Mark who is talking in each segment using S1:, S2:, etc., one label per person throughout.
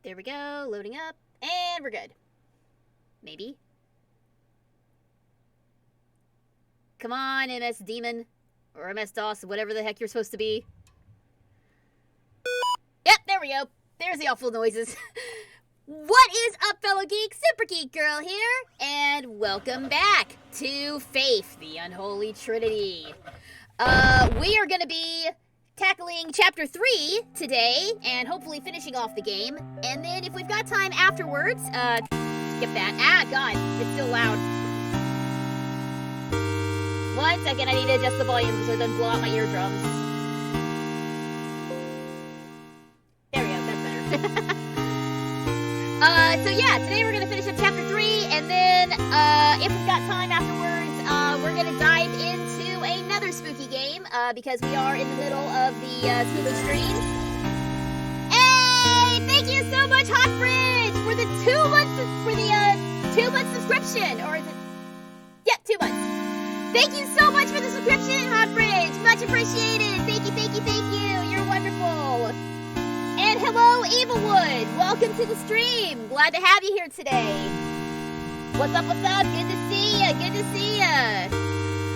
S1: There we go. Loading up. And we're good. Maybe. Come on, MS Demon. Or MS-DOS, whatever the heck you're supposed to be. Yep, there we go. There's the awful noises. What is up, fellow geeks? Super Geek Girl here. And welcome back to Faith, the Unholy Trinity. We are going to be tackling Chapter 3 today, and hopefully finishing off the game. And then if we've got time afterwards, skip that. Ah, God, it's still loud. 1 second, I need to adjust the volume so it doesn't blow out my eardrums. There we go, that's better. So yeah, today we're going to finish up Chapter 3, and then, if we've got time afterwards, we're going to dive into another spooky game, because we are in the middle of the spooky stream. Hey! Thank you so much, Hot Bridge, for the 2 month subscription, or is it? Yeah, 2 months. Thank you so much for the subscription, Hot Bridge. Much appreciated. Thank you, thank you, thank you. You're wonderful. And hello, Evilwood. Welcome to the stream. Glad to have you here today. What's up, what's up? Good to see ya. Good to see ya.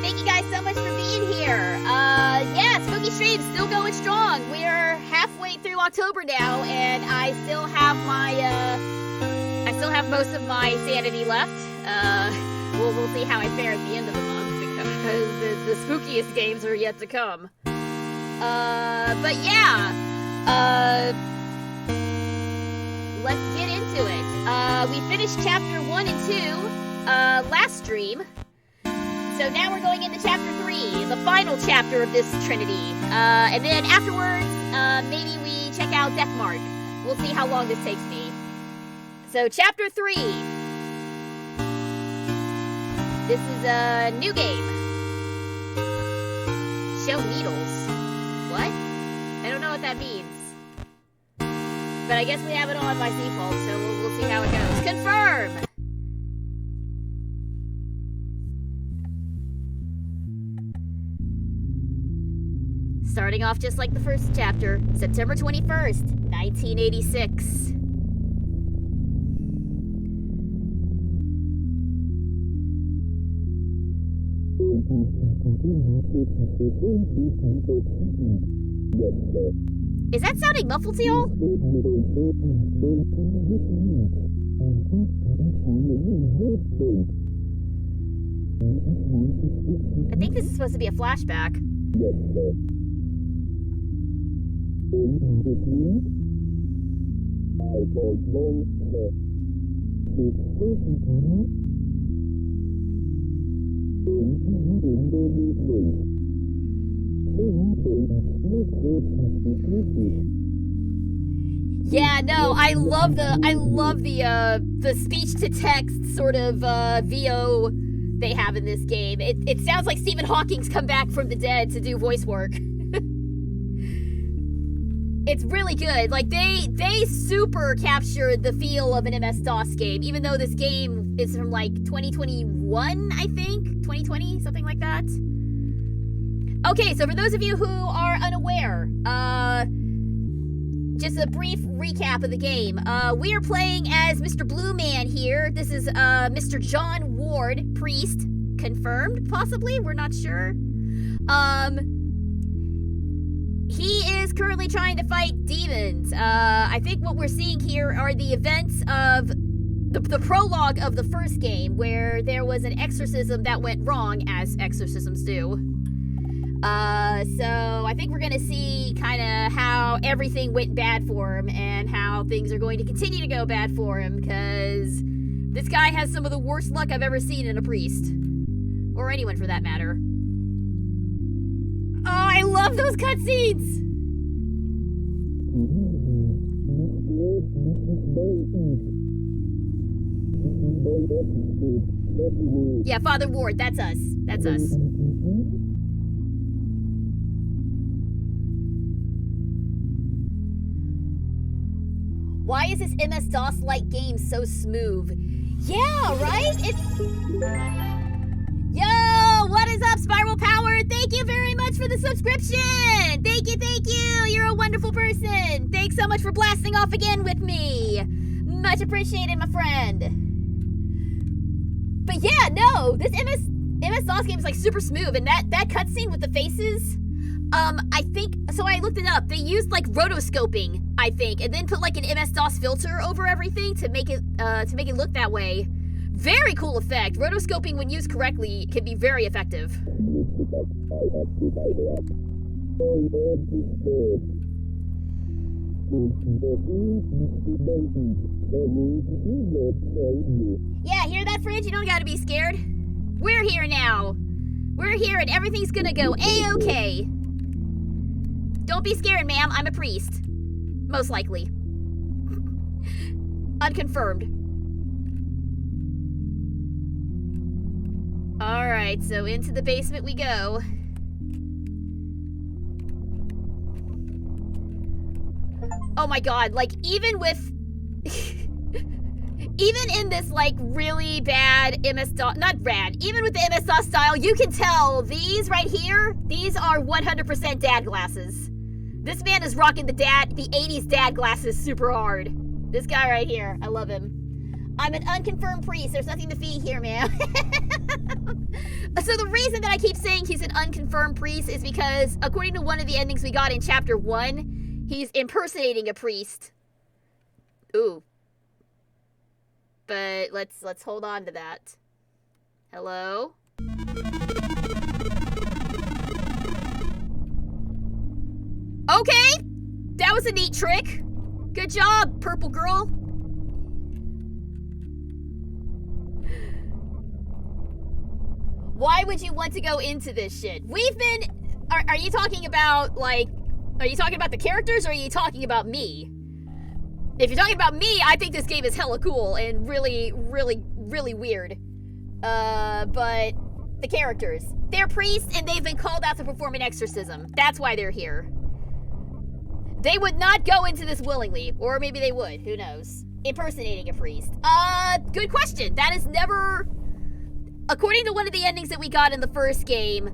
S1: Thank you guys so much for being here. Yeah, Spooky Stream's still going strong. We're halfway through October now, and I still have most of my sanity left. We'll see how I fare at the end of the month, because the spookiest games are yet to come. But yeah, let's get into it. We finished Chapter 1 and 2 last stream. So now we're going into Chapter 3, the final chapter of this Trinity. And then afterwards, maybe we check out Deathmark. We'll see how long this takes me. So Chapter 3. This is a new game. Show needles. What? I don't know what that means. But I guess we have it on by default, so we'll see how it goes. Confirm! Starting off just like the first chapter, September 21st, 1986. Is that sounding muffled to y'all? I think this is supposed to be a flashback. Yeah, no, I love the speech to text sort of VO they have in this game. It sounds like Stephen Hawking's come back from the dead to do voice work. It's really good. Like, they super captured the feel of an MS-DOS game, even though this game is from, like, 2021, I think? 2020? Something like that? Okay, so for those of you who are unaware, just a brief recap of the game. We are playing as Mr. Blue Man here. This is, Mr. John Ward, priest. Confirmed, possibly? We're not sure. He is currently trying to fight demons. I think what we're seeing here are the events of the prologue of the first game, where there was an exorcism that went wrong, as exorcisms do. So I think we're gonna see kind of how everything went bad for him, and how things are going to continue to go bad for him, because this guy has some of the worst luck I've ever seen in a priest. Or anyone, for that matter. Oh, I love those cutscenes! Yeah, Father Ward, that's us. That's us. Why is this MS-DOS-like game so smooth? Yeah, right? Yo, what is up, Spiral Power? Thank you very much for the subscription! Thank you, thank you! You're a wonderful person! Jason! Thanks so much for blasting off again with me! Much appreciated, my friend. But yeah, no, this MS-DOS game is like super smooth, and that cutscene with the faces, I think, so I looked it up, they used like rotoscoping, I think, and then put like an MS-DOS filter over everything to make it look that way. Very cool effect. Rotoscoping, when used correctly, can be very effective. Yeah, hear that, Fridge? You don't gotta be scared. We're here now. We're here and everything's gonna go A-okay. Don't be scared, ma'am. I'm a priest. Most likely. Unconfirmed. Alright, so into the basement we go. Oh my god, like, even with... even in this, like, really bad MS-DOS... Not bad. Even with the MS-DOS style, you can tell these right here, these are 100% dad glasses. This man is rocking the 80s dad glasses super hard. This guy right here, I love him. I'm an unconfirmed priest. There's nothing to feed here, man. So the reason that I keep saying he's an unconfirmed priest is because, according to one of the endings we got in Chapter 1, he's impersonating a priest. Ooh. But let's hold on to that. Hello? Okay! That was a neat trick. Good job, purple girl. Why would you want to go into this shit? We've been... Are you talking about, like... Are you talking about the characters, or are you talking about me? If you're talking about me, I think this game is hella cool and really, really, really weird. But... The characters. They're priests, and they've been called out to perform an exorcism. That's why they're here. They would not go into this willingly. Or maybe they would. Who knows? Impersonating a priest. Good question. That is never... According to one of the endings that we got in the first game,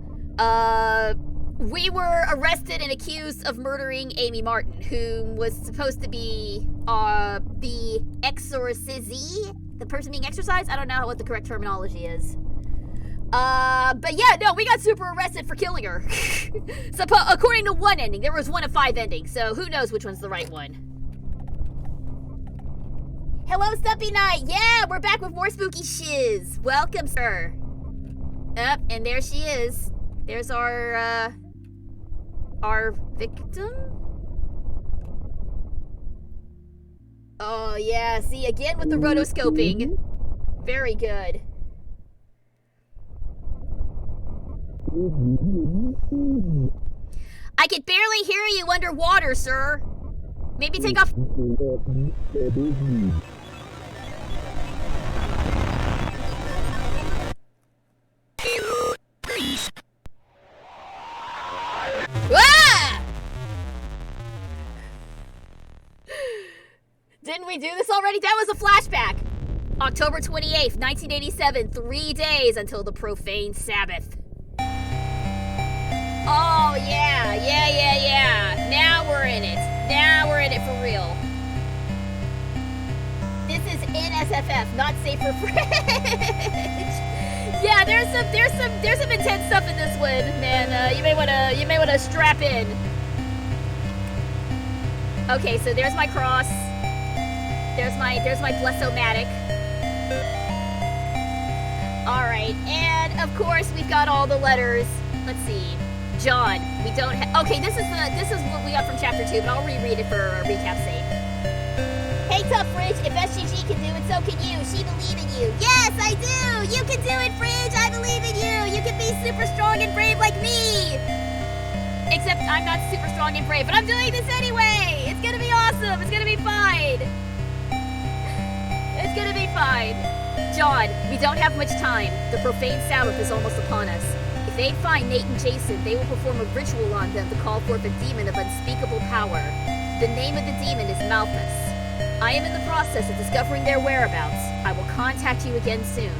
S1: we were arrested and accused of murdering Amy Martin, who was supposed to be the exorcisee? The person being exorcised? I don't know what the correct terminology is. But yeah, no, we got super arrested for killing her. So, according to one ending, there was one of 5 endings, so who knows which one's the right one. Hello, Stumpy Knight. Yeah, we're back with more spooky shiz. Welcome, sir. Up, and there she is. There's our victim? Oh, yeah. See, again with the rotoscoping. Very good. I could barely hear you underwater, sir. Maybe take off... Ah! Didn't we do this already? That was a flashback. October 28th, 1987, 3 days until the profane Sabbath. Oh, yeah. Now we're in it. Now we're in it for real. This is NSFF, not safe for fridge. Yeah, there's some intense stuff in this one, man. You may wanna strap in. Okay, so there's my cross. There's my blessomatic. All right, and of course we've got all the letters. Let's see. John, we don't have... Okay, this is what we got from Chapter 2, but I'll reread it for a recap sake. Hey, Tough Fridge, if SGG can do it, so can you. She believe in you. Yes, I do! You can do it, Fridge! I believe in you! You can be super strong and brave like me! Except I'm not super strong and brave, but I'm doing this anyway! It's gonna be awesome! It's gonna be fine! It's gonna be fine. John, we don't have much time. The profane Sabbath is almost upon us. If they find Nate and Jason, they will perform a ritual on them to call forth a demon of unspeakable power. The name of the demon is Malthus. I am in the process of discovering their whereabouts. I will contact you again soon.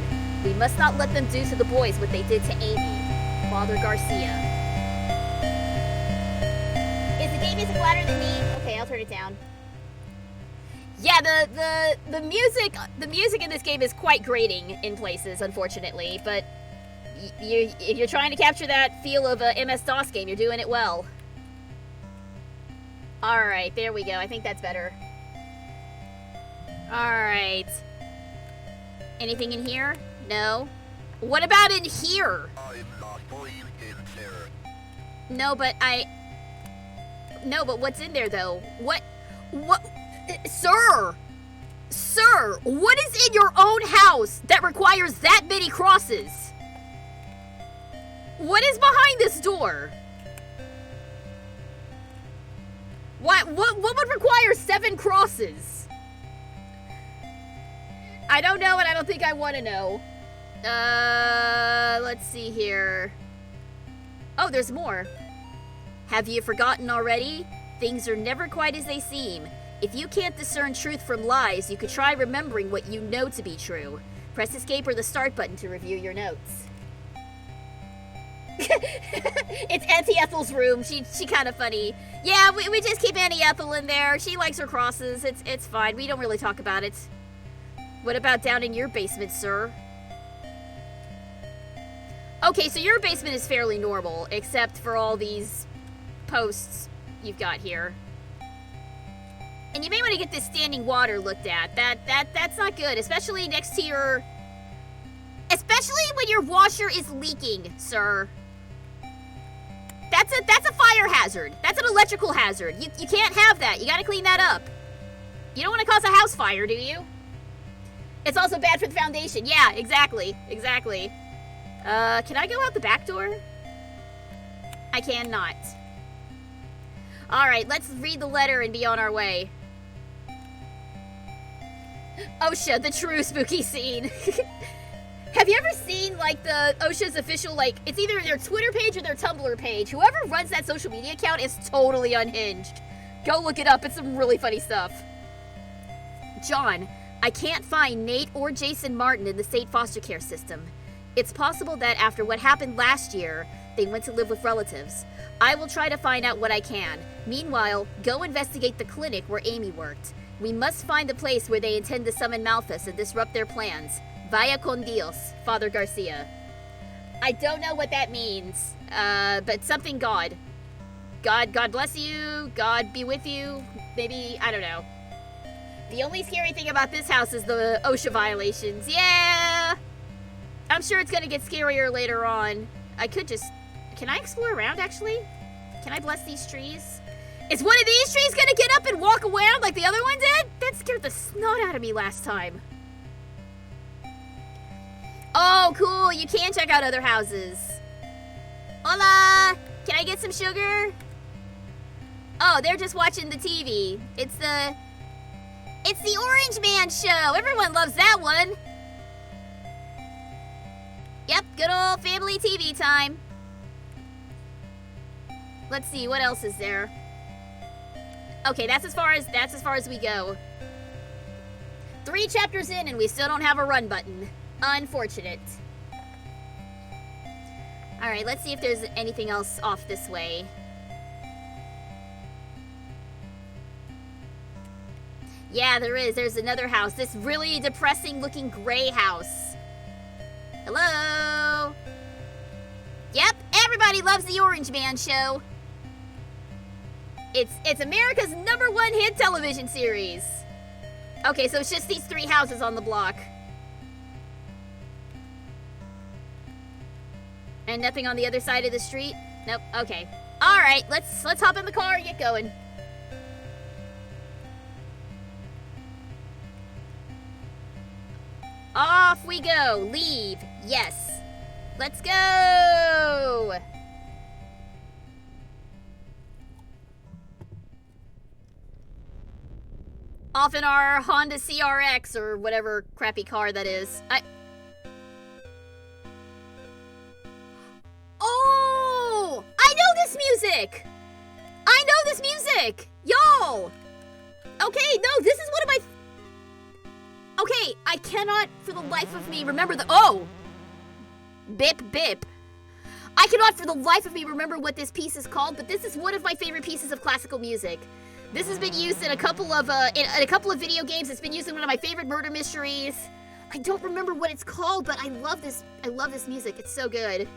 S1: We must not let them do to the boys what they did to Amy. Father Garcia. Is the game TV is louder than me. Okay, I'll turn it down. Yeah, the music in this game is quite grating in places, unfortunately, but if you're trying to capture that feel of a MS-DOS game, you're doing it well. Alright, there we go. I think that's better. Alright. Anything in here? No. What about in here? No, but what's in there, though? What? Sir! Sir! What is in your own house that requires that many crosses? What is behind this door? What would require 7 crosses? I don't know, and I don't think I want to know. Let's see here. Oh, there's more. Have you forgotten already? Things are never quite as they seem. If you can't discern truth from lies, you could try remembering what you know to be true. Press escape or the start button to review your notes. It's Auntie Ethel's room. She kind of funny. Yeah, we just keep Auntie Ethel in there. She likes her crosses. It's fine. We don't really talk about it. What about down in your basement, sir? Okay, so your basement is fairly normal, except for all these posts you've got here. And you may want to get this standing water looked at. That's not good, especially next to your... Especially when your washer is leaking, sir. That's a fire hazard. That's an electrical hazard. You can't have that. You gotta clean that up. You don't want to cause a house fire, do you? It's also bad for the foundation. Yeah, exactly. Exactly. Can I go out the back door? I cannot. Alright, let's read the letter and be on our way. OSHA, the true spooky scene. Have you ever seen, like, the OSHA's official, like, it's either their Twitter page or their Tumblr page. Whoever runs that social media account is totally unhinged. Go look it up. It's some really funny stuff. John, I can't find Nate or Jason Martin in the state foster care system. It's possible that after what happened last year, they went to live with relatives. I will try to find out what I can. Meanwhile, go investigate the clinic where Amy worked. We must find the place where they intend to summon Malthus and disrupt their plans. Vaya con Dios, Father Garcia. I don't know what that means, but something God. God bless you, God be with you, maybe, I don't know. The only scary thing about this house is the OSHA violations. Yeah! I'm sure it's gonna get scarier later on. I could just... Can I explore around, actually? Can I bless these trees? Is one of these trees gonna get up and walk around like the other one did? That scared the snot out of me last time. Oh, cool. You can check out other houses. Hola! Can I get some sugar? Oh, they're just watching the TV. It's the Orange Man show. Everyone loves that one. Yep, good old family TV time. Let's see, what else is there? Okay, that's as far as we go. 3 chapters in and we still don't have a run button. Unfortunate. Alright, let's see if there's anything else off this way. Yeah, there is. There's another house. This really depressing looking gray house. Hello? Yep, everybody loves the Orange Man show. It's America's #1 hit television series. Okay, so it's just these 3 houses on the block. And nothing on the other side of the street? Nope, okay. Alright, let's hop in the car and get going. Off we go. Leave. Yes. Let's go! Off in our Honda CRX or whatever crappy car that is. Oh! I know this music! I know this music! Y'all! Okay, no, this is one of my... Okay, I cannot for the life of me remember the... Oh! Bip, bip. I cannot for the life of me remember what this piece is called, but this is one of my favorite pieces of classical music. This has been used in a couple of video games. It's been used in one of my favorite murder mysteries. I don't remember what it's called, but I love this music. It's so good.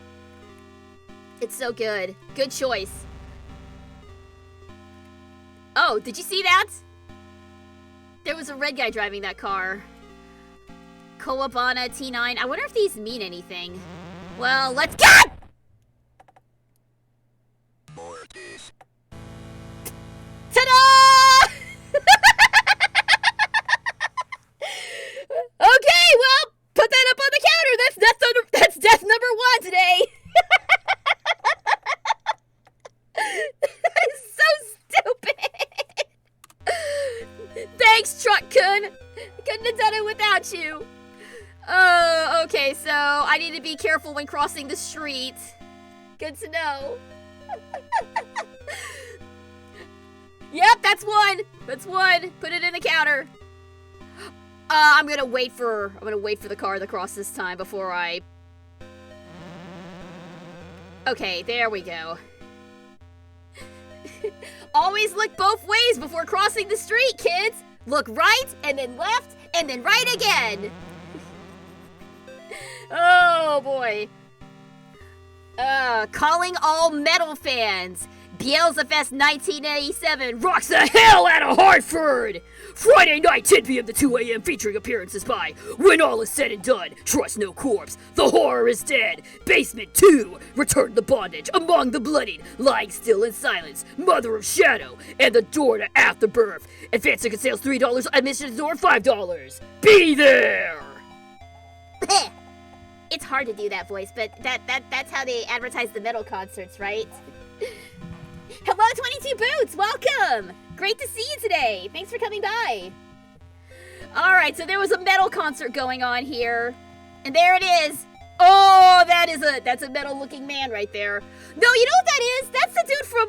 S1: It's so good. Good choice. Oh, did you see that? There was a red guy driving that car. Kowabana T9. I wonder if these mean anything. Well, let's go! Ta-da! Okay, well, put that up on the counter. That's death number 1 today. That is so stupid. Thanks, Truck-kun. Couldn't have done it without you. Oh, okay, so I need to be careful when crossing the street. Good to know. Yep, that's 1. That's 1. Put it in the counter. I'm gonna wait for the car to cross this time before I... Okay, there we go. Always look both ways before crossing the street, kids. Look right, and then left, and then right again. Oh, boy. Calling all metal fans. Beelzefest 1987 rocks the hell out of Hartford! Friday night, 10 p.m. to 2 a.m. featuring appearances by When All Is Said and Done, Trust No Corpse, The Horror Is Dead, Basement 2, Return to Bondage, Among the Bloodied, Lying Still in Silence, Mother of Shadow, and The Door to Afterbirth. Advance ticket sales $3, admission to the door $5. Be there! It's hard to do that voice, but that's how they advertise the metal concerts, right? Hello, 22 Boots! Welcome! Great to see you today! Thanks for coming by! Alright, so there was a metal concert going on here. And there it is! Oh, that's a metal-looking man right there. No, you know what that is? That's the dude from,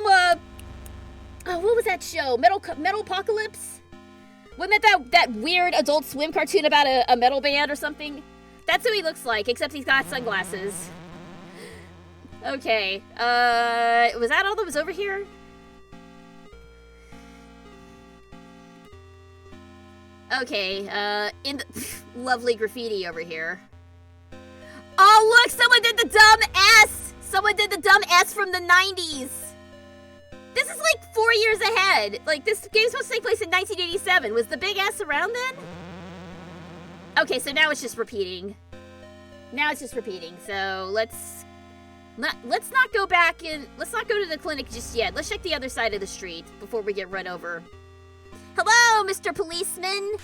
S1: oh, what was that show? Metal Apocalypse? Wasn't that weird Adult Swim cartoon about a metal band or something? That's who he looks like, except he's got sunglasses. Okay, was that all that was over here? Okay, in the lovely graffiti over here. Oh, look, someone did the dumb S! Someone did the dumb S from the 90s! This is like 4 years ahead. Like, this game's supposed to take place in 1987. Was the big S around then? Okay, so now it's just repeating. Now it's just repeating, so let's not go back in. Let's not go to the clinic just yet. Let's check the other side of the street before we get run over. Hello, Mr. Policeman.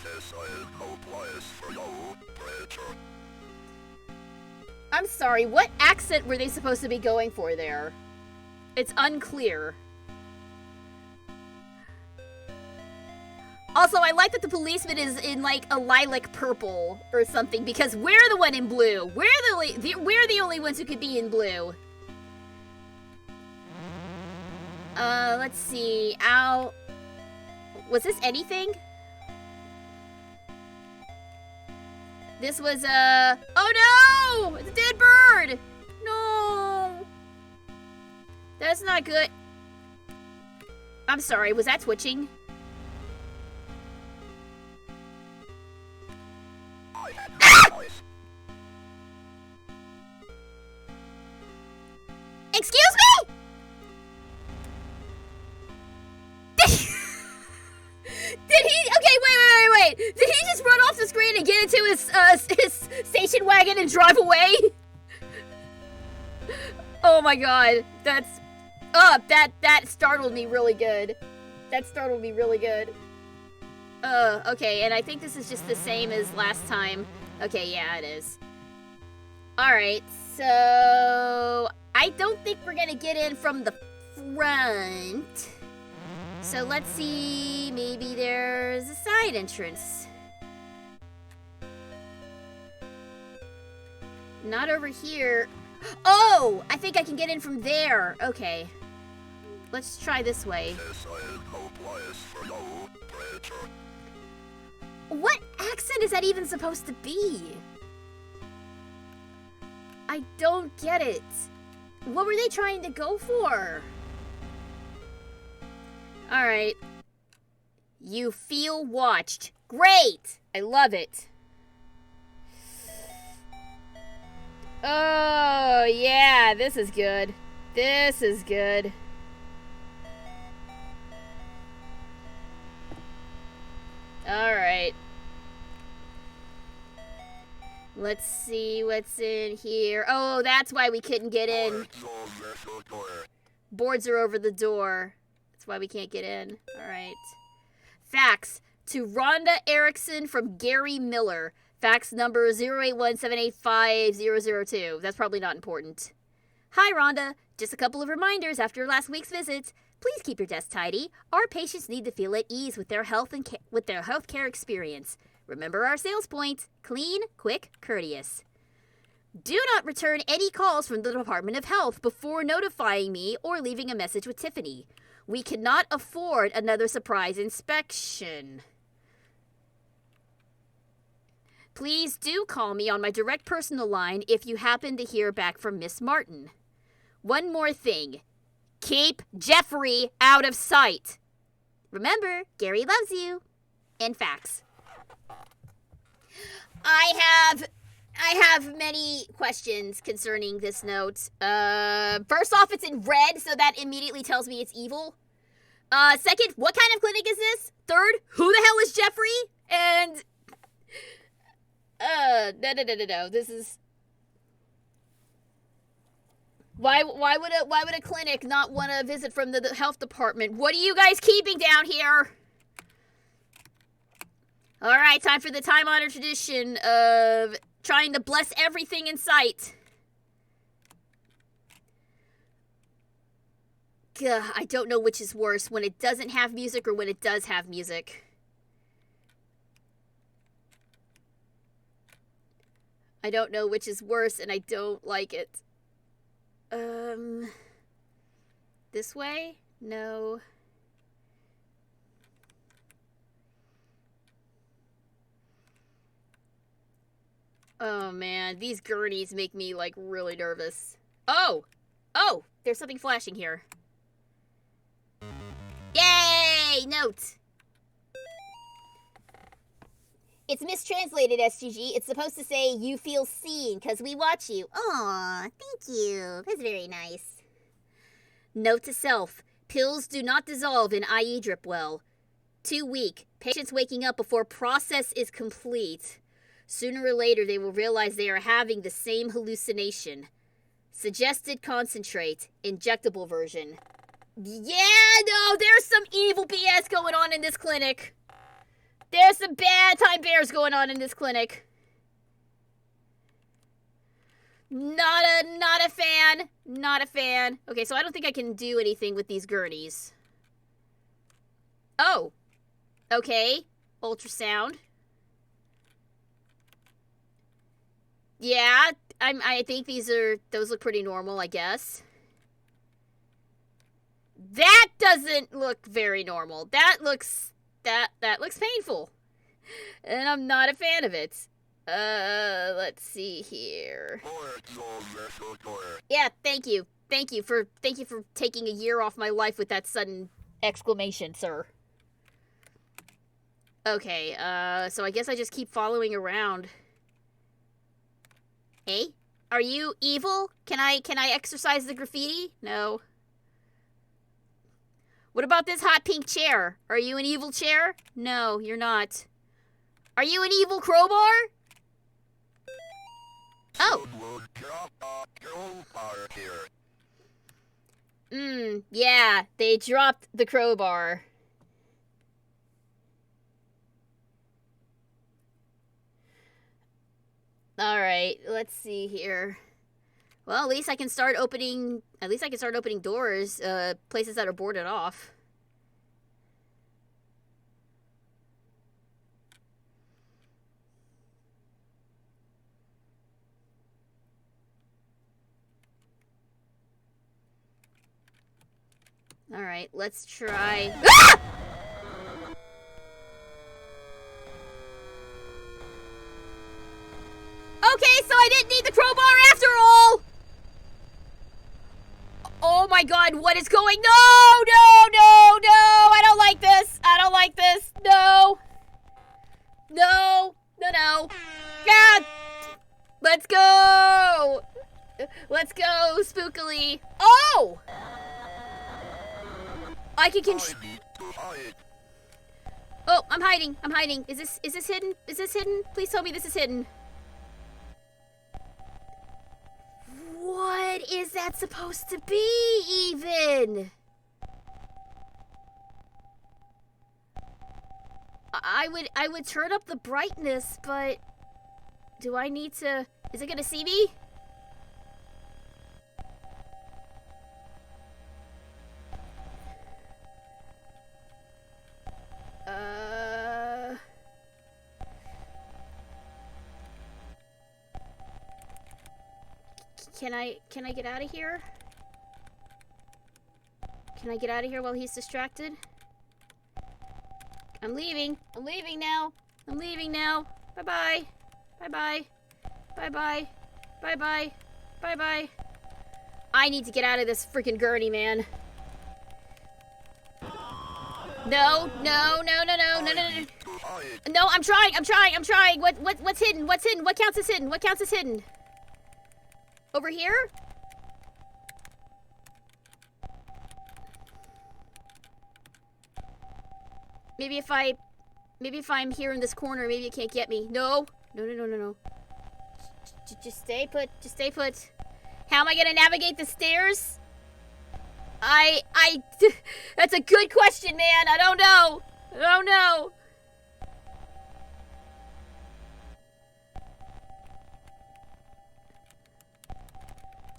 S1: I'm sorry, what accent were they supposed to be going for there? It's unclear. Also, I like that the policeman is in, like, a lilac purple or something, because we're the one in blue. We're the only ones who could be in blue. Let's see. Ow. Was this anything? This was, oh no! It's a dead bird! No! That's not good. I'm sorry, was that twitching? Excuse me? Did he? Okay, wait. Did he just run off the screen and get into his station wagon and drive away? Oh my god, that startled me really good. That startled me really good. Okay, and I think this is just the same as last time. Okay, yeah, it is. Alright, so I don't think we're gonna get in from the front. So let's see, maybe there's a side entrance. Not over here. Oh, I think I can get in from there. Okay. Let's try this way. What accent is that even supposed to be? I don't get it. What were they trying to go for? Alright. You feel watched. Great! I love it. Oh, yeah, this is good. This is good. Alright. Let's see what's in here. Oh, that's why we couldn't get in. Boards are over the door. That's why we can't get in. Alright. Fax to Rhonda Erickson from Gary Miller. Fax number 081785002. That's probably not important. Hi, Rhonda. Just a couple of reminders after last week's visit. Please keep your desk tidy. Our patients need to feel at ease with their health and with their healthcare experience. Remember our sales point: clean, quick, courteous. Do not return any calls from the Department of Health before notifying me or leaving a message with Tiffany. We cannot afford another surprise inspection. Please do call me on my direct personal line if you happen to hear back from Miss Martin. One more thing. Keep Jeffrey out of sight. Remember, Gary loves you. And fax. I have many questions concerning this note. First off, it's in red, so that immediately tells me it's evil. Second, what kind of clinic is this? Third, who the hell is Jeffrey? And no. This is why would a clinic not want a visit from the health department? What are you guys keeping down here? All right, time for the time-honored tradition of trying to bless everything in sight. Gah, I don't know which is worse, when it doesn't have music or when it does have music. I don't know which is worse, and I don't like it. This way? No. Oh, man. These gurneys make me, like, really nervous. Oh! Oh! There's something flashing here. Yay! Note! It's mistranslated, SGG. It's supposed to say, you feel seen, because we watch you. Aw, thank you. That's very nice. Note to self. Pills do not dissolve in IE drip well. Too weak. Patients waking up before process is complete. Sooner or later, they will realize they are having the same hallucination. Suggested concentrate. Injectable version. Yeah, no, there's some evil BS going on in this clinic. There's some bad time bears going on in this clinic. Not a fan. Not a fan. Okay, so I don't think I can do anything with these gurneys. Oh. Okay. Ultrasound. Yeah, I think those look pretty normal, I guess. That doesn't look very normal. That looks painful. And I'm not a fan of it. Let's see here. Yeah, thank you. Thank you for taking a year off my life with that sudden exclamation, sir. Okay, so I guess I just keep following around. Hey? Are you evil? Can I exercise the graffiti? No. What about this hot pink chair? Are you an evil chair? No, you're not. Are you an evil crowbar? Oh. Yeah, they dropped the crowbar. Alright, let's see here. Well, at least I can start opening doors, places that are boarded off. Alright, let's try... Ah! Okay, so I didn't need the crowbar after all! my god, what is going? No, no, no, no! I don't like this! I don't like this! No! No! No, no! God! Let's go! Let's go, spookily. Oh! I can Oh, I'm hiding. I'm hiding. Is this hidden? Is this hidden? Please tell me this is hidden. What is that supposed to be, even? I would turn up the brightness, but do I need to? Is it gonna see me? Can I get out of here? Can I get out of here while he's distracted? I'm leaving. I'm leaving now. I'm leaving now. Bye-bye. Bye-bye. Bye-bye. Bye-bye. Bye-bye. I need to get out of this freaking gurney, man. No, no, no, no, no, no, no, no. No, I'm trying. I'm trying. I'm trying. What's hidden? What's hidden? What counts as hidden? What counts as hidden? Over here? Maybe if I'm here in this corner, maybe it can't get me. No. No, no, no, no, no. Just stay put. Just stay put. How am I gonna navigate the stairs? That's a good question, man. I don't know. I don't know.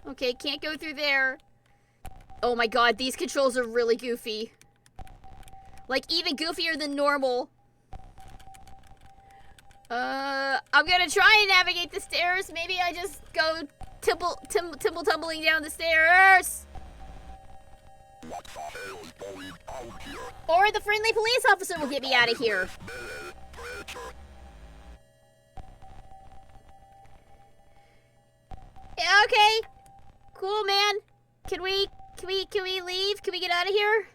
S1: Okay, can't go through there. Oh my god, these controls are really goofy. Like, even goofier than normal. I'm gonna try and navigate the stairs. Maybe I just go timble tumbling down the stairs.
S2: What the hell is going on here?
S1: Or the friendly police officer will get me out of here. Yeah, okay. Cool, man. Can we leave? Can we get out of here?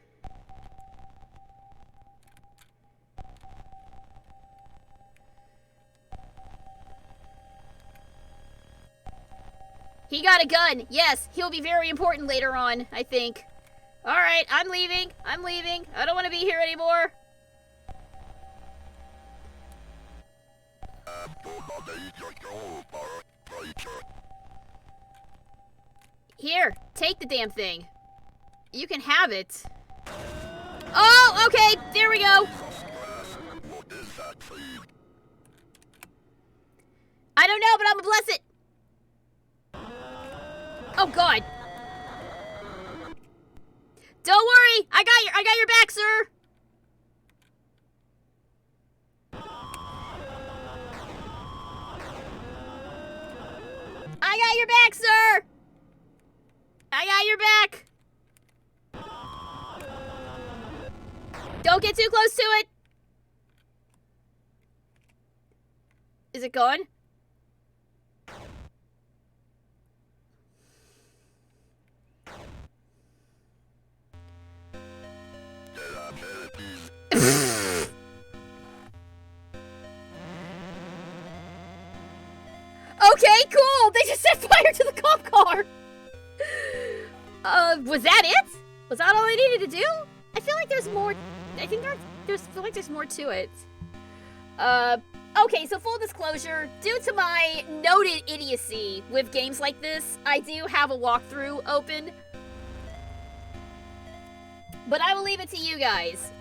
S1: He got a gun. Yes, he'll be very important later on, I think. Alright, I'm leaving. I'm leaving. I don't want to be here anymore. Here, take the damn thing. You can have it. Oh, okay, there we go. I don't know, but I'm gonna bless it. Oh god. Don't worry, I got your back, sir. I got your back, sir. I got your back. Don't get too close to it. Is it gone? Okay, cool. They just set fire to the cop car. Was that it? Was that all I needed to do? I feel like there's more. I think feel like there's more to it. Okay, so full disclosure, due to my noted idiocy with games like this, I do have a walkthrough open. But I will leave it to you guys.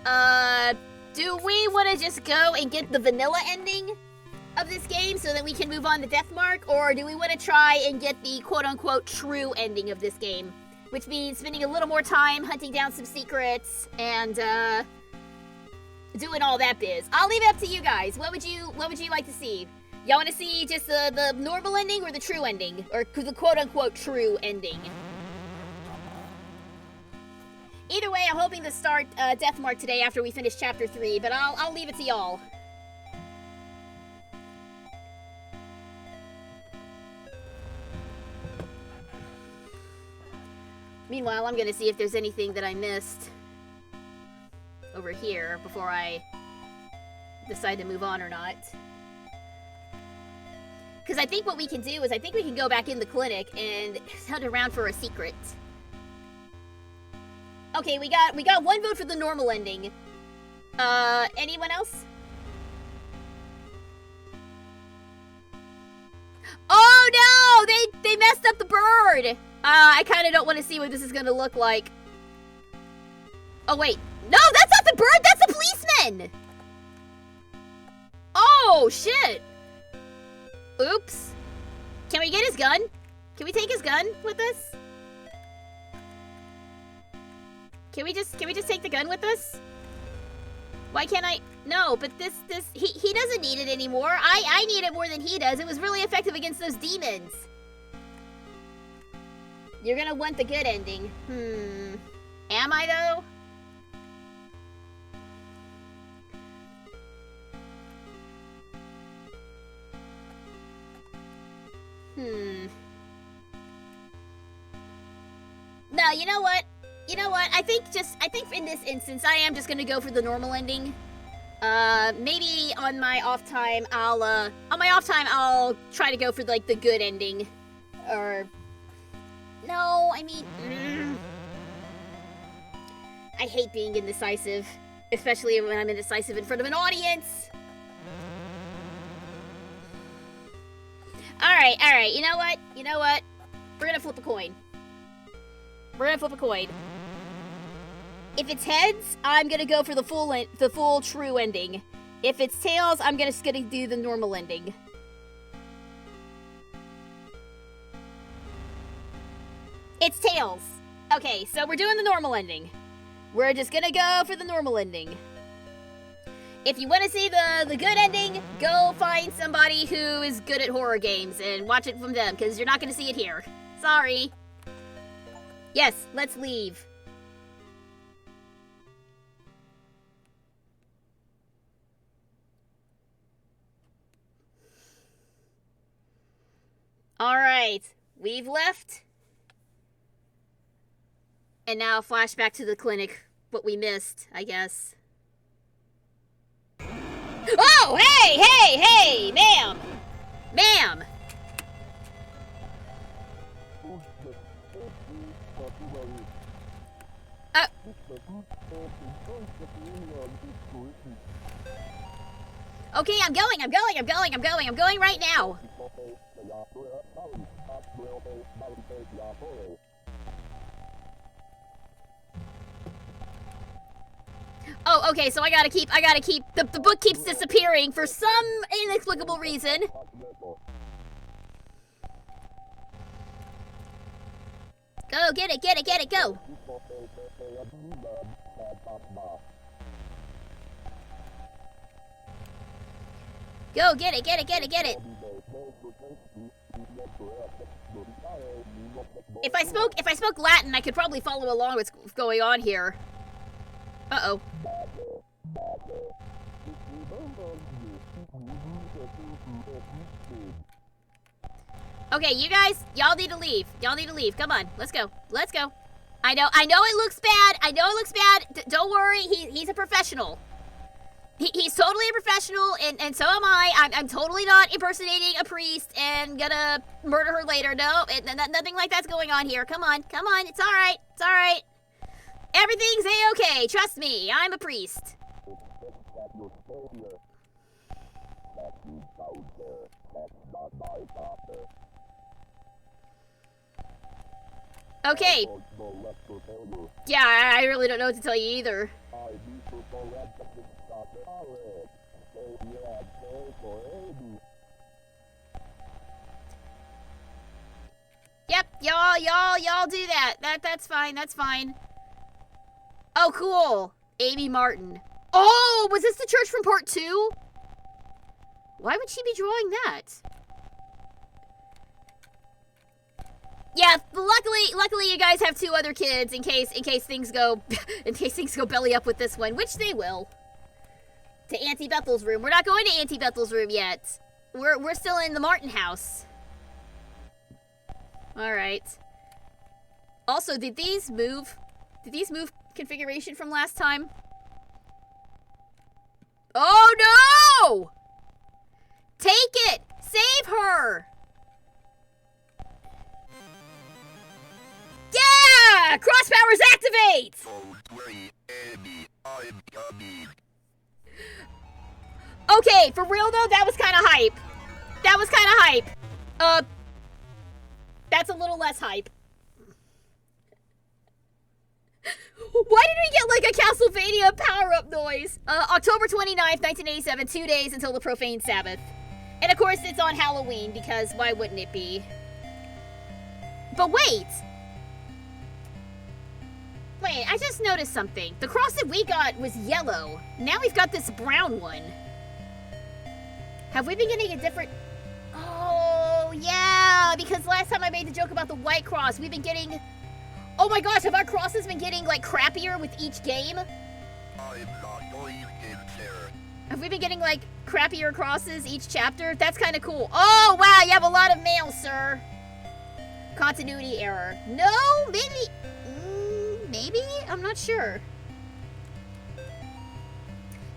S1: Do we want to just go and get the vanilla ending of this game so that we can move on to Deathmark? Or do we want to try and get the quote-unquote true ending of this game? Which means spending a little more time hunting down some secrets and, doing all that biz. I'll leave it up to you guys. What would you like to see? Y'all want to see just the normal ending or the true ending? Or the quote-unquote true ending? Either way, I'm hoping to start Deathmark today after we finish Chapter 3, but I'll leave it to y'all. Meanwhile, I'm gonna see if there's anything that I missed over here before I decide to move on or not. Because I think what we can do is I think we can go back in the clinic and hunt around for a secret. Okay, we got one vote for the normal ending. Anyone else? Oh no! They messed up the bird! I kind of don't want to see what this is going to look like. Oh wait. No, that's not the bird! That's the policeman! Oh, shit! Oops. Can we get his gun? Can we take his gun with us? Can we just take the gun with us? Why can't I? No, but he doesn't need it anymore. I need it more than he does. It was really effective against those demons. You're gonna want the good ending. Am I though? No, you know what? You know what? I think in this instance, I am just gonna go for the normal ending. Maybe on my off time, I'll try to go for like the good ending, or no, I mean, I hate being indecisive, especially when I'm indecisive in front of an audience. All right. You know what? We're gonna flip a coin. If it's heads, I'm gonna go for the full true ending. If it's tails, I'm just gonna do the normal ending. It's tails. Okay, so we're doing the normal ending. We're just gonna go for the normal ending. If you want to see the good ending, go find somebody who is good at horror games and watch it from them, because you're not gonna see it here. Sorry. Yes, let's leave. Alright, we've left. And now flashback to the clinic. What we missed, I guess. Oh, hey, ma'am! Ma'am! Okay, I'm going right now. Oh, okay, so I gotta keep, the book keeps disappearing for some inexplicable reason. Go, get it, go. Go, get it. If I spoke Latin, I could probably follow along what's going on here. Uh-oh. Okay, you guys, y'all need to leave. Come on, let's go. I know it looks bad. Don't worry, he's a professional. He's totally a professional, and so am I. I'm totally not impersonating a priest and gonna murder her later. No, nothing like that's going on here. Come on. It's all right. Everything's a-okay. Trust me, I'm a priest. Okay. Yeah, I really don't know what to tell you either. Yep, y'all do that. That's fine. Oh, cool. Amy Martin. Oh, was this the church from part 2? Why would she be drawing that? Yeah, luckily you guys have 2 other kids in case things go belly up with this one, which they will. To Auntie Bethel's room. We're not going to Auntie Bethel's room yet. We're still in the Martin house. All right. Also, did these move? Did these move configuration from last time? Oh no! Take it! Save her! Yeah! Cross powers activate! Okay, for real though, that was kind of hype. That was kind of hype. That's a little less hype. Why did we get like a Castlevania power-up noise? October 29th, 1987, 2 days until the Profane Sabbath. And of course it's on Halloween, because why wouldn't it be? But wait! Wait, I just noticed something. The cross that we got was yellow. Now we've got this brown one. Have we been getting a different... Oh, yeah, because last time I made the joke about the white cross, we've been getting... Oh my gosh, have our crosses been getting, like, crappier with each game? Have we been getting, like, crappier crosses each chapter? That's kind of cool. Oh, wow, you have a lot of mail, sir. Continuity error. No, maybe... maybe? I'm not sure.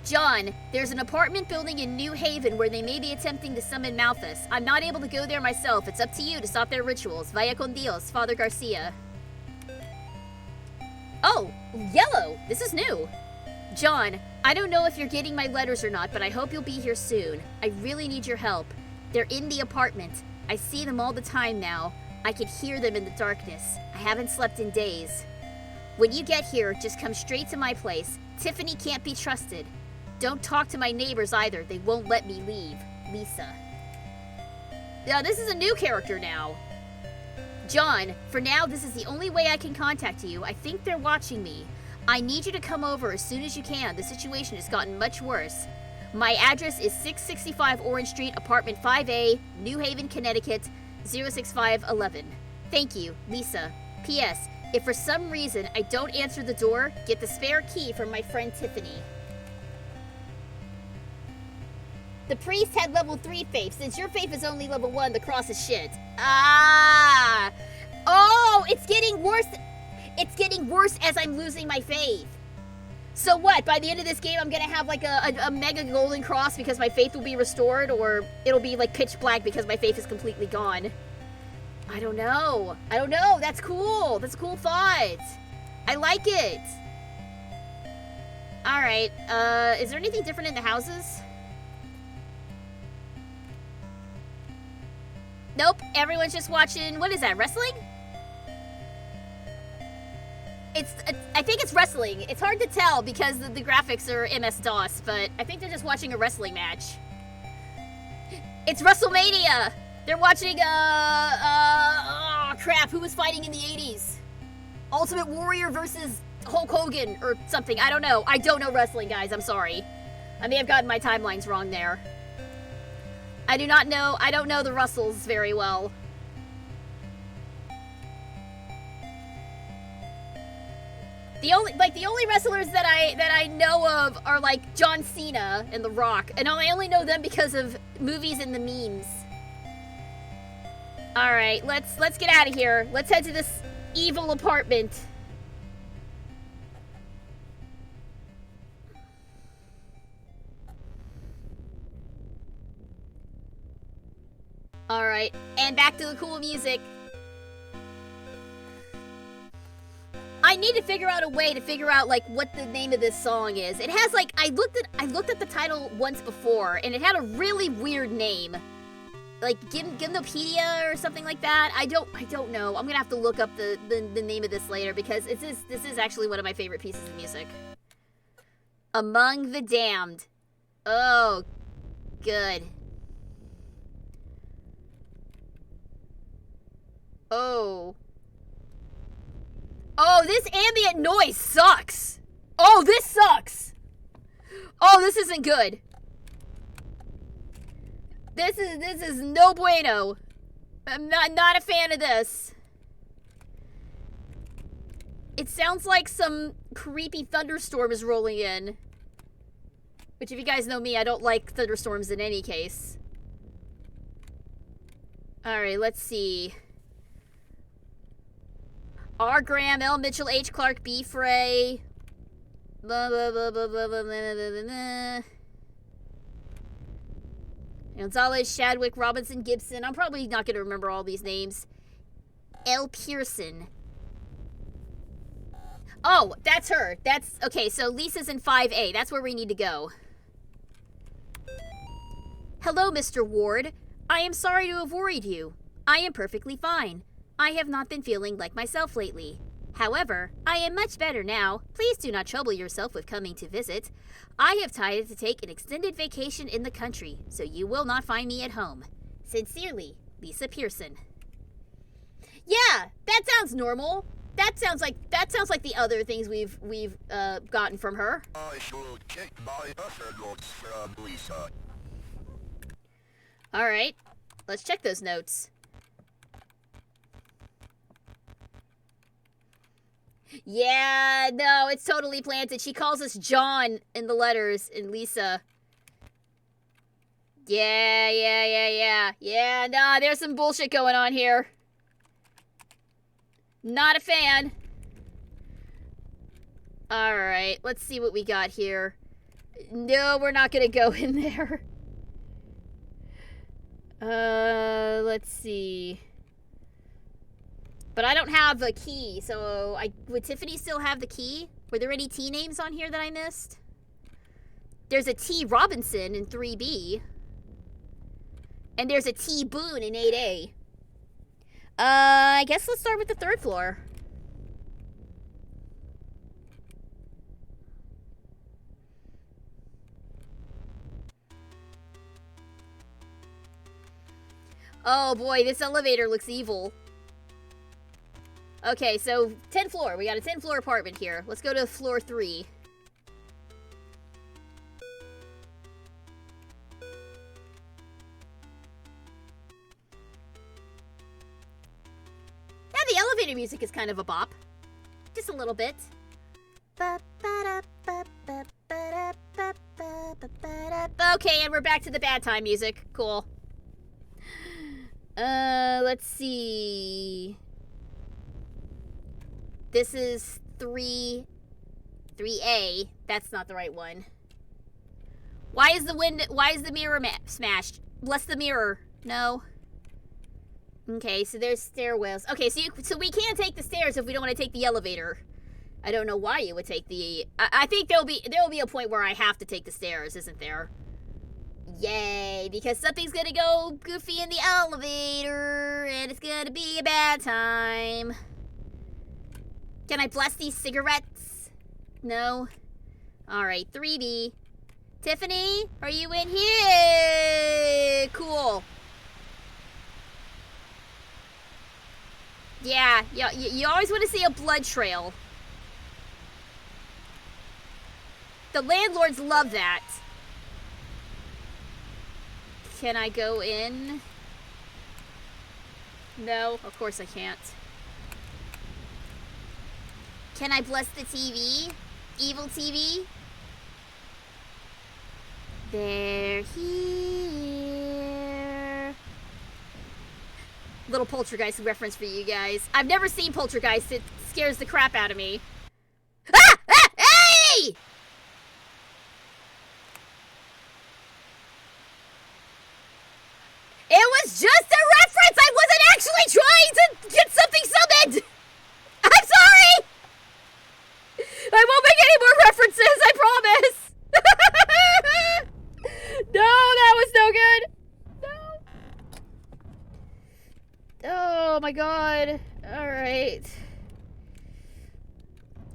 S1: John, there's an apartment building in New Haven where they may be attempting to summon Malthus. I'm not able to go there myself. It's up to you to stop their rituals. Vaya con Dios, Father Garcia. Oh, yellow. This is new. John, I don't know if you're getting my letters or not, but I hope you'll be here soon. I really need your help. They're in the apartment. I see them all the time now. I can hear them in the darkness. I haven't slept in days. When you get here, just come straight to my place. Tiffany can't be trusted. Don't talk to my neighbors either. They won't let me leave. Lisa. Now, this is a new character now. John, for now, this is the only way I can contact you. I think they're watching me. I need you to come over as soon as you can. The situation has gotten much worse. My address is 665 Orange Street, apartment 5A, New Haven, Connecticut, 06511. Thank you, Lisa. P.S. If for some reason I don't answer the door, get the spare key from my friend Tiffany. The priest had level 3 faith. Since your faith is only level 1, the cross is shit. Ah! Oh, it's getting worse. It's getting worse as I'm losing my faith. So what? By the end of this game, I'm gonna have like a mega golden cross because my faith will be restored, or it'll be like pitch black because my faith is completely gone. I don't know. I don't know. That's cool. That's a cool thought. I like it. All right. Is there anything different in the houses? Nope, everyone's just watching, what is that, wrestling? I think it's wrestling. It's hard to tell because the graphics are MS-DOS, but I think they're just watching a wrestling match. It's WrestleMania! They're watching, oh crap, who was fighting in the 80s? Ultimate Warrior versus Hulk Hogan or something, I don't know. I don't know wrestling, guys, I'm sorry. I may have gotten my timelines wrong there. I don't know the Russells very well. The only wrestlers that I know of are like John Cena and The Rock, and I only know them because of movies and the memes. All right, let's get out of here. Let's head to this evil apartment. Alright, and back to the cool music. I need to figure out a way to figure out, like, what the name of this song is. It has, like, I looked at the title once before, and it had a really weird name. Like, Gymnopedia or something like that. I don't know. I'm gonna have to look up the name of this later, because this is actually one of my favorite pieces of music. Among the Damned. Oh, good. Oh. Oh, this ambient noise sucks. Oh, this sucks. Oh, this isn't good. This is no bueno. I'm not a fan of this. It sounds like some creepy thunderstorm is rolling in. Which, if you guys know me, I don't like thunderstorms in any case. Alright, let's see. R. Graham, L. Mitchell, H. Clark, B. Frey. Blah, blah, blah, blah, blah, blah, blah, blah, blah, blah. Gonzalez, Shadwick, Robinson, Gibson. I'm probably not going to remember all these names. L. Pearson. Oh, that's her. That's... Okay, so Lisa's in 5A. That's where we need to go. Hello, Mr. Ward. I am sorry to have worried you. I am perfectly fine. I have not been feeling like myself lately. However, I am much better now. Please do not trouble yourself with coming to visit. I have decided to take an extended vacation in the country, so you will not find me at home. Sincerely, Lisa Pearson. Yeah, that sounds normal. That sounds like the other things we've gotten from her.
S2: I should check my other notes from Lisa.
S1: All right, let's check those notes. Yeah, no, it's totally planted. She calls us John in the letters in Lisa. Yeah, nah, there's some bullshit going on here. Not a fan. Alright, let's see what we got here. No, we're not gonna go in there. Let's see. But I don't have a key, so would Tiffany still have the key? Were there any T names on here that I missed? There's a T Robinson in 3B. And there's a T Boone in 8A. I guess let's start with the 3rd floor. Oh boy, this elevator looks evil. Okay, so 10th floor. We got a 10th floor apartment here. Let's go to floor 3. Yeah, the elevator music is kind of a bop. Just a little bit. Okay, and we're back to the bad time music. Cool. Let's see. This is 3A. That's not the right one. Why is the mirror smashed? Bless the mirror. No. Okay, so there's stairwells. Okay, so we can take the stairs if we don't want to take the elevator. I don't know why you would take the... I think there will be a point where I have to take the stairs, isn't there? Yay, because something's gonna go goofy in the elevator, and it's gonna be a bad time. Can I bless these cigarettes? No? Alright, 3B. Tiffany, are you in here? Cool. Yeah, you always want to see a blood trail. The landlords love that. Can I go in? No, of course I can't. Can I bless the TV? Evil TV? They're here. Little Poltergeist reference for you guys. I've never seen Poltergeist. It scares the crap out of me. Ah! Ah! Hey! It was just a reference! I wasn't actually trying to get something summoned! I'm sorry! I won't make any more references, I promise! No, that was no good! No. Oh my god. Alright.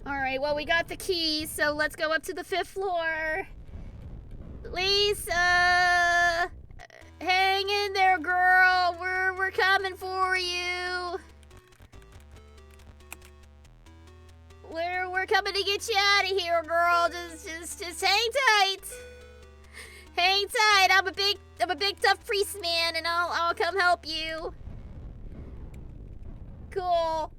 S1: Alright, well we got the keys, so let's go up to the 5th floor. Lisa! Hang in there, girl. We're coming for you. We're coming to get you out of here, girl. Just hang tight. Hang tight. I'm a big tough priest man, and I'll come help you. Cool.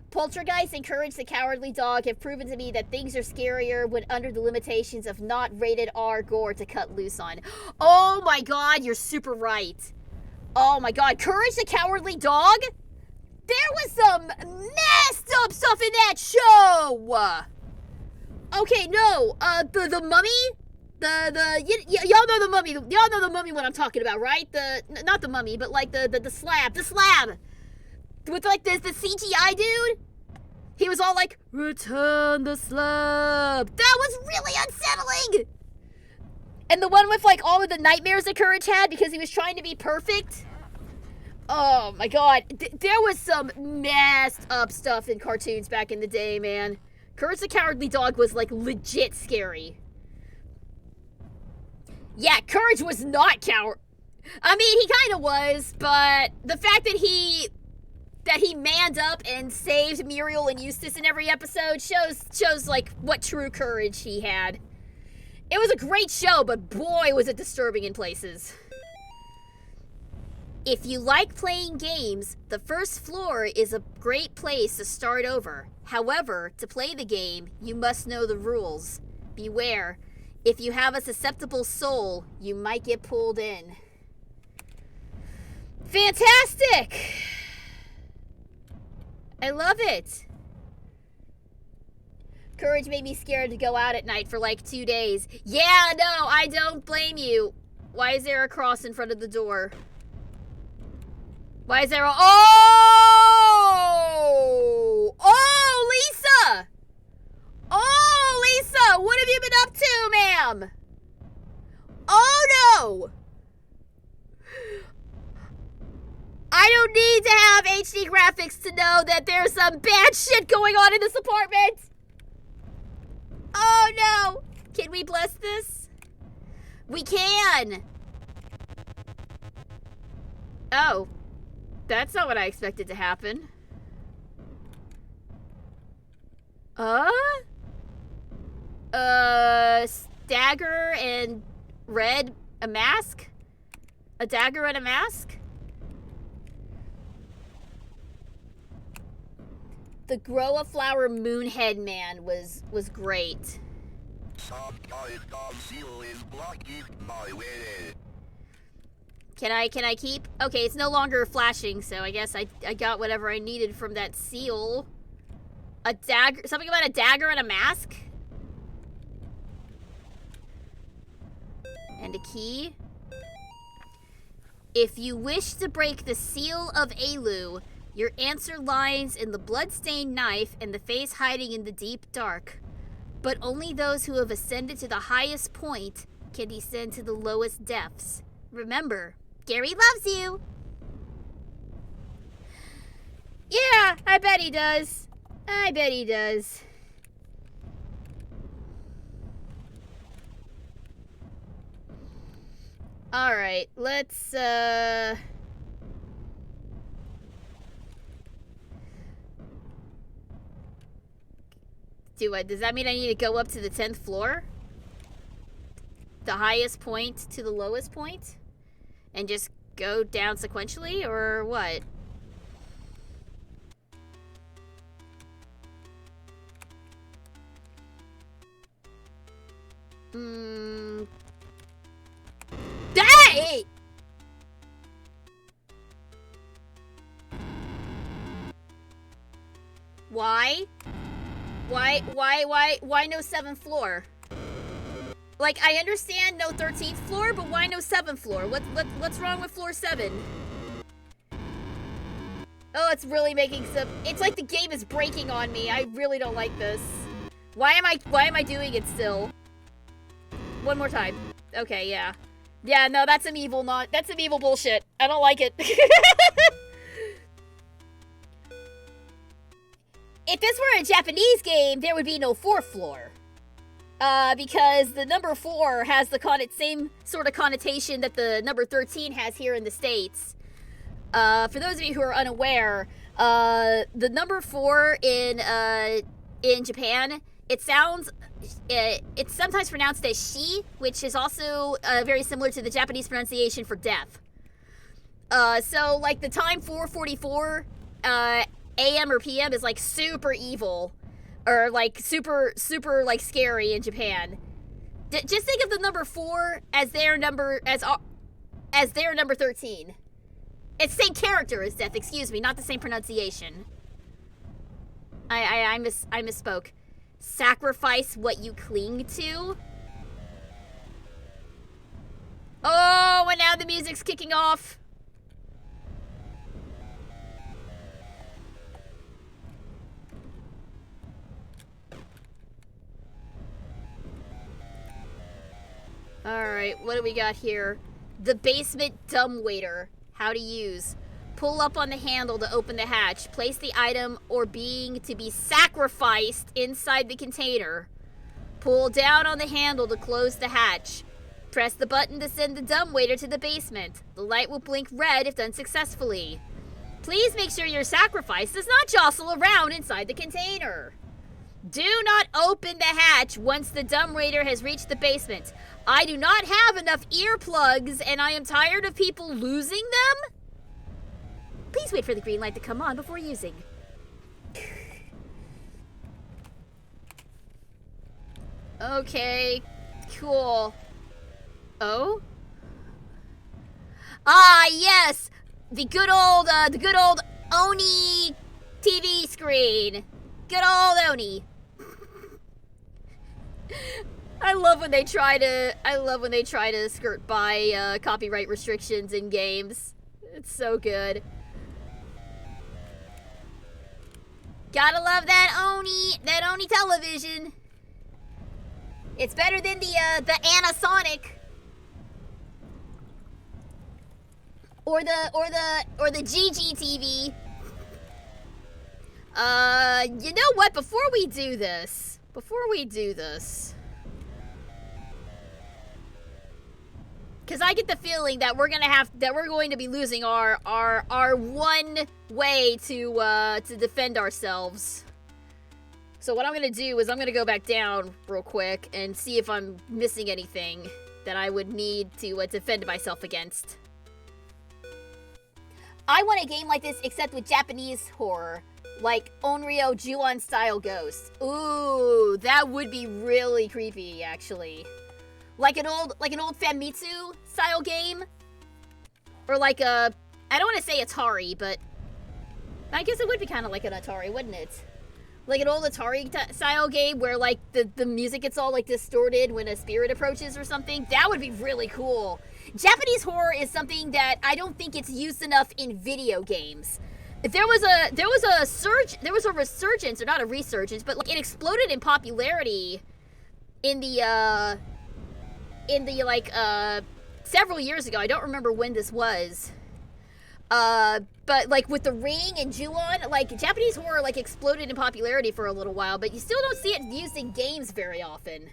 S1: Poltergeist and Courage the Cowardly Dog have proven to me that things are scarier when under the limitations of not rated R gore to cut loose on. Oh my god, you're super right. Oh my god, Courage the Cowardly Dog? There was some messed up stuff in that show! Okay, no, the mummy? Y'all know the mummy. Y'all know the mummy what I'm talking about, right? Not the mummy, but like the slab. The slab! With like the CGI dude? He was all like, return the slab. That was really unsettling! And the one with like all of the nightmares that Courage had because he was trying to be perfect. Oh my god. There was some messed up stuff in cartoons back in the day, man. Courage the Cowardly Dog was like legit scary. Yeah, Courage was not coward. I mean, he kind of was, but the fact that he manned up and saved Muriel and Eustace in every episode shows like what true courage he had. It was a great show, but boy was it disturbing in places. If you like playing games, the first floor is a great place to start over. However, to play the game, you must know the rules. Beware, if you have a susceptible soul, you might get pulled in. Fantastic! I love it. Courage made me scared to go out at night for like 2 days. Yeah, no, I don't blame you. Why is there a cross in front of the door? Why is there a... Oh! Oh, Lisa! Oh, Lisa! What have you been up to, ma'am? Oh, no! I don't need to have HD graphics to know that there's some bad shit going on in this apartment! Oh, no! Can we bless this? We can! Oh. That's not what I expected to happen. Dagger and red, a mask? A dagger and a mask? The Grow-a-Flower Moonhead Man was great. Can I keep? Okay, it's no longer flashing, so I guess I got whatever I needed from that seal. A dagger, something about a dagger and a mask? And a key. If you wish to break the seal of Elu, your answer lies in the blood-stained knife and the face hiding in the deep dark. But only those who have ascended to the highest point can descend to the lowest depths. Remember, Gary loves you! Yeah, I bet he does. I bet he does. Alright, let's, does that mean I need to go up to the 10th floor? The highest point to the lowest point? And just go down sequentially, or what? Hey! Why? Why no 7th floor? Like, I understand no 13th floor, but why no 7th floor? What's wrong with floor 7? Oh, it's really making some... It's like the game is breaking on me. I really don't like this. Why am I doing it still? One more time. Okay, yeah. Yeah, no, that's some evil bullshit. I don't like it. If this were a Japanese game, there would be no 4th floor. Because the number 4 has the same sort of connotation that the number 13 has here in the States. For those of you who are unaware, the number 4 in Japan, it's sometimes pronounced as she, which is also very similar to the Japanese pronunciation for death. So like the time 4:44 AM or PM is like super evil, or like super like scary in Japan. Just think of the number 4 as their number 13. It's the same character as death, excuse me, not the same pronunciation. I misspoke. Sacrifice what you cling to? Oh, and now the music's kicking off. Alright, what do we got here? The basement dumbwaiter. How to use. Pull up on the handle to open the hatch. Place the item or being to be sacrificed inside the container. Pull down on the handle to close the hatch. Press the button to send the dumbwaiter to the basement. The light will blink red if done successfully. Please make sure your sacrifice does not jostle around inside the container. Do not open the hatch once the dumbwaiter has reached the basement. I do not have enough earplugs and I am tired of people losing them. Please wait for the green light to come on before using. Okay, cool. Oh? Ah, yes! The good old Oni TV screen. Good old Oni. I love when they try to skirt by copyright restrictions in games. It's so good. Gotta love that Oni television. It's better than the Anasonic. Or the GG TV. You know what? Before we do this, because I get the feeling that we're going to be losing our one way to defend ourselves. So what I'm gonna do is I'm gonna go back down real quick and see if I'm missing anything that I would need to defend myself against. I want a game like this except with Japanese horror, like Onryo Ju-on style ghosts. Ooh, that would be really creepy, actually. Like an old Famitsu style game, or like I don't want to say Atari, but I guess it would be kind of like an Atari, wouldn't it? Like an old Atari style game where like the music gets all like distorted when a spirit approaches or something. That would be really cool. Japanese horror is something that I don't think it's used enough in video games. There was a resurgence, or not a resurgence, but like it exploded in popularity in the several years ago. I don't remember when this was. But like with The Ring and Ju-on, like Japanese horror like exploded in popularity for a little while, but you still don't see it used in games very often.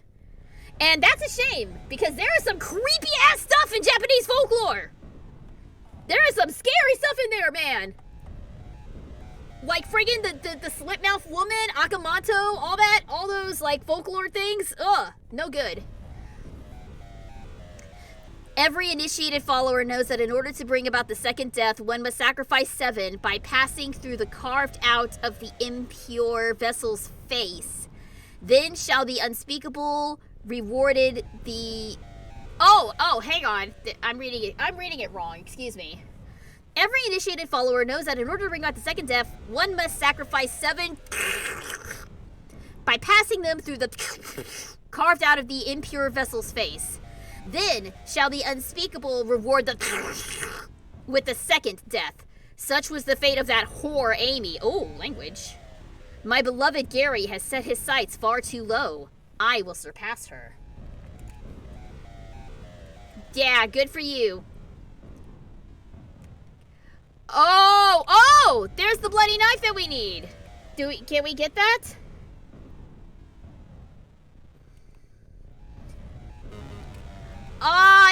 S1: And that's a shame, because there is some creepy ass stuff in Japanese folklore. There is some scary stuff in there, man. Like friggin' the slit-mouthed woman, Akamanto, all those like folklore things. Ugh, no good. Every initiated follower knows that in order to bring about the second death, one must sacrifice 7 by passing through the carved out of the impure vessel's face. Then shall the unspeakable rewarded the... Oh, hang on. I'm reading it wrong. Excuse me. Every initiated follower knows that in order to bring about the second death, one must sacrifice 7 by passing them through the carved out of the impure vessel's face. Then shall the unspeakable reward the with the second death. Such was the fate of that whore Amy. Oh, language. My beloved Gary has set his sights far too low. I will surpass her. Yeah, good for you. Oh, there's the bloody knife that we need. Can we get that?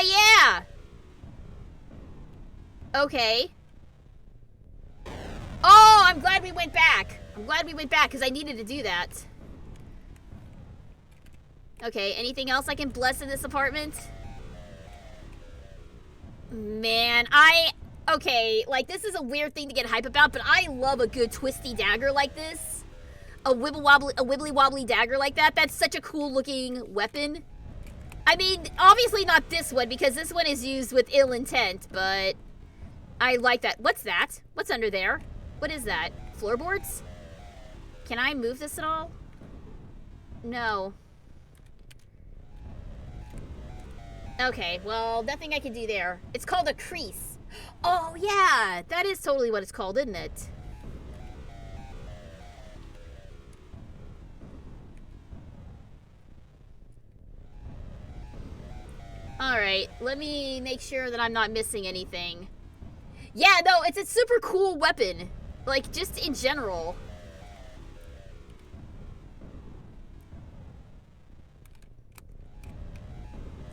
S1: Yeah. Okay. Oh, I'm glad we went back. Because I needed to do that. Okay, anything else I can bless in this apartment? Man, okay, like this is a weird thing to get hype about, but I love a good twisty dagger like this. A wibbly wobbly dagger like that. That's such a cool looking weapon. I mean, obviously not this one, because this one is used with ill intent, but I like that. What's that? What's under there? What is that? Floorboards? Can I move this at all? No. Okay, well, nothing I can do there. It's called a crease. Oh, yeah! That is totally what it's called, isn't it? Alright, let me make sure that I'm not missing anything. Yeah, no, it's a super cool weapon. Like, just in general.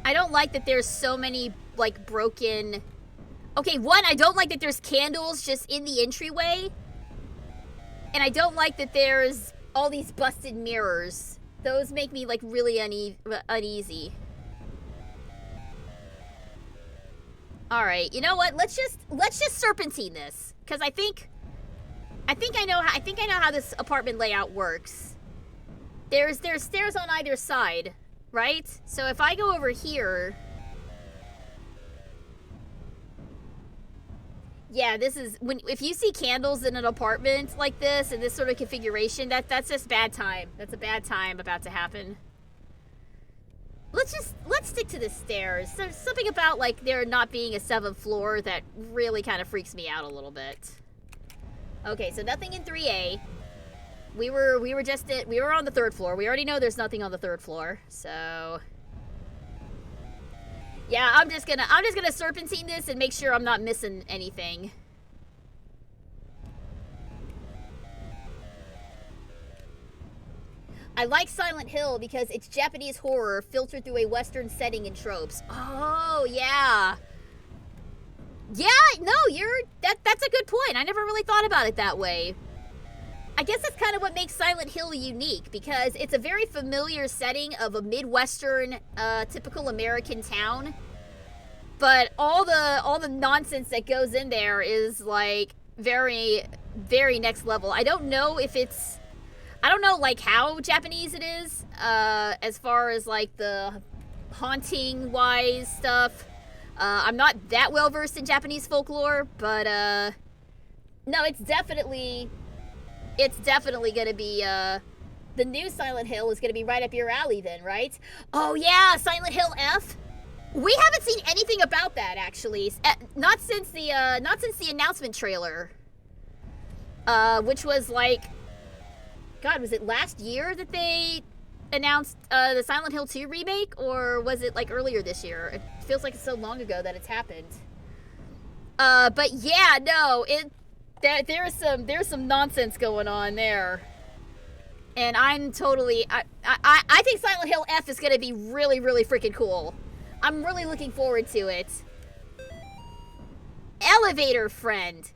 S1: I don't like that there's so many, like, broken... Okay, one, I don't like that there's candles just in the entryway. And I don't like that there's all these busted mirrors. Those make me, like, really uneasy. Alright, you know what? Let's just serpentine this. Because I think I know how this apartment layout works. There's stairs on either side. Right? So if I go over here... Yeah, this is... if you see candles in an apartment like this, in this sort of configuration, that's just bad time. That's a bad time about to happen. Let's stick to the stairs. There's something about, like, there not being a 7th floor that really kind of freaks me out a little bit. Okay, so nothing in 3A. We were on the 3rd floor. We already know there's nothing on the 3rd floor. So yeah, I'm just gonna serpentine this and make sure I'm not missing anything. I like Silent Hill because it's Japanese horror filtered through a Western setting and tropes. Oh, yeah. Yeah, no, that's a good point. I never really thought about it that way. I guess that's kind of what makes Silent Hill unique, because it's a very familiar setting of a Midwestern, typical American town. But all the nonsense that goes in there is, like, very, very next level. I don't know, like, how Japanese it is, as far as, like, the haunting-wise stuff. I'm not that well-versed in Japanese folklore, but, no, it's definitely gonna be, the new Silent Hill is gonna be right up your alley then, right? Oh yeah, Silent Hill F? We haven't seen anything about that, actually. Not since the announcement trailer. Which was, like... God, was it last year that they announced, the Silent Hill 2 remake? Or was it, like, earlier this year? It feels like it's so long ago that it's happened. But yeah, no, there's some nonsense going on there. And I'm totally... I think Silent Hill F is gonna be really, really freaking cool. I'm really looking forward to it. Elevator friend.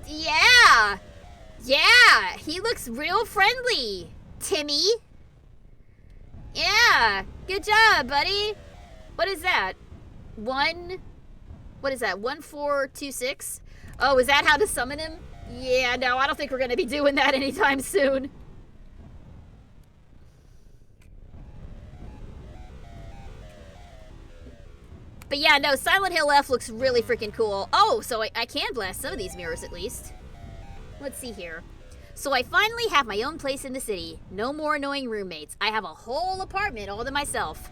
S1: Yeah! Yeah! He looks real friendly, Timmy. Yeah! Good job, buddy. What is that? What is that? 1426? Oh, is that how to summon him? Yeah, no, I don't think we're gonna be doing that anytime soon. But yeah, no, Silent Hill F looks really freaking cool. Oh, so I can blast some of these mirrors at least. Let's see here. So I finally have my own place in the city. No more annoying roommates. I have a whole apartment all to myself.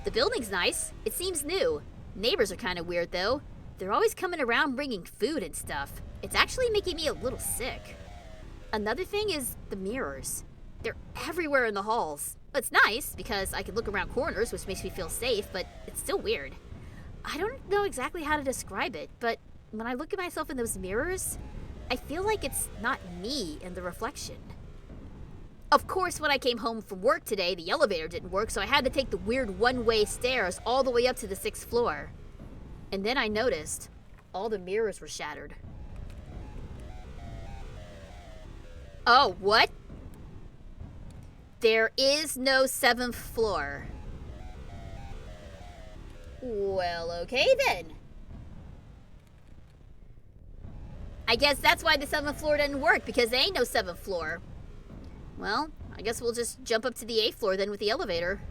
S1: The building's nice. It seems new. Neighbors are kind of weird though. They're always coming around bringing food and stuff. It's actually making me a little sick. Another thing is the mirrors. They're everywhere in the halls. It's nice because I can look around corners, which makes me feel safe, but it's still weird. I don't know exactly how to describe it, but when I look at myself in those mirrors, I feel like it's not me in the reflection. Of course, when I came home from work today, the elevator didn't work, so I had to take the weird one-way stairs all the way up to the 6th floor. And then I noticed all the mirrors were shattered. Oh, what? There is no 7th floor. Well, okay then. I guess that's why the 7th floor didn't work, because there ain't no 7th floor. Well, I guess we'll just jump up to the 8th floor then with the elevator.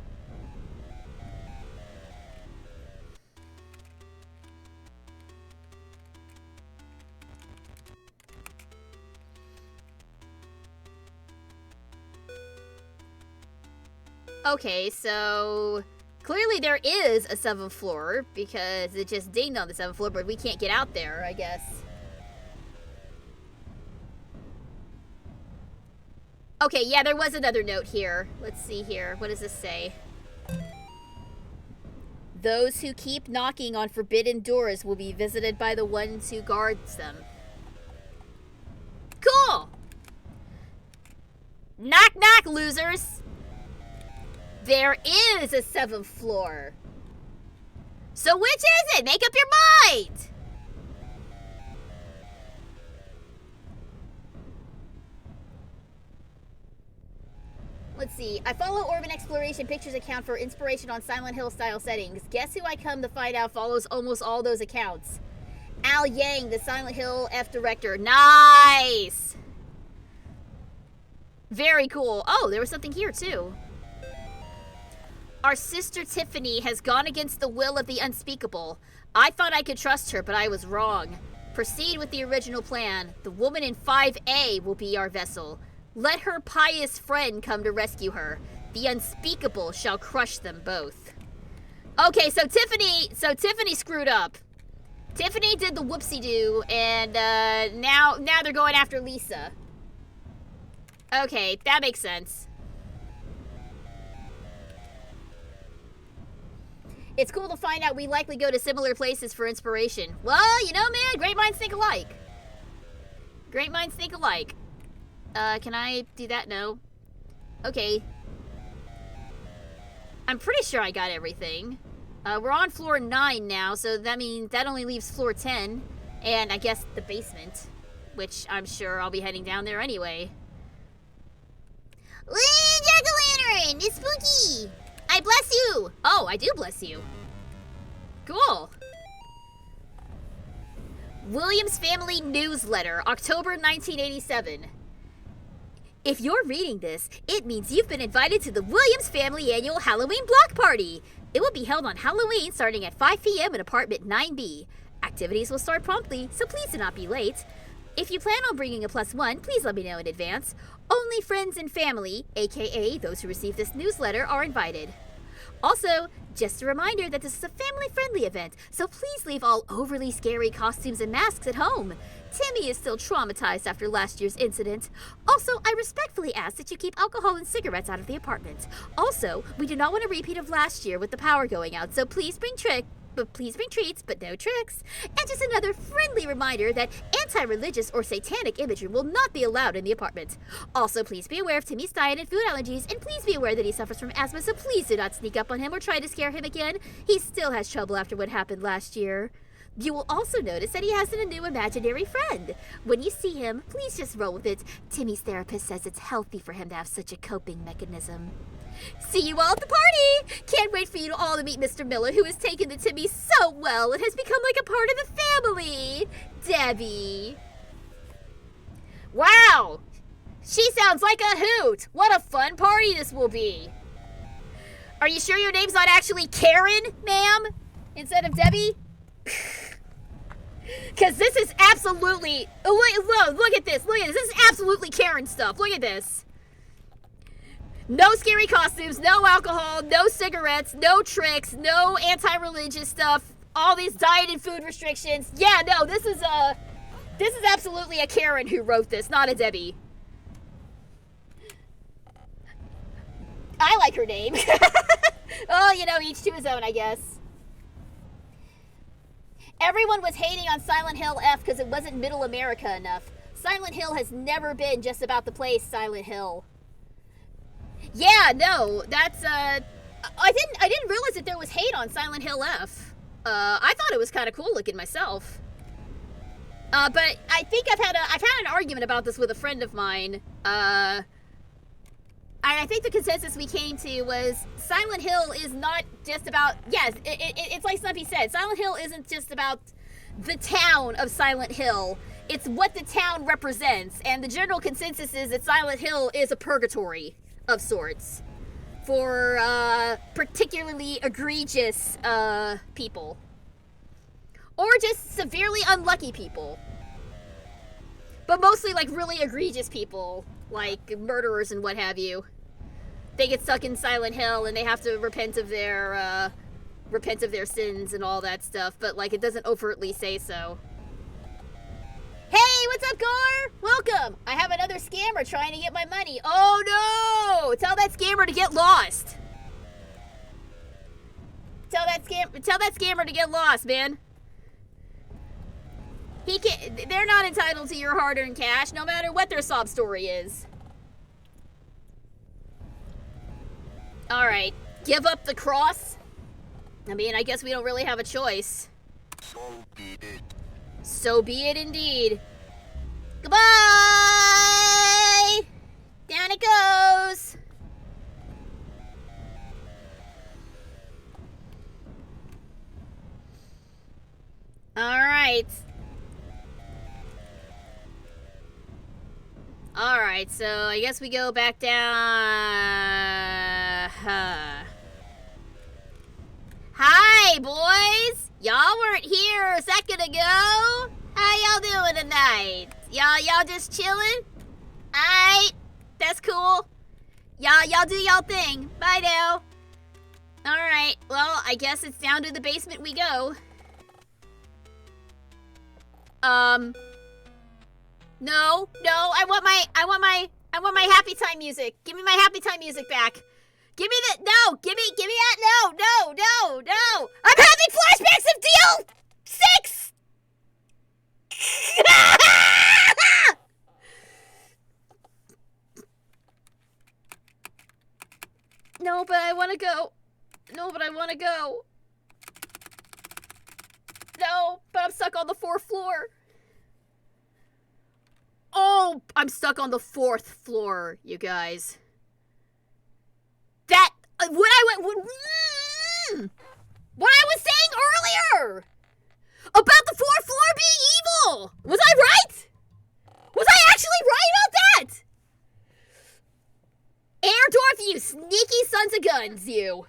S1: Okay, so clearly there is a 7th floor because it just dinged on the 7th floor, but we can't get out there, I guess. Okay, yeah, there was another note here. Let's see here. What does this say? Those who keep knocking on forbidden doors will be visited by the ones who guards them. Cool! Knock knock, losers! There is a 7th floor. So which is it? Make up your mind! Let's see. I follow Orban Exploration Pictures account for inspiration on Silent Hill style settings. Guess who I come to find out follows almost all those accounts? Al Yang, the Silent Hill F director. Nice! Very cool. Oh, there was something here too. Our sister Tiffany has gone against the will of the unspeakable. I thought I could trust her, but I was wrong. Proceed with the original plan. The woman in 5A will be our vessel. Let her pious friend come to rescue her. The unspeakable shall crush them both. Okay, so Tiffany screwed up. Tiffany did the whoopsie-doo, and now they're going after Lisa. Okay, that makes sense. It's cool to find out we likely go to similar places for inspiration. Well, you know, man, great minds think alike. Great minds think alike. Can I do that? No. Okay. I'm pretty sure I got everything. We're on floor 9 now, so that means that only leaves floor 10. And I guess the basement, which I'm sure I'll be heading down there anyway. Jack-o'-lantern! It's spooky! I bless you! Oh, I do bless you. Cool. Williams Family Newsletter, October 1987. If you're reading this, it means you've been invited to the Williams Family Annual Halloween Block Party. It will be held on Halloween starting at 5 p.m. in apartment 9B. Activities will start promptly, so please do not be late. If you plan on bringing a +1, please let me know in advance. Only friends and family, aka those who receive this newsletter, are invited. Also, just a reminder that this is a family-friendly event, so please leave all overly scary costumes and masks at home. Timmy is still traumatized after last year's incident. Also, I respectfully ask that you keep alcohol and cigarettes out of the apartment. Also, we do not want a repeat of last year with the power going out, so please bring treats, but no tricks. And just another friendly reminder that anti-religious or satanic imagery will not be allowed in the apartment. Also, please be aware of Timmy's diet and food allergies, and please be aware that he suffers from asthma, so please do not sneak up on him or try to scare him again. He still has trouble after what happened last year. You will also notice that he has a new imaginary friend. When you see him, please just roll with it. Timmy's therapist says it's healthy for him to have such a coping mechanism. See you all at the party! Can't wait for you all to meet Mr. Miller, who has taken to Timmy so well and has become like a part of the family. Debbie. Wow! She sounds like a hoot! What a fun party this will be! Are you sure your name's not actually Karen, ma'am? Instead of Debbie? Because this is absolutely... Look at this. Look at this. This is absolutely Karen stuff. Look at this. No scary costumes, no alcohol, no cigarettes, no tricks, no anti-religious stuff, all these diet and food restrictions. Yeah, no, this is absolutely a Karen who wrote this, not a Debbie. I like her name. Oh, you know, each to his own, I guess. Everyone was hating on Silent Hill F because it wasn't Middle America enough. Silent Hill has never been just about the place Silent Hill. Yeah, no, that's, I didn't realize that there was hate on Silent Hill F. I thought it was kind of cool looking myself. But I think I've had an argument about this with a friend of mine. I think the consensus we came to was Silent Hill is not just about, yes, it's like Snuppy said, Silent Hill isn't just about the town of Silent Hill. It's what the town represents, and the general consensus is that Silent Hill is a purgatory of sorts for particularly egregious people, or just severely unlucky people, but mostly like really egregious people, like murderers and what have you. they get stuck in Silent Hill and they have to repent of their sins and all that stuff, but like it doesn't overtly say so. Hey, what's up, Gar? Welcome. I have another scammer trying to get my money. Oh no! Tell that scammer to get lost. Tell that scammer to get lost, man. They're not entitled to your hard-earned cash, no matter what their sob story is. Alright, give up the cross? I mean, I guess we don't really have a choice.
S2: So be it.
S1: So be it indeed. Goodbye! Down it goes! Alright. Alright, so I guess we go back down. Hi, boys! Y'all weren't here a second ago. How y'all doing tonight? Y'all just chilling? Alright, that's cool. Y'all do y'all thing. Bye now. Alright, well, I guess it's down to the basement we go. No, I want my happy time music. Give me my happy time music back. Give me that, no, give me that, no. I'm having flashbacks of DL6! No, but I want to go. No, but I'm stuck on the 4th floor. Oh, I'm stuck on the 4th floor, you guys. That, what I was saying earlier about the 4th floor being evil. Was I right? Was I actually right about that? Airdorf, you sneaky sons of guns, you.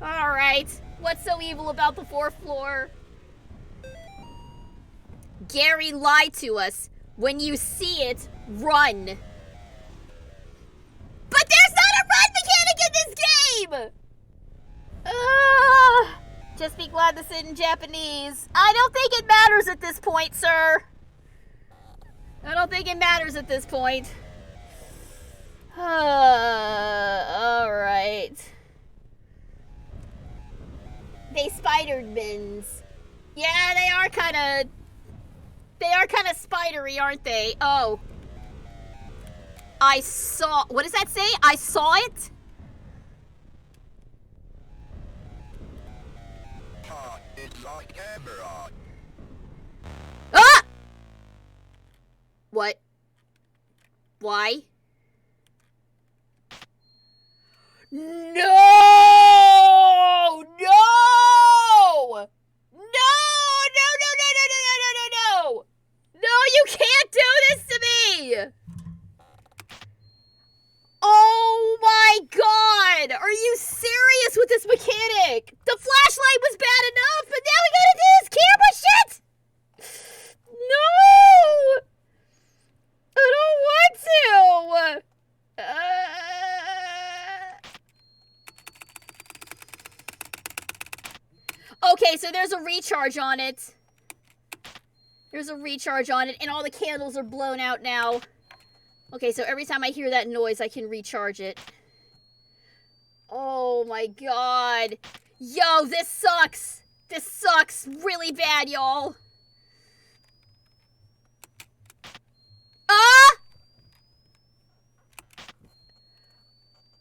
S1: All right, what's so evil about the 4th floor? Gary lied to us. When you see it, run. But there's not a run mechanic in this game! Just be glad this is in Japanese. I don't think it matters at this point, sir. I don't think it matters at this point. Alright. They spidered bins. Yeah, they are kind of spidery, aren't they? Oh. What does that say? I saw it?
S2: It's like camera.
S1: Ah! What? Why? No! No, you can't do this to me! Oh my god! Are you serious with this mechanic? The flashlight was bad enough, but now we gotta do this camera shit? No! I don't want to! Okay, so there's a recharge on it. There's a recharge on it, and all the candles are blown out now. Okay, so every time I hear that noise, I can recharge it. Oh my god. Yo, this sucks. This sucks really bad, y'all. Ah!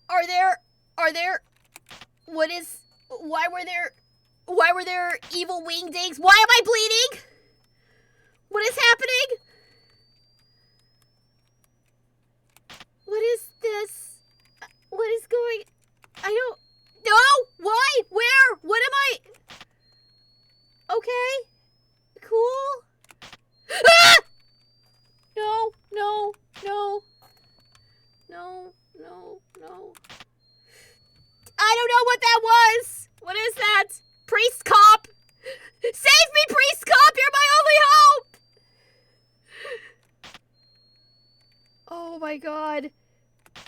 S1: Are there, why were there evil wingdings? Why am I bleeding? What is happening? What is this? What is going... I don't... No! Why? Where? What am I... Okay. Cool. Ah! No. I don't know what that was. What is that? Priest cop. Save me, priest cop. You're my only hope. Oh my god.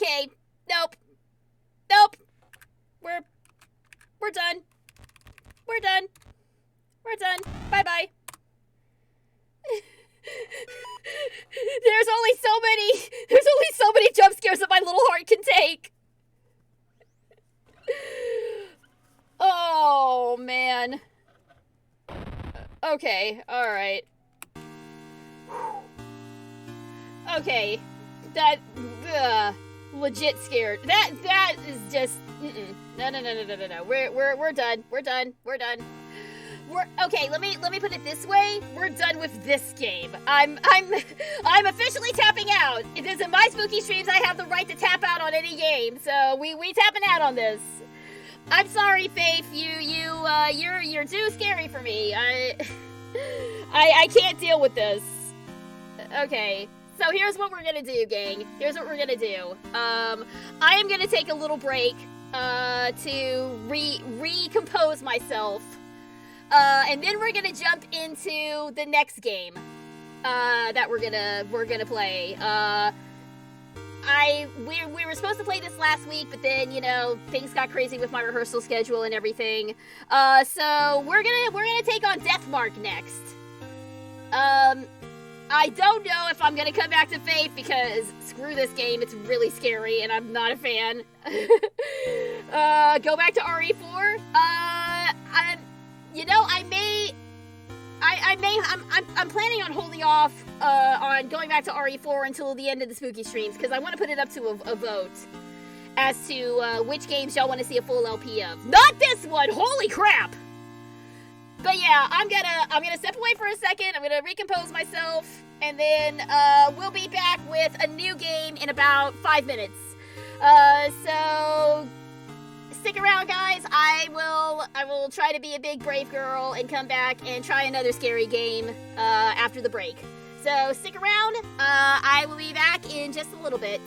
S1: Okay. Nope. Nope. We're done. We're done. We're done. Bye-bye. There's only so many jump scares that my little heart can take. Oh, man. Okay, alright. Okay. That, legit scared. That is just, No. We're done. We're done. We're done. Okay, let me put it this way. We're done with this game. I'm officially tapping out. It is in my spooky streams. I have the right to tap out on any game. So we tapping out on this. I'm sorry, Faith. You're too scary for me. I can't deal with this. Okay. So here's what we're gonna do, gang. Here's what we're gonna do. I am gonna take a little break to recompose myself. And then we're gonna jump into the next game that we're gonna play. We were supposed to play this last week, but then things got crazy with my rehearsal schedule and everything. So we're gonna take on Deathmark next. I don't know if I'm gonna come back to Faith because screw this game. It's really scary and I'm not a fan. Go back to RE4. I'm planning on holding off on going back to RE4 until the end of the spooky streams because I want to put it up to a vote as to which games y'all want to see a full LP of. Not this one! Holy crap! But yeah, I'm gonna step away for a second. I'm gonna recompose myself, and then we'll be back with a new game in about 5 minutes. So stick around, guys. I will try to be a big brave girl and come back and try another scary game after the break. So stick around. I will be back in just a little bit.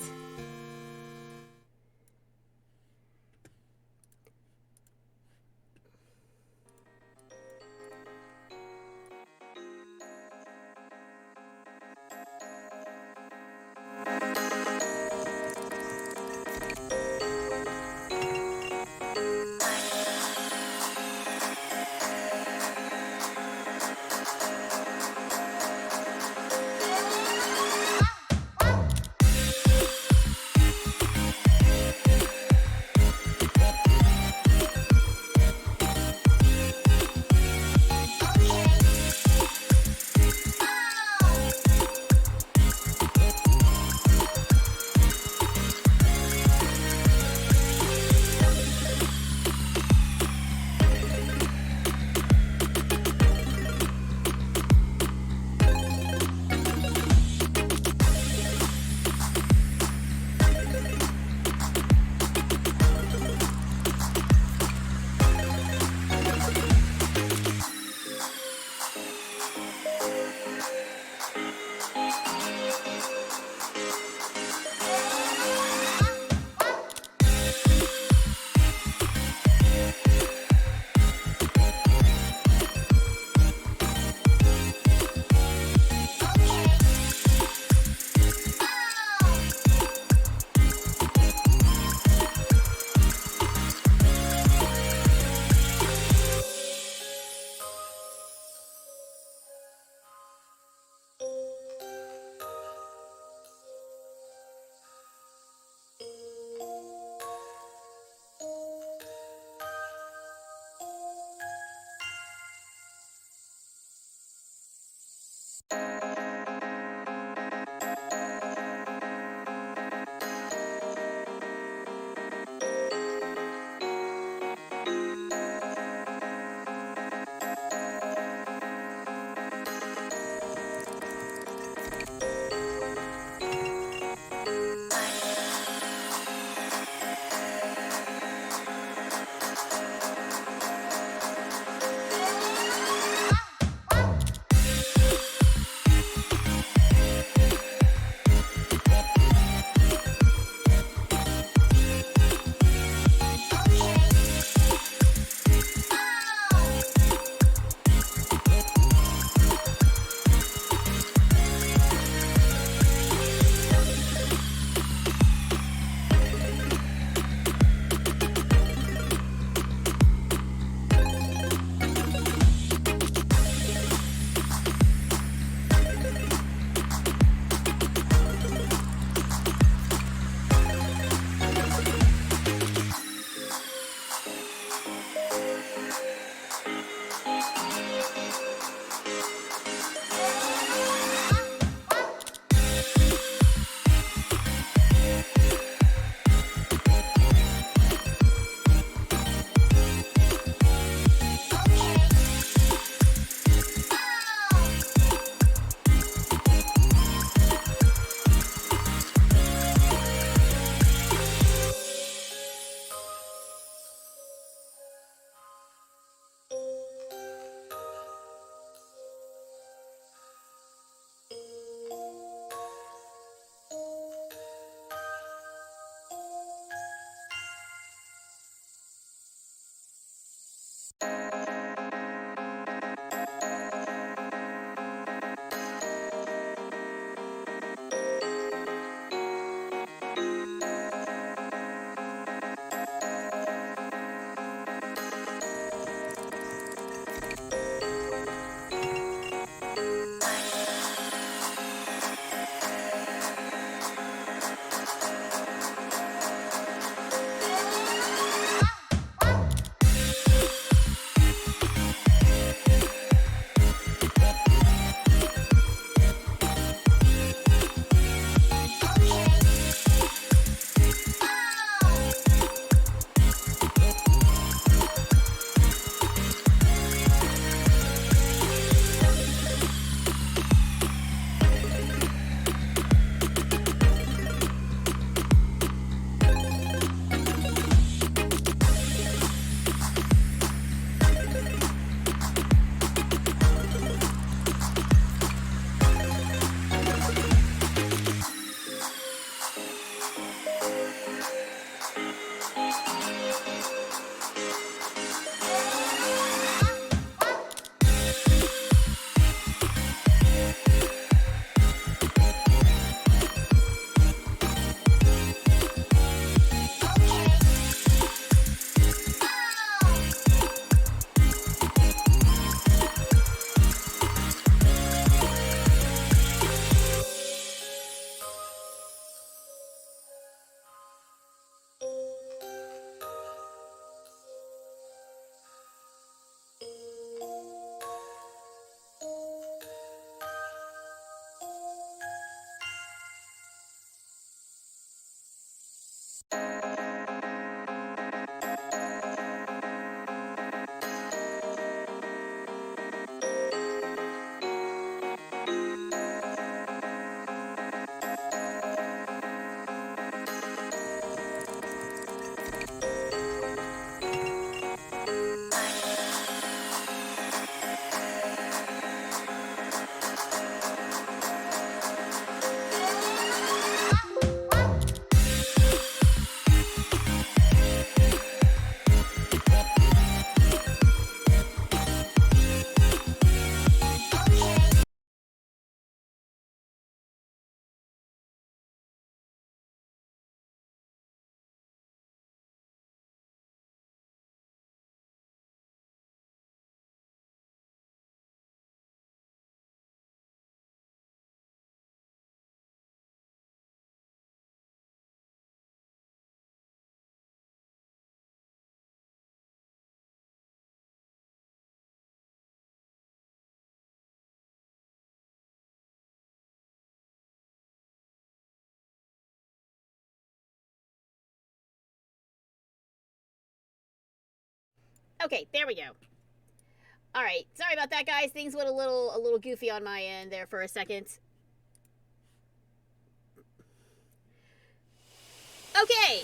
S1: Okay, there we go. All right, sorry about that, guys. Things went a little goofy on my end there for a second. Okay,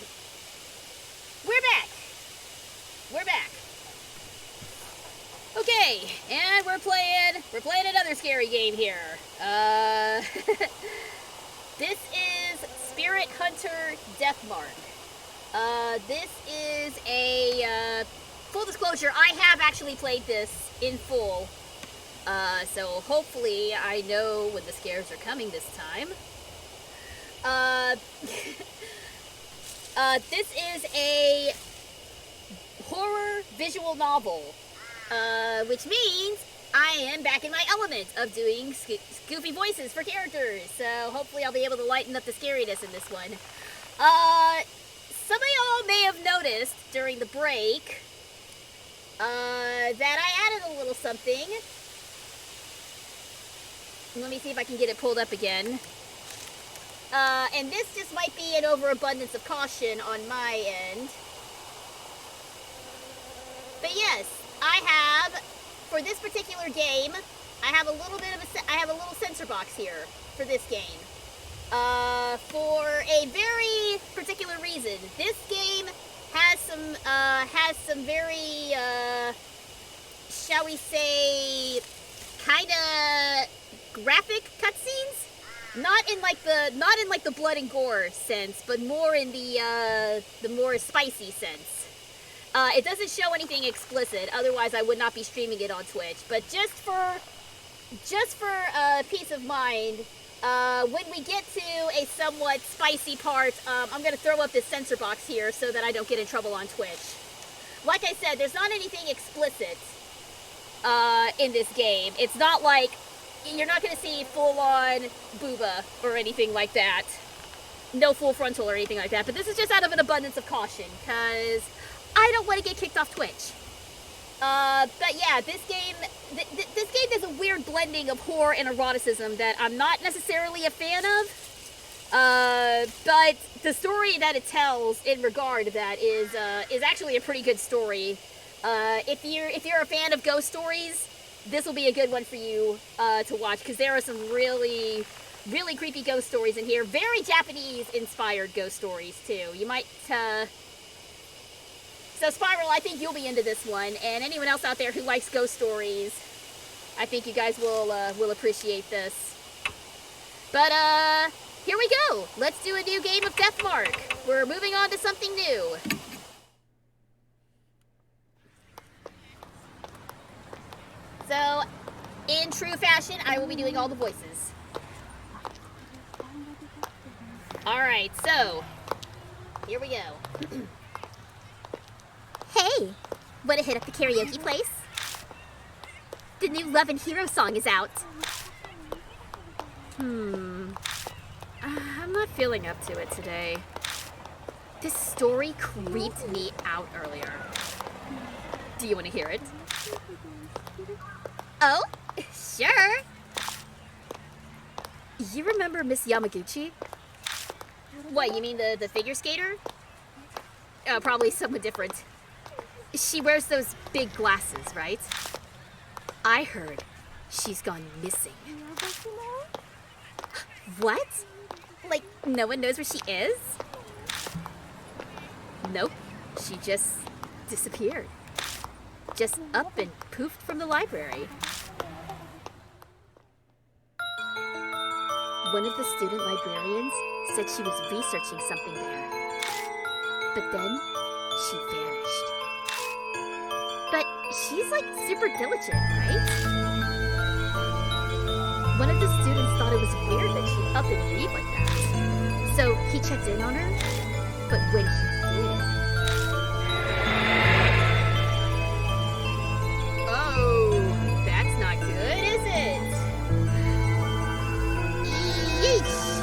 S1: we're back. We're back. Okay, and we're playing another scary game here. This is Spirit Hunter Deathmark. This is a, full disclosure, I have actually played this in full. So hopefully I know when the scares are coming this time. This is a horror visual novel, which means I am back in my element of doing goofy voices for characters. So hopefully I'll be able to lighten up the scariness in this one. Some of y'all may have noticed during the break that I added a little something. Let me see if I can get it pulled up again. And this just might be an overabundance of caution on my end. But yes, I have, for this particular game, I have a little censor box here for this game. For a very particular reason. This game has some very, shall we say, kinda graphic cutscenes? Not in like the blood and gore sense, but more in the more spicy sense. It doesn't show anything explicit, otherwise I would not be streaming it on Twitch. But just for peace of mind, when we get to a somewhat spicy part, I'm gonna throw up this censor box here so that I don't get in trouble on Twitch. Like I said, there's not anything explicit in this game. It's not like you're not gonna see full-on booba or anything like that. No full frontal or anything like that. But this is just out of an abundance of caution, because I don't want to get kicked off Twitch. But yeah, this game does a weird blending of horror and eroticism that I'm not necessarily a fan of. But the story that it tells in regard to that is actually a pretty good story. If you're a fan of ghost stories, this will be a good one for you to watch, because there are some really, really creepy ghost stories in here. Very Japanese-inspired ghost stories, too. You might, So, Spiral, I think you'll be into this one, and anyone else out there who likes ghost stories, I think you guys will appreciate this. But, here we go! Let's do a new game of Deathmark. We're moving on to something new. So, in true fashion, I will be doing all the voices. Alright, so, here we go. Hey, wanna hit up the karaoke place? The new Love and Hero song is out. I'm not feeling up to it today. This story creeped me out earlier. Do you wanna hear it? Oh, sure. You remember Miss Yamaguchi? What, you mean the figure skater? Oh, probably someone different. She wears those big glasses, right? I heard she's gone missing. What? Like, no one knows where she is? Nope, she just disappeared. Just up and poofed from the library. One of the student librarians said she was researching something there. But then, she vanished. But she's like super diligent, right? One of the students thought it was weird that she'd up and leave like that. So he checked in on her, but when he did... Oh, that's not good, is it? Yeesh!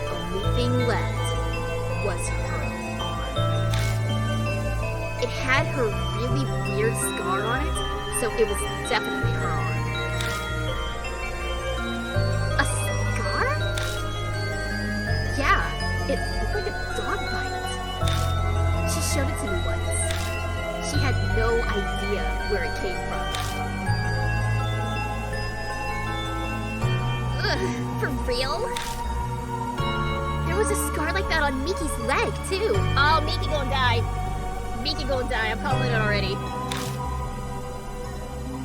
S1: The only thing left was her arm. It had her really weird scar on it, so it was definitely her arm. A scar? Yeah, it looked like a dog bite. She showed it to me once. idea where it came from. Ugh, for real? There was a scar like that on Miki's leg, too. Oh, Miki gonna die. Miki gonna die. I'm calling it already.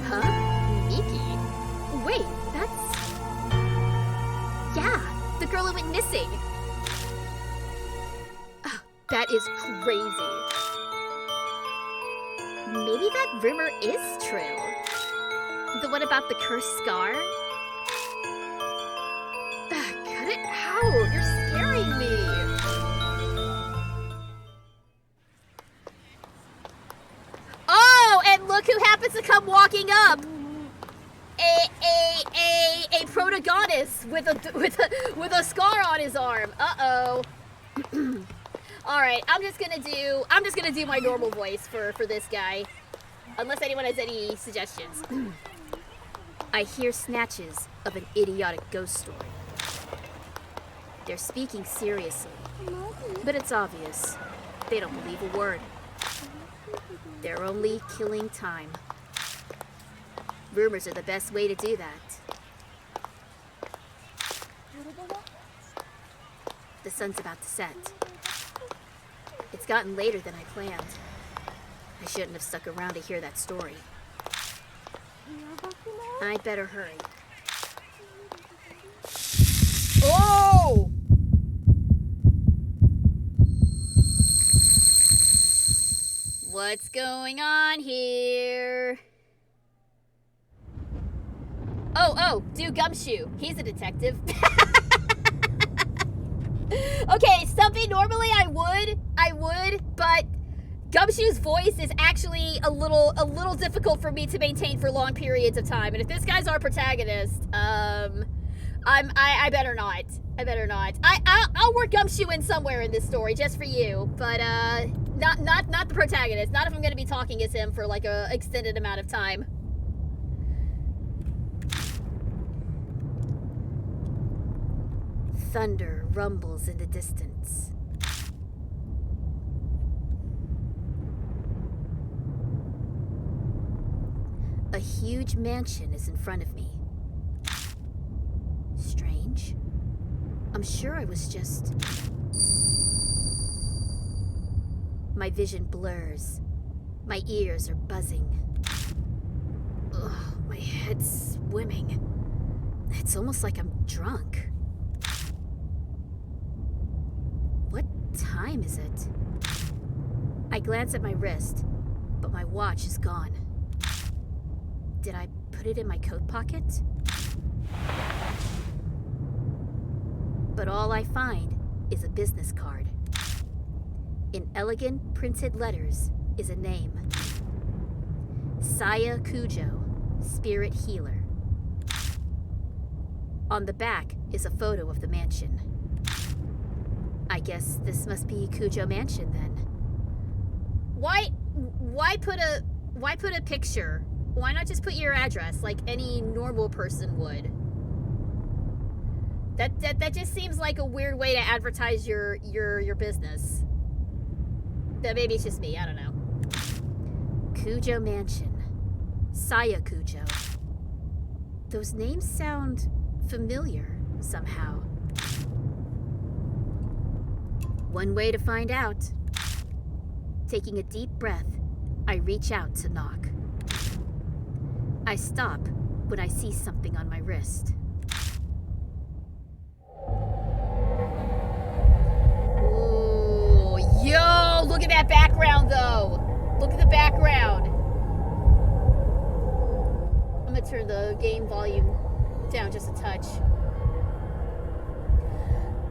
S1: Huh? Miki? Wait, that's... Yeah, the girl who went missing. Oh, that is crazy. Maybe that rumor is true. The one about the cursed scar? Cut it out! You're scaring me! Oh, and look who happens to come walking up! A protagonist with a scar on his arm. Uh-oh. Alright, I'm just gonna do my normal voice for this guy. Unless anyone has any suggestions. I hear snatches of an idiotic ghost story. They're speaking seriously, but it's obvious. They don't believe a word. They're only killing time. Rumors are the best way to do that. The sun's about to set. It's gotten later than I planned. I shouldn't have stuck around to hear that story. I'd better hurry. Oh! What's going on here? Oh, do Gumshoe. He's a detective. Okay, something normally I would, but Gumshoe's voice is actually a little difficult for me to maintain for long periods of time. And if this guy's our protagonist, I better not. I better not. I'll work Gumshoe in somewhere in this story just for you, but not the protagonist. Not if I'm going to be talking as him for like a extended amount of time. Thunder rumbles in the distance. A huge mansion is in front of me. Strange. I'm sure I was just... My vision blurs. My ears are buzzing. Ugh, my head's swimming. It's almost like I'm drunk. What time is it? I glance at my wrist, but my watch is gone. Did I put it in my coat pocket? But all I find is a business card. In elegant printed letters is a name. Saya Kujo, Spirit Healer. On the back is a photo of the mansion. I guess this must be Kujo Mansion then. Why put a picture? Why not just put your address like any normal person would? That just seems like a weird way to advertise your business. That maybe it's just me, I don't know. Kujo Mansion. Saya Kujo. Those names sound familiar somehow. One way to find out. Taking a deep breath, I reach out to knock. I stop when I see something on my wrist. Ooh, yo, look at that background though. Look at the background. I'm gonna turn the game volume down just a touch.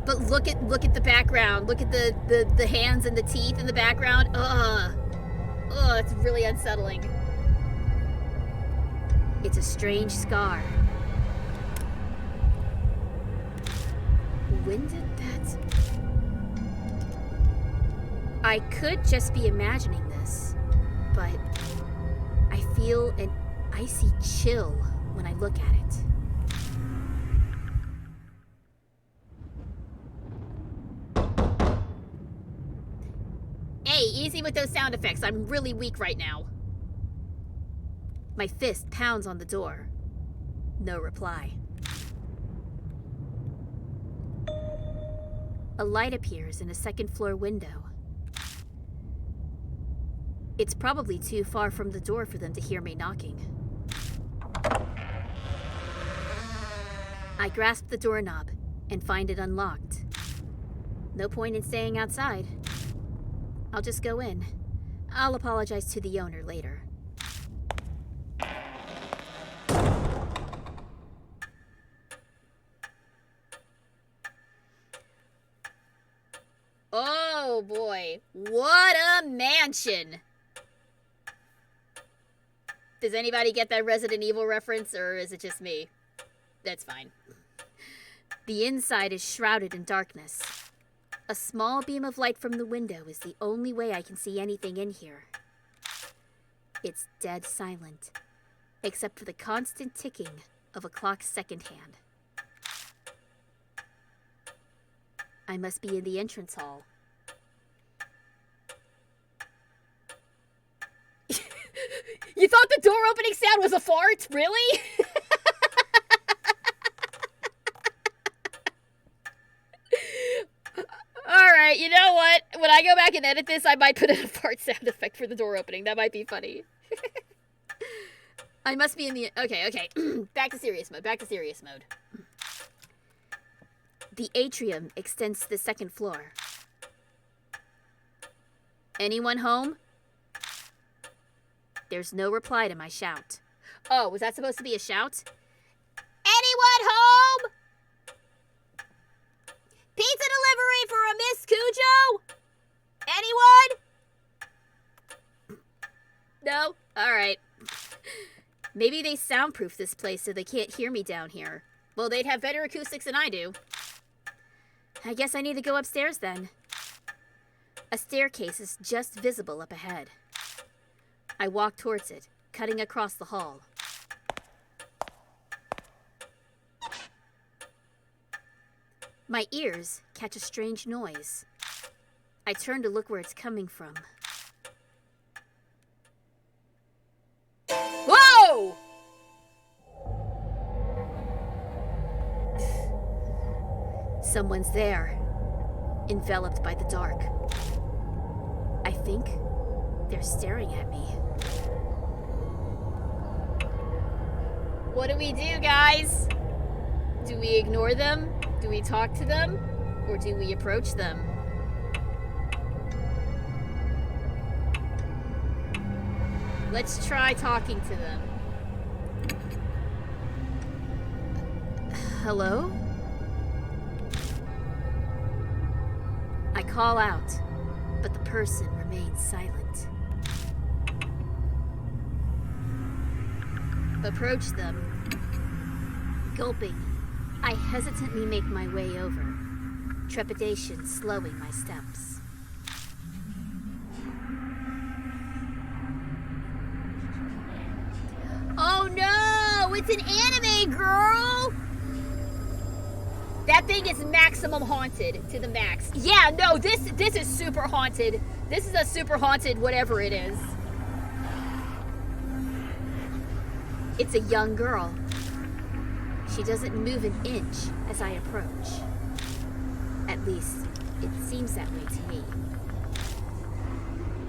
S1: But look at the background. Look at the hands and the teeth in the background. Ugh, it's really unsettling. It's a strange scar. When did that... I could just be imagining this, but I feel an icy chill when I look at it. Hey, easy with those sound effects. I'm really weak right now. My fist pounds on the door. No reply. A light appears in a second-floor window. It's probably too far from the door for them to hear me knocking. I grasp the doorknob and find it unlocked. No point in staying outside. I'll just go in. I'll apologize to the owner later. Oh boy, what a mansion! Does anybody get that Resident Evil reference, or is it just me? That's fine. The inside is shrouded in darkness. A small beam of light from the window is the only way I can see anything in here. It's dead silent, except for the constant ticking of a clock's second hand. I must be in the entrance hall. You thought the door opening sound was a fart? Really? Alright, you know what? When I go back and edit this, I might put in a fart sound effect for the door opening. That might be funny. I must be in the... Okay. Back to serious mode. The atrium extends to the second floor. Anyone home? There's no reply to my shout. Oh, was that supposed to be a shout? Anyone home? Pizza delivery for a Miss Cujo? Anyone? No? Alright. Maybe they soundproof this place so they can't hear me down here. Well, they'd have better acoustics than I do. I guess I need to go upstairs then. A staircase is just visible up ahead. I walk towards it, cutting across the hall. My ears catch a strange noise. I turn to look where it's coming from. Whoa! Someone's there, enveloped by the dark. I think they're staring at me. What do we do, guys? Do we ignore them? Do we talk to them? Or do we approach them? Let's try talking to them. Hello? I call out, but the person remains silent. Approach them. Gulping, I hesitantly make my way over, trepidation slowing my steps. Oh no! It's an anime, girl! That thing is maximum haunted to the max. Yeah, no, this is super haunted. This is a super haunted whatever it is. It's a young girl. She doesn't move an inch as I approach. At least, it seems that way to me.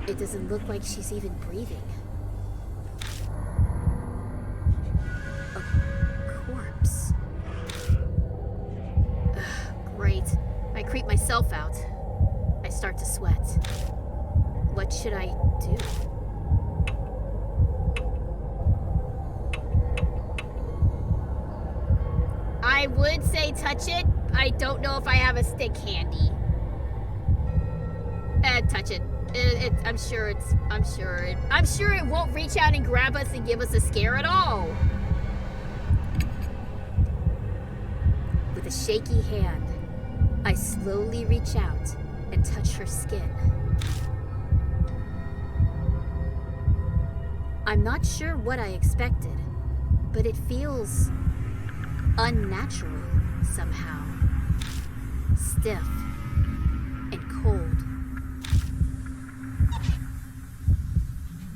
S1: It doesn't look like she's even breathing. A corpse. Ugh, great. I creep myself out. I start to sweat. What should I do? I would say touch it. I don't know if I have a stick handy. Touch it. I'm sure it won't reach out and grab us and give us a scare at all. With a shaky hand, I slowly reach out and touch her skin. I'm not sure what I expected, but it feels unnatural somehow. Stiff and cold.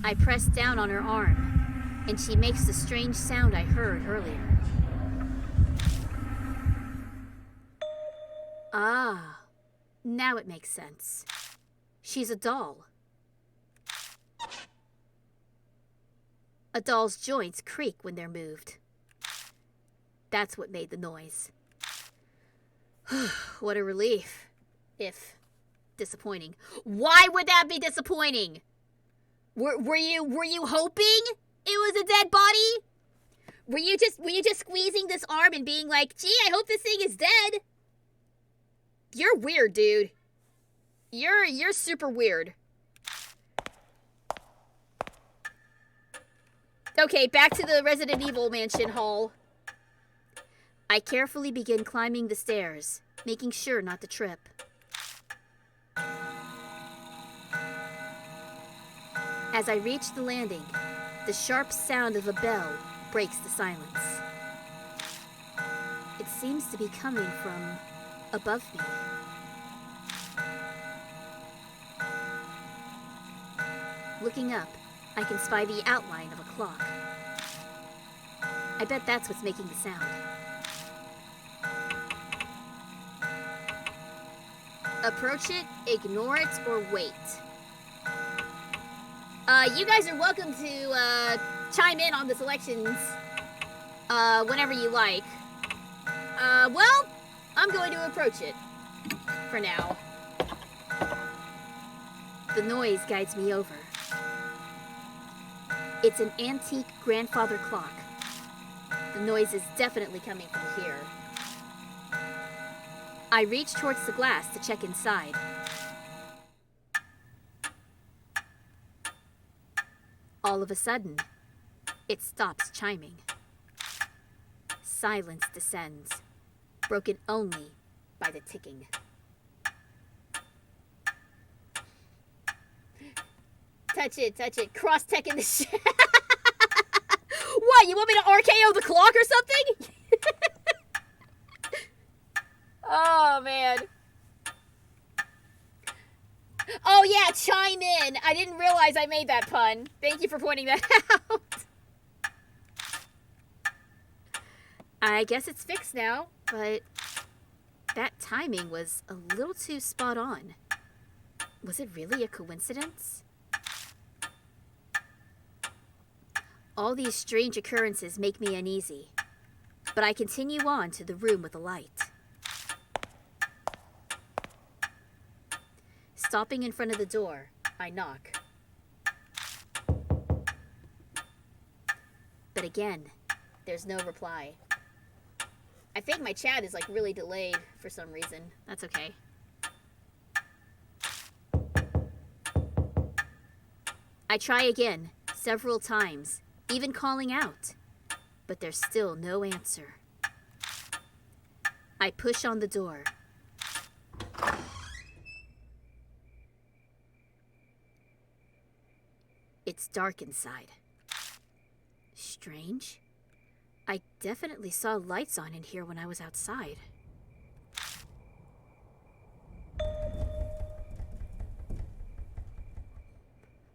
S1: I press down on her arm, and she makes the strange sound I heard earlier. Ah, now it makes sense. She's a doll. A doll's joints creak when they're moved. That's what made the noise. What a relief. If disappointing. Why would that be disappointing? Were you hoping it was a dead body? Were you just squeezing this arm and being like, gee, I hope this thing is dead? You're weird, dude. You're super weird. Okay, back to the Resident Evil Mansion hall. I carefully begin climbing the stairs, making sure not to trip. As I reach the landing, the sharp sound of a bell breaks the silence. It seems to be coming from above me. Looking up, I can spy the outline of a clock. I bet that's what's making the sound. Approach it, ignore it, or wait. You guys are welcome to chime in on the selections whenever you like. Well, I'm going to approach it for now. The noise guides me over. It's an antique grandfather clock. The noise is definitely coming from here. I reach towards the glass to check inside. All of a sudden, it stops chiming. Silence descends, broken only by the ticking. Touch it, cross-tech in the shit. What, you want me to RKO the clock or something? Oh, man. Oh, yeah, chime in. I didn't realize I made that pun. Thank you for pointing that out. I guess it's fixed now, but that timing was a little too spot on. Was it really a coincidence? All these strange occurrences make me uneasy, but I continue on to the room with the light. Stopping in front of the door, I knock. But again, there's no reply. I think my chat is like really delayed for some reason. That's okay. I try again, several times, even calling out, but there's still no answer. I push on the door. It's dark inside. Strange. I definitely saw lights on in here when I was outside.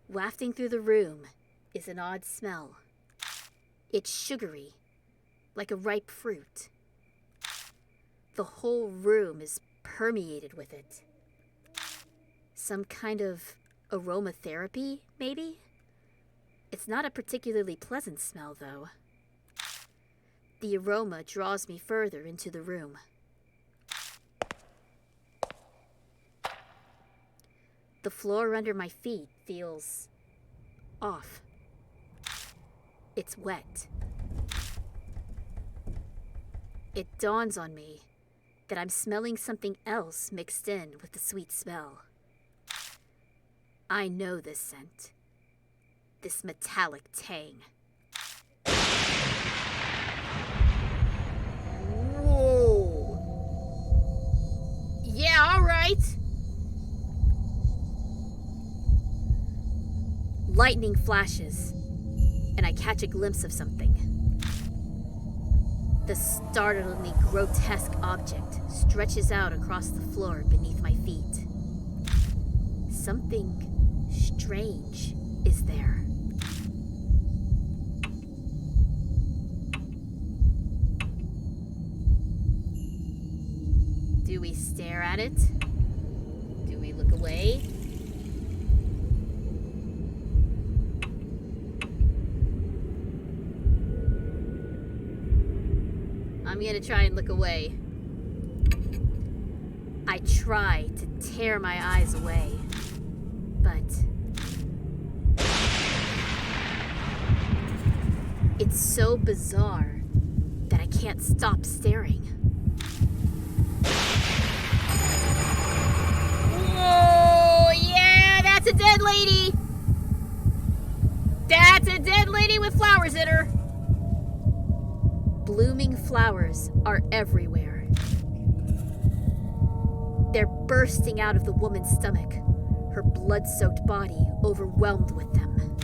S1: Wafting through the room is an odd smell. It's sugary, like a ripe fruit. The whole room is permeated with it. Some kind of aromatherapy, maybe? It's not a particularly pleasant smell, though. The aroma draws me further into the room. The floor under my feet feels off. It's wet. It dawns on me that I'm smelling something else mixed in with the sweet smell. I know this scent. This metallic tang. Whoa. Yeah, all right. Lightning flashes, and I catch a glimpse of something. The startlingly grotesque object stretches out across the floor beneath my feet. Something strange is there. Do we stare at it? Do we look away? I'm gonna try and look away. I try to tear my eyes away, but it's so bizarre that I can't stop staring. Whoa, yeah, that's a dead lady. That's a dead lady with flowers in her. Blooming flowers are everywhere. They're bursting out of the woman's stomach, her blood-soaked body overwhelmed with them.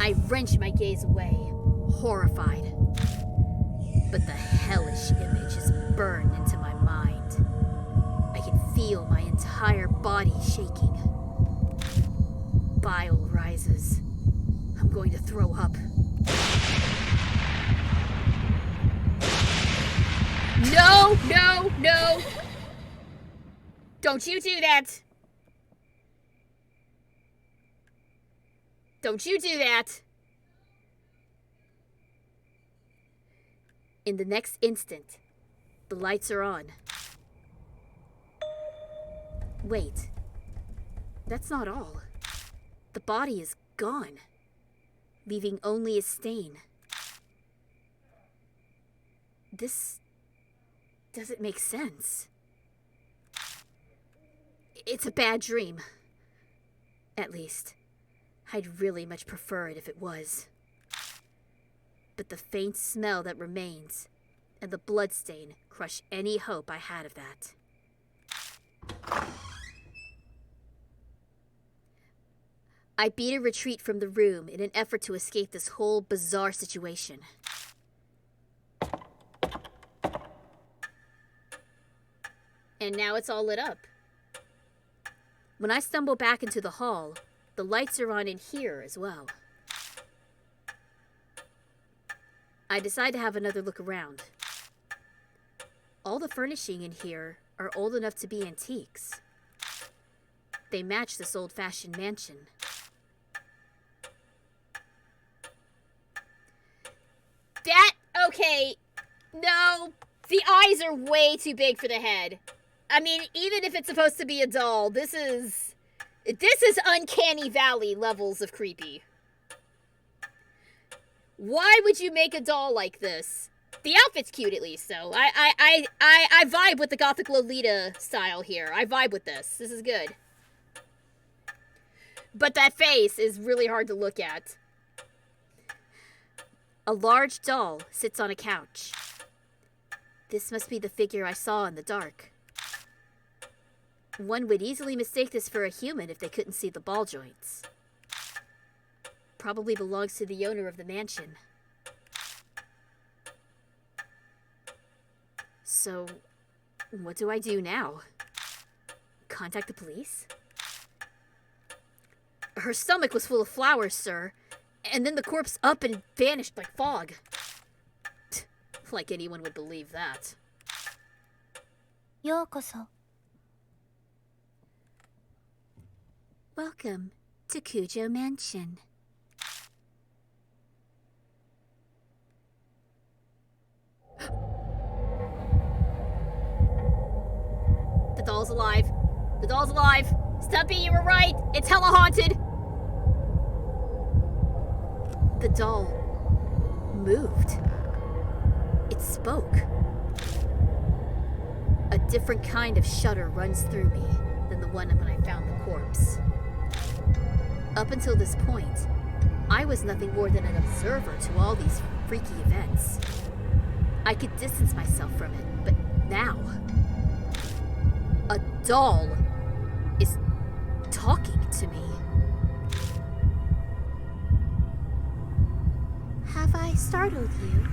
S1: I wrench my gaze away, horrified. But the hellish image is burned into my mind. I can feel my entire body shaking. Bile rises. I'm going to throw up. No, no, no! Don't you do that! Don't you do that! In the next instant, the lights are on. Wait, that's not all. The body is gone, leaving only a stain. This doesn't make sense. It's a bad dream. At least, I'd really much prefer it if it was. But the faint smell that remains and the bloodstain crush any hope I had of that. I beat a retreat from the room in an effort to escape this whole bizarre situation. And now it's all lit up. When I stumble back into the hall, the lights are on in here as well. I decide to have another look around. All the furnishing in here are old enough to be antiques. They match this old-fashioned mansion. Okay, no, the eyes are way too big for the head. I mean, even if it's supposed to be a doll, this is Uncanny Valley levels of creepy. Why would you make a doll like this? The outfit's cute, at least, though. I vibe with the Gothic Lolita style here. I vibe with this. This is good. But that face is really hard to look at. A large doll sits on a couch. This must be the figure I saw in the dark. One would easily mistake this for a human if they couldn't see the ball joints. Probably belongs to the owner of the mansion. So, what do I do now? Contact the police? Her stomach was full of flowers, sir. And then the corpse up and vanished like fog. Like anyone would believe that.
S3: Yokoso.
S1: Welcome to Kujo Mansion. The doll's alive. The doll's alive. Stumpy, you were right. It's hella haunted. The doll moved. It spoke. A different kind of shudder runs through me than the one when I found the corpse. Up until this point, I was nothing more than an observer to all these freaky events. I could distance myself from it, but now, a doll is talking to me.
S3: Have I startled you?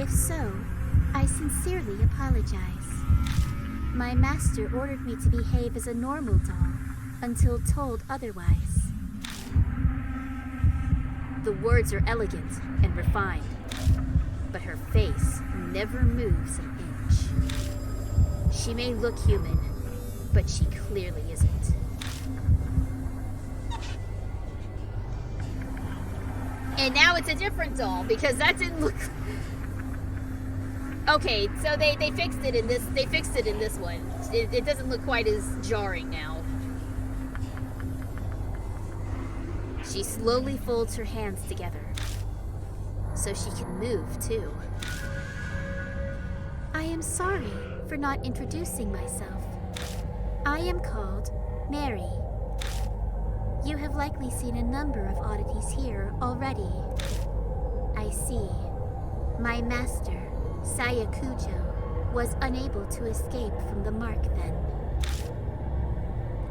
S3: If so, I sincerely apologize. My master ordered me to behave as a normal doll until told otherwise.
S1: The words are elegant and refined, but her face never moves an inch.
S3: She may look human, but she clearly isn't.
S1: And now it's a different doll because that didn't look. Okay, so they fixed it in this. They fixed it in this one. It doesn't look quite as jarring now.
S3: She slowly folds her hands together, so she can move too. I am sorry for not introducing myself. I am called Mary. You have likely seen a number of oddities here already. I see. My master, Sayakujo, was unable to escape from the mark then.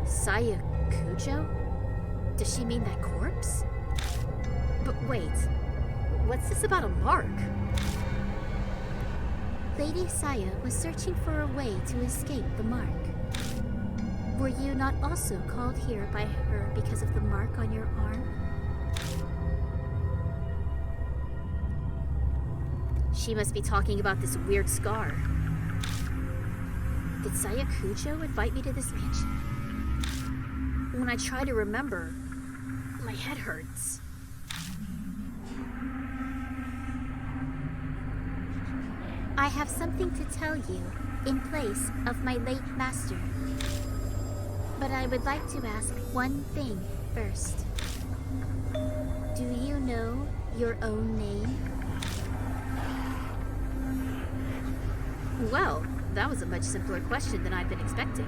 S3: Sayakujo? Does she mean that corpse? But wait, what's this about a mark? Lady Saya was searching for a way to escape the mark. Were you not also called here by her because of the mark on your arm? She must be talking about this weird scar. Did Sayakujo invite me to this mansion? When I try to remember, my head hurts. I have something to tell you in place of my late master. But I would like to ask one thing first. Do you know your own name? Well, that was a much simpler question than I'd been expecting.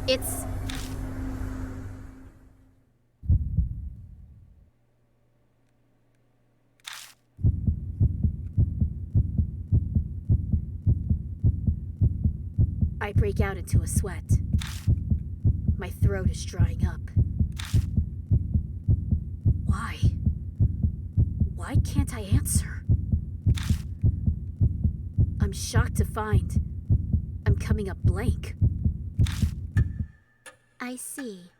S3: It's... I break out into a sweat. My throat is drying up. Why? Why can't I answer? I'm shocked to find I'm coming up blank. I see.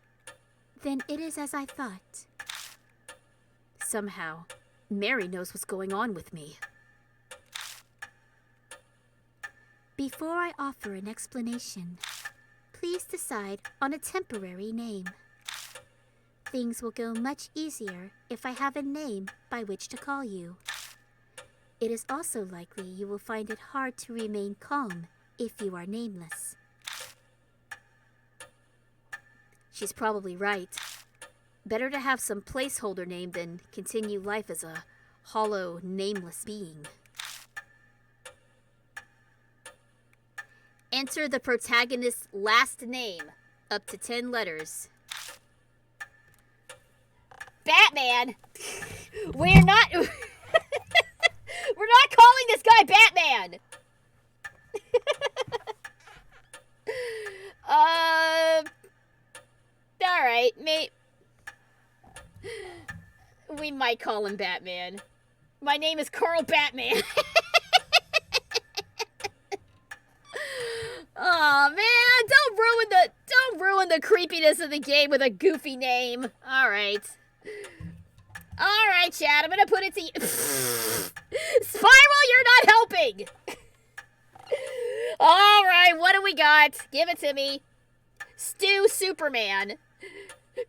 S3: Then it is as I thought. Somehow, Mary knows what's going on with me. Before I offer an explanation, please decide on a temporary name. Things will go much easier if I have a name by which to call you. It is also likely you will find it hard to remain calm if you are nameless. She's probably right. Better to have some placeholder name than continue life as a hollow, nameless being. Enter the protagonist's last name, up to 10 letters.
S1: Batman! We're not... We're not calling this guy Batman! Alright, we might call him Batman. My name is Carl Batman. Aw, man, don't ruin the creepiness of the game with a goofy name. Alright, Chad, I'm gonna put it to you. Spiral, you're not helping! Alright, what do we got? Give it to me. Stu Superman.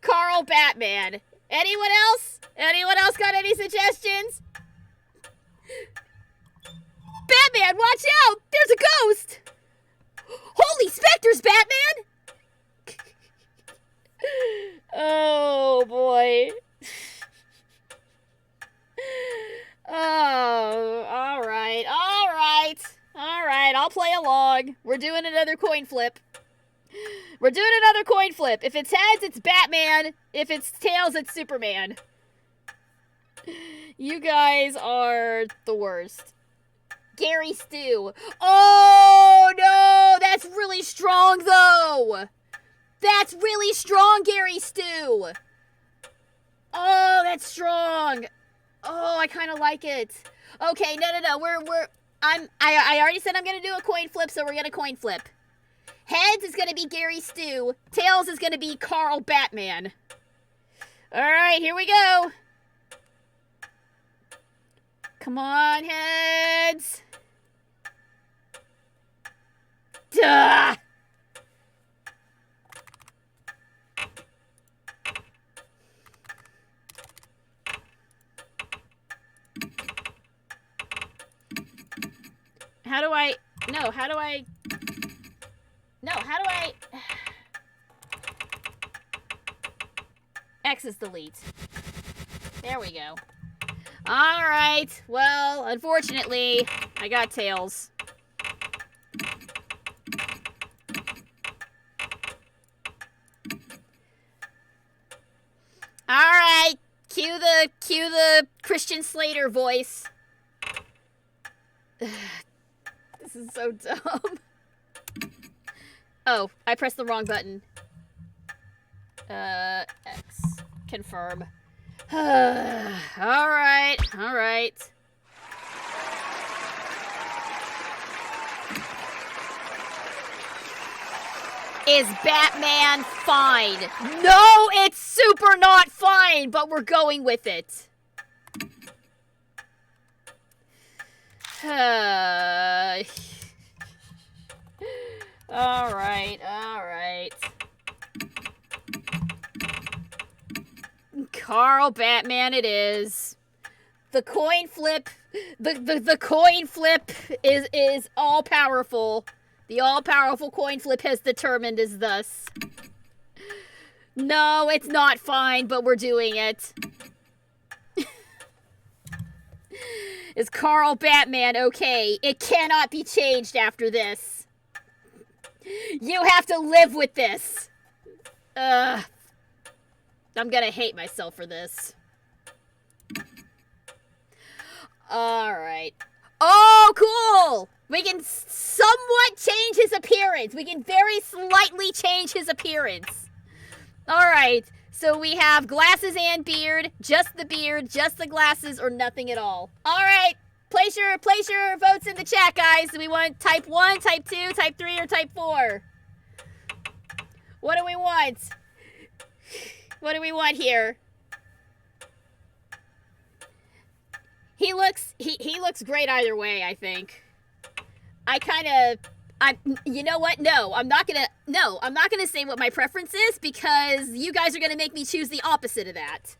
S1: Carl Batman. Anyone else? Anyone else got any suggestions? Batman, watch out! There's a ghost! Holy specters, Batman! Oh, boy. Oh, alright. I'll play along. We're doing another coin flip. If it's heads, it's Batman. If it's tails, it's Superman. You guys are the worst. Gary Stu. Oh, no! That's really strong, though! That's really strong, Gary Stu! Oh, that's strong! Oh, I kind of like it. Okay, no. I already said I'm gonna do a coin flip, so we're gonna coin flip. Heads is gonna be Gary Stu. Tails is gonna be Carl Batman. Alright, here we go. Come on, heads. Duh. How do I... No, how do I... No, how do I... X is delete. There we go. Alright, well, unfortunately, I got tails. Alright, cue the Christian Slater voice. This is so dumb. Oh, I pressed the wrong button. X. Confirm. Alright, alright. Is Batman fine? No, it's super not fine, but we're going with it. Alright, alright. Carl Batman it is. The coin flip, the coin flip is all powerful. The all-powerful coin flip has determined as thus. No, it's not fine, but we're doing it. Is Carl Batman okay? It cannot be changed after this. You have to live with this. I'm gonna hate myself for this. Alright. Oh, cool! We can somewhat change his appearance. We can very slightly change his appearance. Alright, so we have glasses and beard, just the glasses, or nothing at all. Alright, place your votes in the chat, guys. Do we want type 1, type 2, type 3, or type 4? What do we want? What do we want here? He looks great either way, I think. You know what? No, I'm not gonna say what my preference is because you guys are gonna make me choose the opposite of that.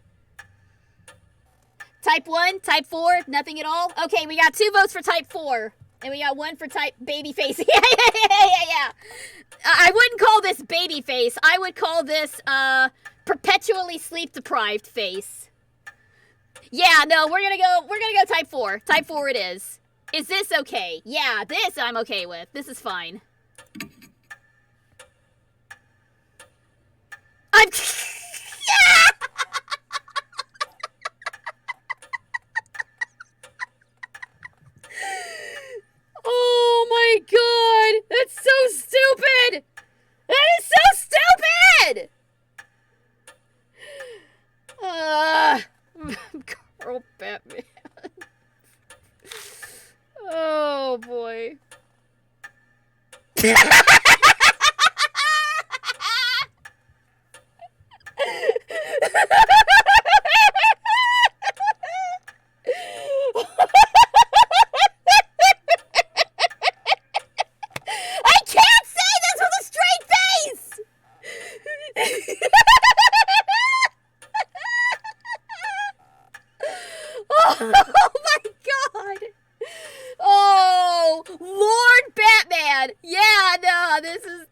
S1: Type 1, type 4, nothing at all? Okay, we got 2 votes for type 4. And we got 1 for type babyface. Yeah. I wouldn't call this babyface. I would call this, perpetually sleep-deprived face. Yeah, no, we're gonna go type 4. Type 4 it is. Is this okay? Yeah, this I'm okay with. This is fine. I'm... Oh my god! That's so stupid! That is so stupid! Carl Batman. Oh boy. I can't say this with a straight face! Oh my god! Oh, Lord Batman! Yeah, no, this is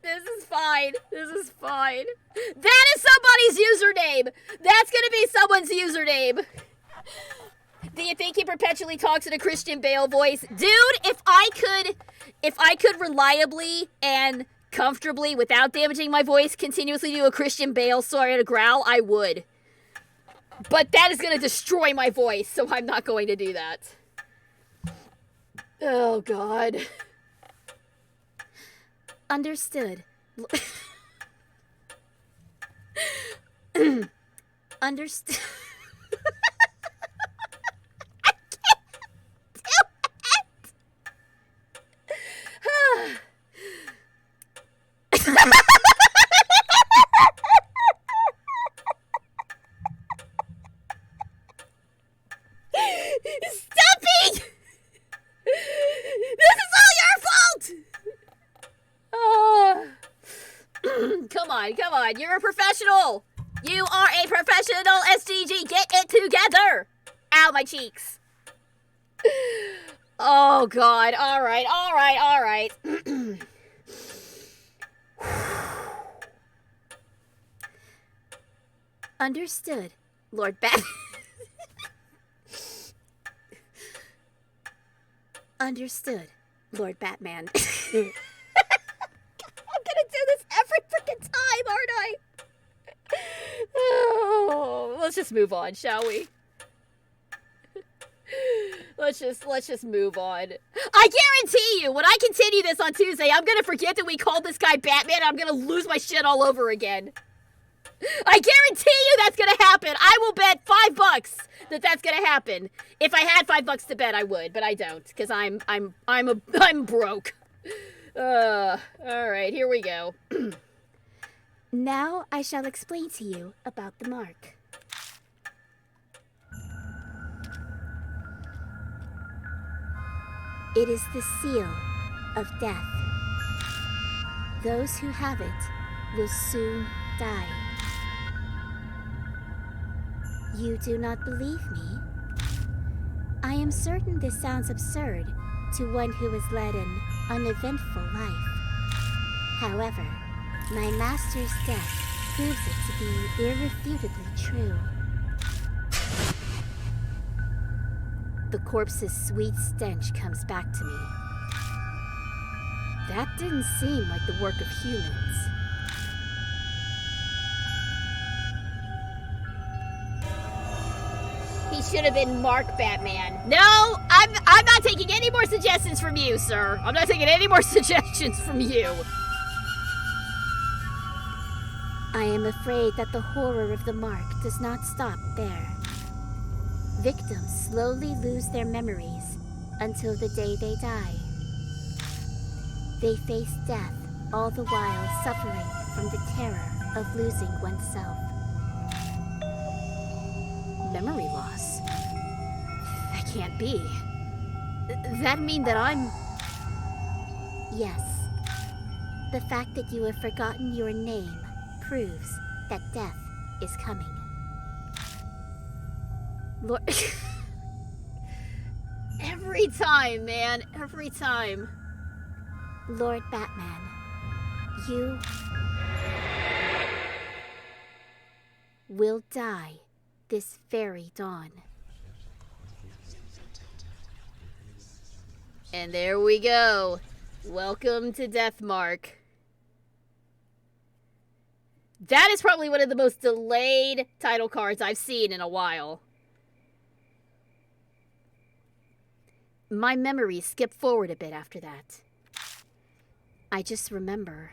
S1: fine. This is fine. That is somebody's username! That's gonna be someone's username. Do you think he perpetually talks in a Christian Bale voice? Dude, if I could reliably and comfortably, without damaging my voice, continuously do a Christian Bale sorry at a growl, I would. But that is gonna destroy my voice, so I'm not going to do that. Oh, God.
S3: Understood. Understood.
S1: I can't do it! Stumpy! This is all your fault! god, you're a professional! You are a professional, SGG! Get it together! Ow, my cheeks. Oh god, alright, alright, alright.
S3: Understood, Lord Bat. Understood, Lord Batman.
S1: I'm gonna do this every freaking time, aren't I? Oh, let's just move on, shall we? Let's just move on. I guarantee you, when I continue this on Tuesday, I'm gonna forget that we called this guy Batman, and I'm gonna lose my shit all over again. I guarantee you that's gonna happen. I will bet $5 that that's gonna happen. If I had $5 to bet, I would, but I don't, because I'm broke. All right, here we go.
S3: Now I shall explain to you about the mark. It is the seal of death. Those who have it will soon die. You do not believe me? I am certain this sounds absurd to one who has led an uneventful life. However, my master's death proves it to be irrefutably true. The corpse's sweet stench comes back to me. That didn't seem like the work of humans.
S1: He should have been Mark Batman. No, I'm not taking any more suggestions from you, sir. I'm not taking any more suggestions from you.
S3: I am afraid that the horror of the mark does not stop there. Victims slowly lose their memories until the day they die. They face death, all the while suffering from the terror of losing oneself.
S1: Memory loss? That can't be. That mean that I'm...
S3: Yes. The fact that you have forgotten your name proves that death is coming.
S1: Lord... Every time, man. Every time.
S3: Lord Batman, you will die this very dawn.
S1: And there we go. Welcome to Deathmark. That is probably one of the most delayed title cards I've seen in a while. My memories skip forward a bit after that. I just remember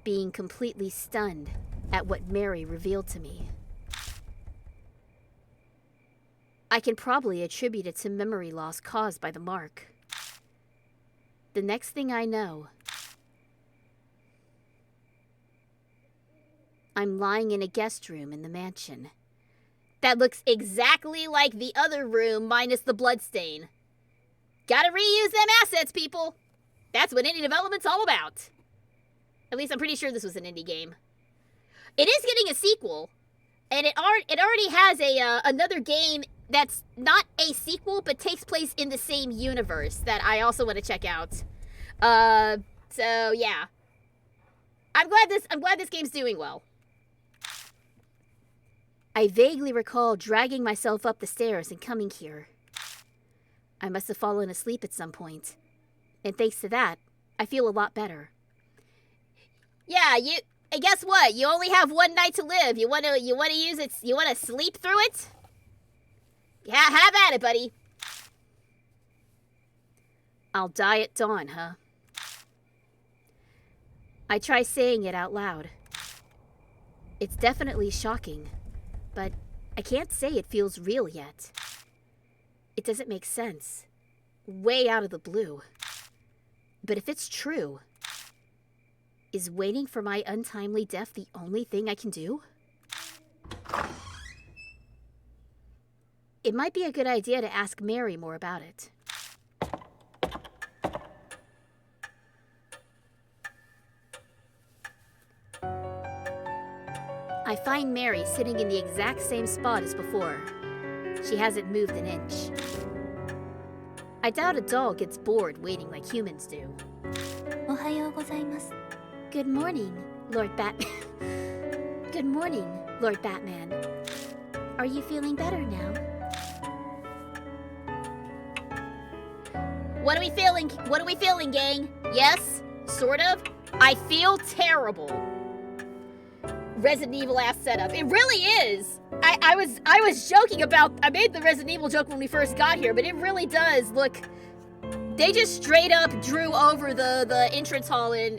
S1: being completely stunned at what Mary revealed to me. I can probably attribute it to memory loss caused by the mark. The next thing I know, I'm lying in a guest room in the mansion that looks exactly like the other room minus the bloodstain. Gotta reuse them assets, people! That's what indie development's all about. At least I'm pretty sure this was an indie game. It is getting a sequel, and it already has another game that's not a sequel, but takes place in the same universe that I also want to check out. So yeah, I'm glad this game's doing well. I vaguely recall dragging myself up the stairs and coming here. I must have fallen asleep at some point, and thanks to that, I feel a lot better. Yeah, and guess what? You only have one night to live. You want to use it? You want to sleep through it? Yeah, have at it, buddy. I'll die at dawn, huh? I try saying it out loud. It's definitely shocking, but I can't say it feels real yet. It doesn't make sense. Way out of the blue. But if it's true, is waiting for my untimely death the only thing I can do? It might be a good idea to ask Mary more about it. I find Mary sitting in the exact same spot as before. She hasn't moved an inch. I doubt a doll gets bored waiting like humans do.
S3: おはようございます。Good morning, Lord Batman. Good morning, Lord Batman. Are you feeling better now?
S1: What are we feeling? What are we feeling, gang? Yes? Sort of? I feel terrible. Resident Evil ass setup. It really is. I was joking about, I made the Resident Evil joke when we first got here, but it really does look. They just straight up drew over the entrance hall in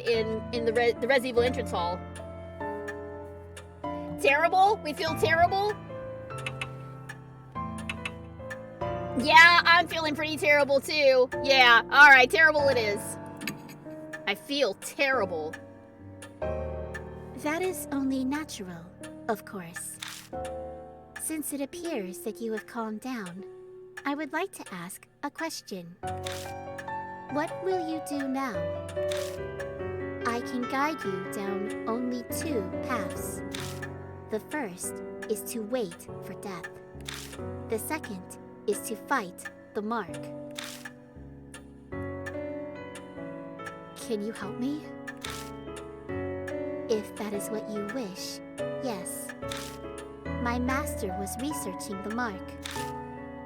S1: the Resident Evil entrance hall. Terrible? We feel terrible? Yeah, I'm feeling pretty terrible too. Yeah, alright, terrible it is. I feel terrible.
S3: That is only natural, of course. Since it appears that you have calmed down, I would like to ask a question. What will you do now? I can guide you down only 2 paths. The first is to wait for death. The second is to fight the mark. Can you help me? If that is what you wish, yes. My master was researching the mark.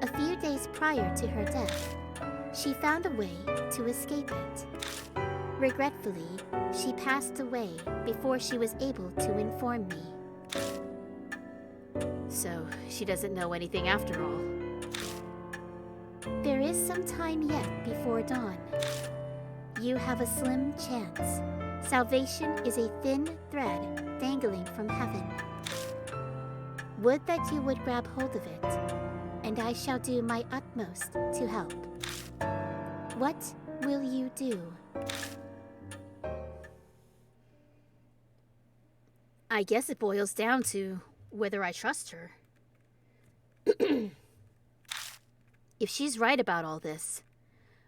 S3: A few days prior to her death, she found a way to escape it. Regretfully, she passed away before she was able to inform me.
S1: So, she doesn't know anything after all.
S3: There is some time yet before dawn. You have a slim chance. Salvation is a thin thread dangling from heaven. Would that you would grab hold of it, and I shall do my utmost to help. What will you do?
S1: I guess it boils down to whether I trust her. If she's right about all this,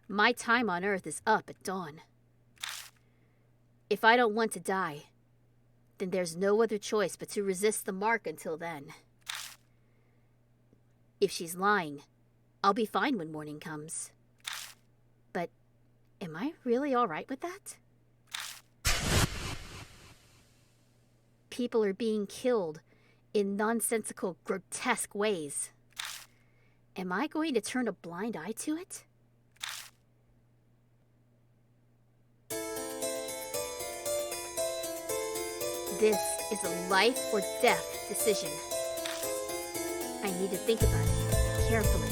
S1: my time on Earth is up at dawn. If I don't want to die, then there's no other choice but to resist the mark until then. If she's lying, I'll be fine when morning comes. But am I really all right with that? People are being killed in nonsensical, grotesque ways. Am I going to turn a blind eye to it? This is a life or death decision. I need to think about it carefully.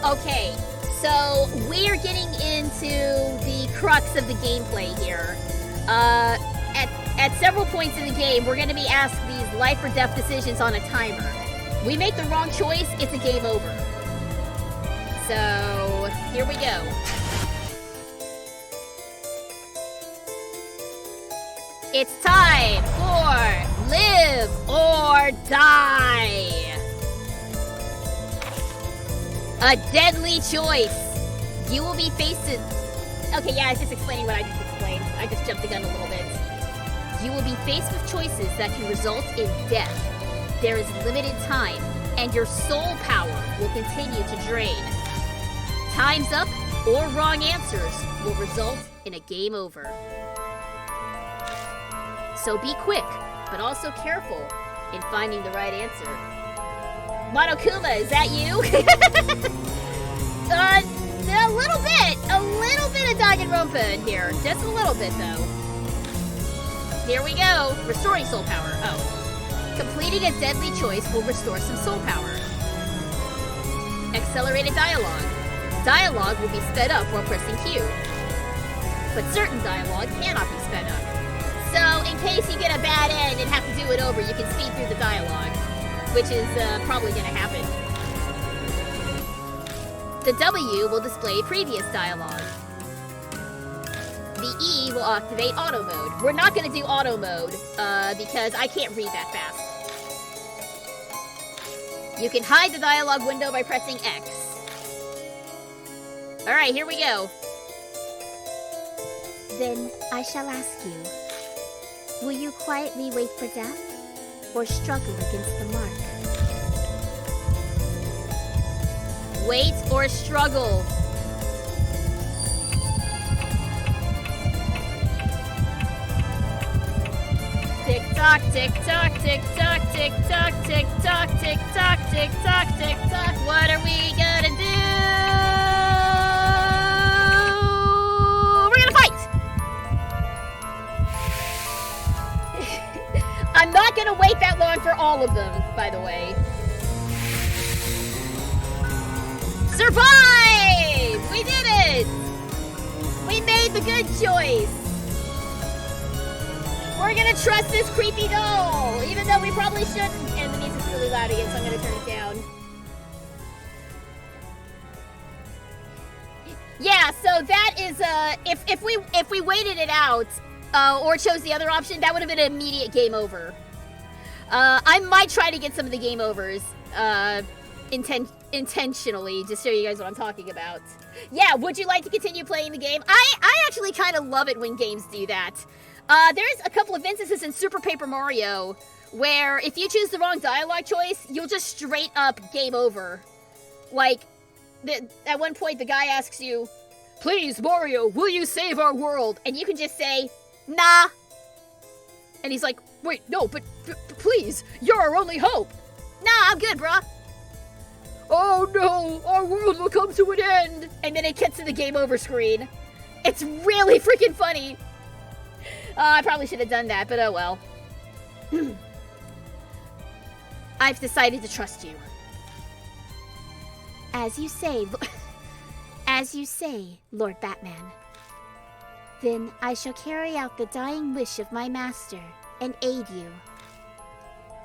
S1: Okay, so we're getting into the crux of the gameplay here. At several points in the game, we're going to be asked these life or death decisions on a timer. We make the wrong choice, it's a game over. So, here we go. It's time for Live or Die. A deadly choice. You will be faced with... Okay, yeah, I was just explaining what I just explained. I just jumped the gun a little bit. You will be faced with choices that can result in death. There is limited time, and your soul power will continue to drain. Time's up, or wrong answers will result in a game over. So be quick, but also careful in finding the right answer. Monokuma, is that you? A little bit of Danganronpa in here. Just a little bit, though. Here we go. Restoring soul power. Oh. Completing a deadly choice will restore some soul power. Accelerated dialogue. Dialogue will be sped up while pressing Q. But certain dialogue cannot be sped up. So, in case you get a bad end and have to do it over, you can speed through the dialogue, which is probably going to happen. The W will display previous dialogue. The E will activate auto mode. We're not going to do auto mode because I can't read that fast. You can hide the dialogue window by pressing X. Alright, here we go.
S3: Then I shall ask you, will you quietly wait for death? or struggle against the mark.
S1: Wait or struggle. Tick tock, tick tock, tick tock, tick tock, tick tock, tick tock, tick tock, tick tock. What are we gonna do? We're gonna fight! I'm not gonna wait that long for all of them, by the way. Survive! We did it! We made the good choice. We're gonna trust this creepy doll, even though we probably shouldn't. And the music's really loud again, so I'm gonna turn it down. Yeah, so that is if we waited it out or chose the other option, that would have been an immediate game over. I might try to get some of the game overs intentionally, just show you guys what I'm talking about. Yeah, would you like to continue playing the game? I actually kind of love it when games do that. There's a couple of instances in Super Paper Mario where if you choose the wrong dialogue choice, you'll just straight up game over. Like, at one point the guy asks you, "Please, Mario, will you save our world?" And you can just say, "Nah." And he's like, "Wait, no, but please, you're our only hope." "Nah, I'm good, bruh." "Oh no, our world will come to an end." And then it gets to the game over screen. It's really freaking funny. I probably should have done that, but oh well. I've decided to trust you.
S3: As you say, Lord Batman. Then I shall carry out the dying wish of my master and aid you.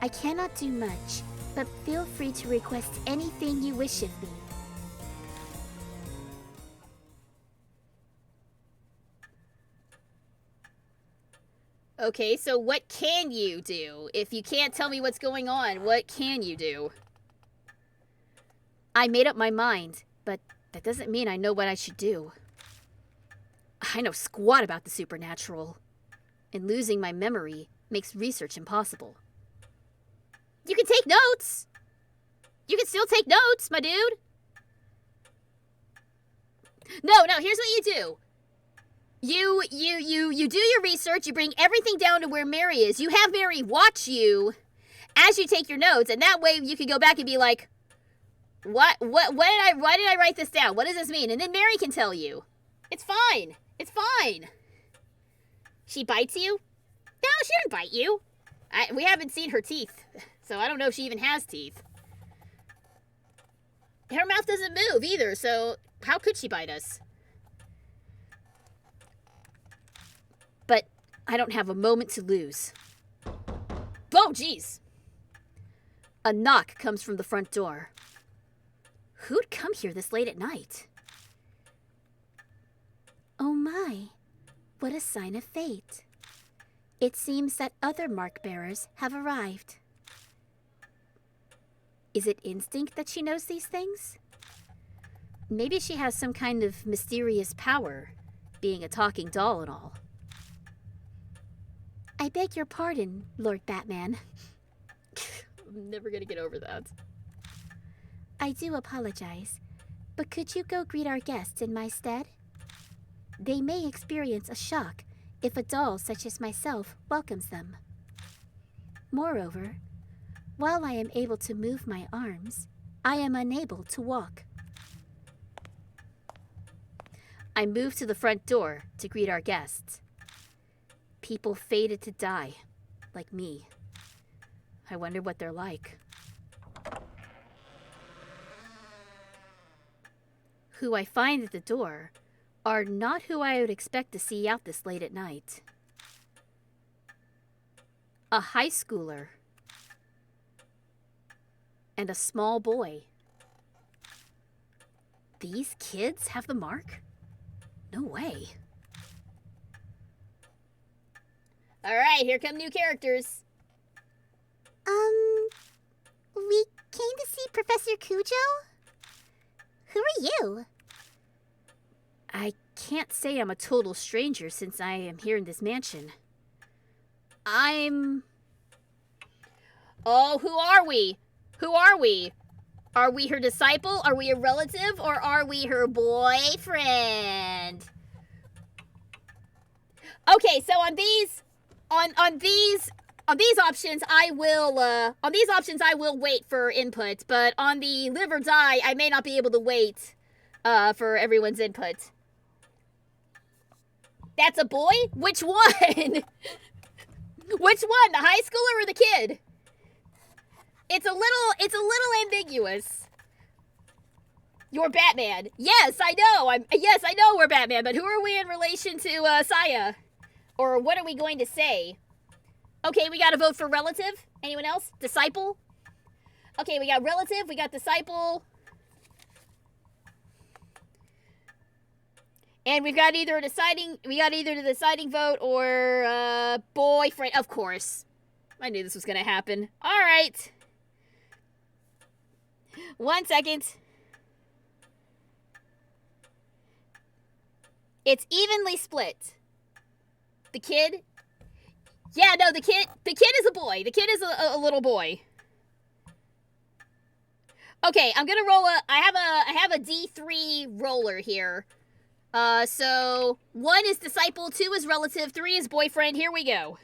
S3: I cannot do much, but feel free to request anything you wish of me.
S1: Okay, so what can you do? If you can't tell me what's going on, what can you do? I made up my mind, but that doesn't mean I know what I should do. I know squat about the supernatural, and losing my memory makes research impossible. You can take notes! You can still take notes, my dude! No, here's what you do. You do your research, you bring everything down to where Mary is. You have Mary watch you as you take your notes, and that way you can go back and be like, why did I write this down? What does this mean? And then Mary can tell you. It's fine. It's fine. She bites you? No, she didn't bite you. We haven't seen her teeth, so I don't know if she even has teeth. Her mouth doesn't move either, so how could she bite us? But I don't have a moment to lose. Oh, jeez. A knock comes from the front door. Who'd come here this late at night?
S3: Oh my, what a sign of fate. It seems that other mark bearers have arrived. Is it instinct that she knows these things? Maybe she has some kind of mysterious power, being a talking doll and all. I beg your pardon, Lord Batman.
S1: I'm never gonna get over that.
S3: I do apologize, but could you go greet our guests in my stead? They may experience a shock if a doll such as myself welcomes them. Moreover, while I am able to move my arms, I am unable to walk.
S1: I move to the front door to greet our guests. People fated to die, like me. I wonder what they're like. Who I find at the door are not who I would expect to see out this late at night. A high schooler and a small boy. These kids have the mark? No way. Alright, here come new characters.
S3: We came to see Professor Cujo? Who are you?
S1: I can't say I'm a total stranger since I am here in this mansion. I'm Oh, who are we? Who are we? Are we her disciple? Are we a relative? Or are we her boyfriend? Okay, so on these options I will wait for input, but on the live or die, I may not be able to wait for everyone's input. That's a boy? Which one? Which one? The high schooler or the kid? It's a little ambiguous. You're Batman. Yes, I know. Yes, I know we're Batman, but who are we in relation to Saya? Or what are we going to say? Okay, we got to vote for relative. Anyone else? Disciple? Okay, we got relative, we got disciple. And we've got either the deciding vote or boyfriend. Of course. I knew this was going to happen. All right. 1 second. It's evenly split. The kid? Yeah, no, the kid is a boy. The kid is a little boy. Okay, I'm gonna roll I have a D3 roller here. So 1 is disciple, 2 is relative, 3 is boyfriend. Here we go.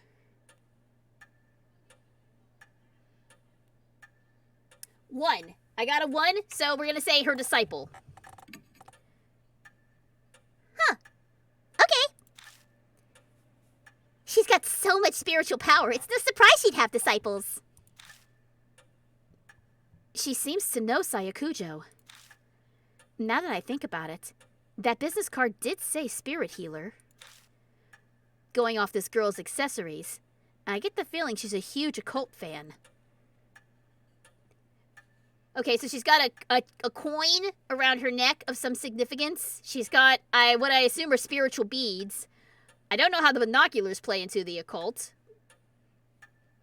S1: One. I got a 1, so we're gonna say her disciple.
S3: Huh. Okay. She's got so much spiritual power, it's no surprise she'd have disciples.
S4: She seems to know Sayakujo. Now that I think about it, that business card did say spirit healer. Going off this girl's accessories, I get the feeling she's a huge occult fan.
S1: Okay, so she's got a coin around her neck of some significance. She's got what I assume are spiritual beads. I don't know how the binoculars play into the occult.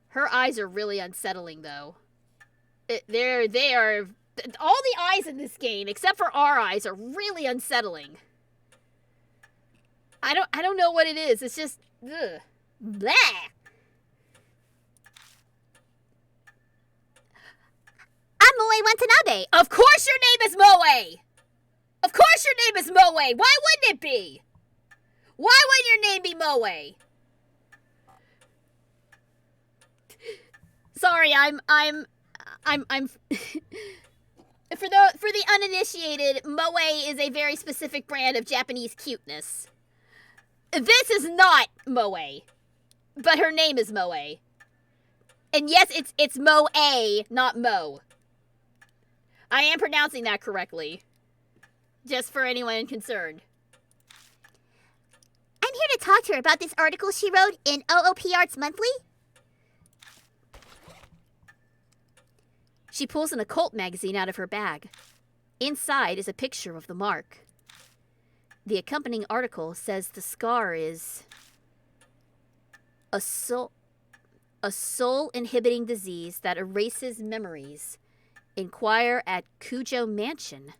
S1: Her eyes are really unsettling, though. They are all the eyes in this game, except for our eyes, are really unsettling. I don't know what it is. It's just ugh. Blah.
S3: I'm Moe Watanabe.
S1: Of course your name is Moe. Of course your name is Moe. Why wouldn't it be? Why wouldn't your name be Moe? Sorry, I'm for the uninitiated, Moe is a very specific brand of Japanese cuteness. This is not Moe, but her name is Moe. And yes, it's Moe, not Mo. I am pronouncing that correctly. Just for anyone concerned.
S3: I'm here to talk to her about this article she wrote in OOP Arts Monthly.
S4: She pulls an occult magazine out of her bag. Inside is a picture of the mark. The accompanying article says the scar is a soul-inhibiting disease that erases memories. Inquire at Kujo Mansion.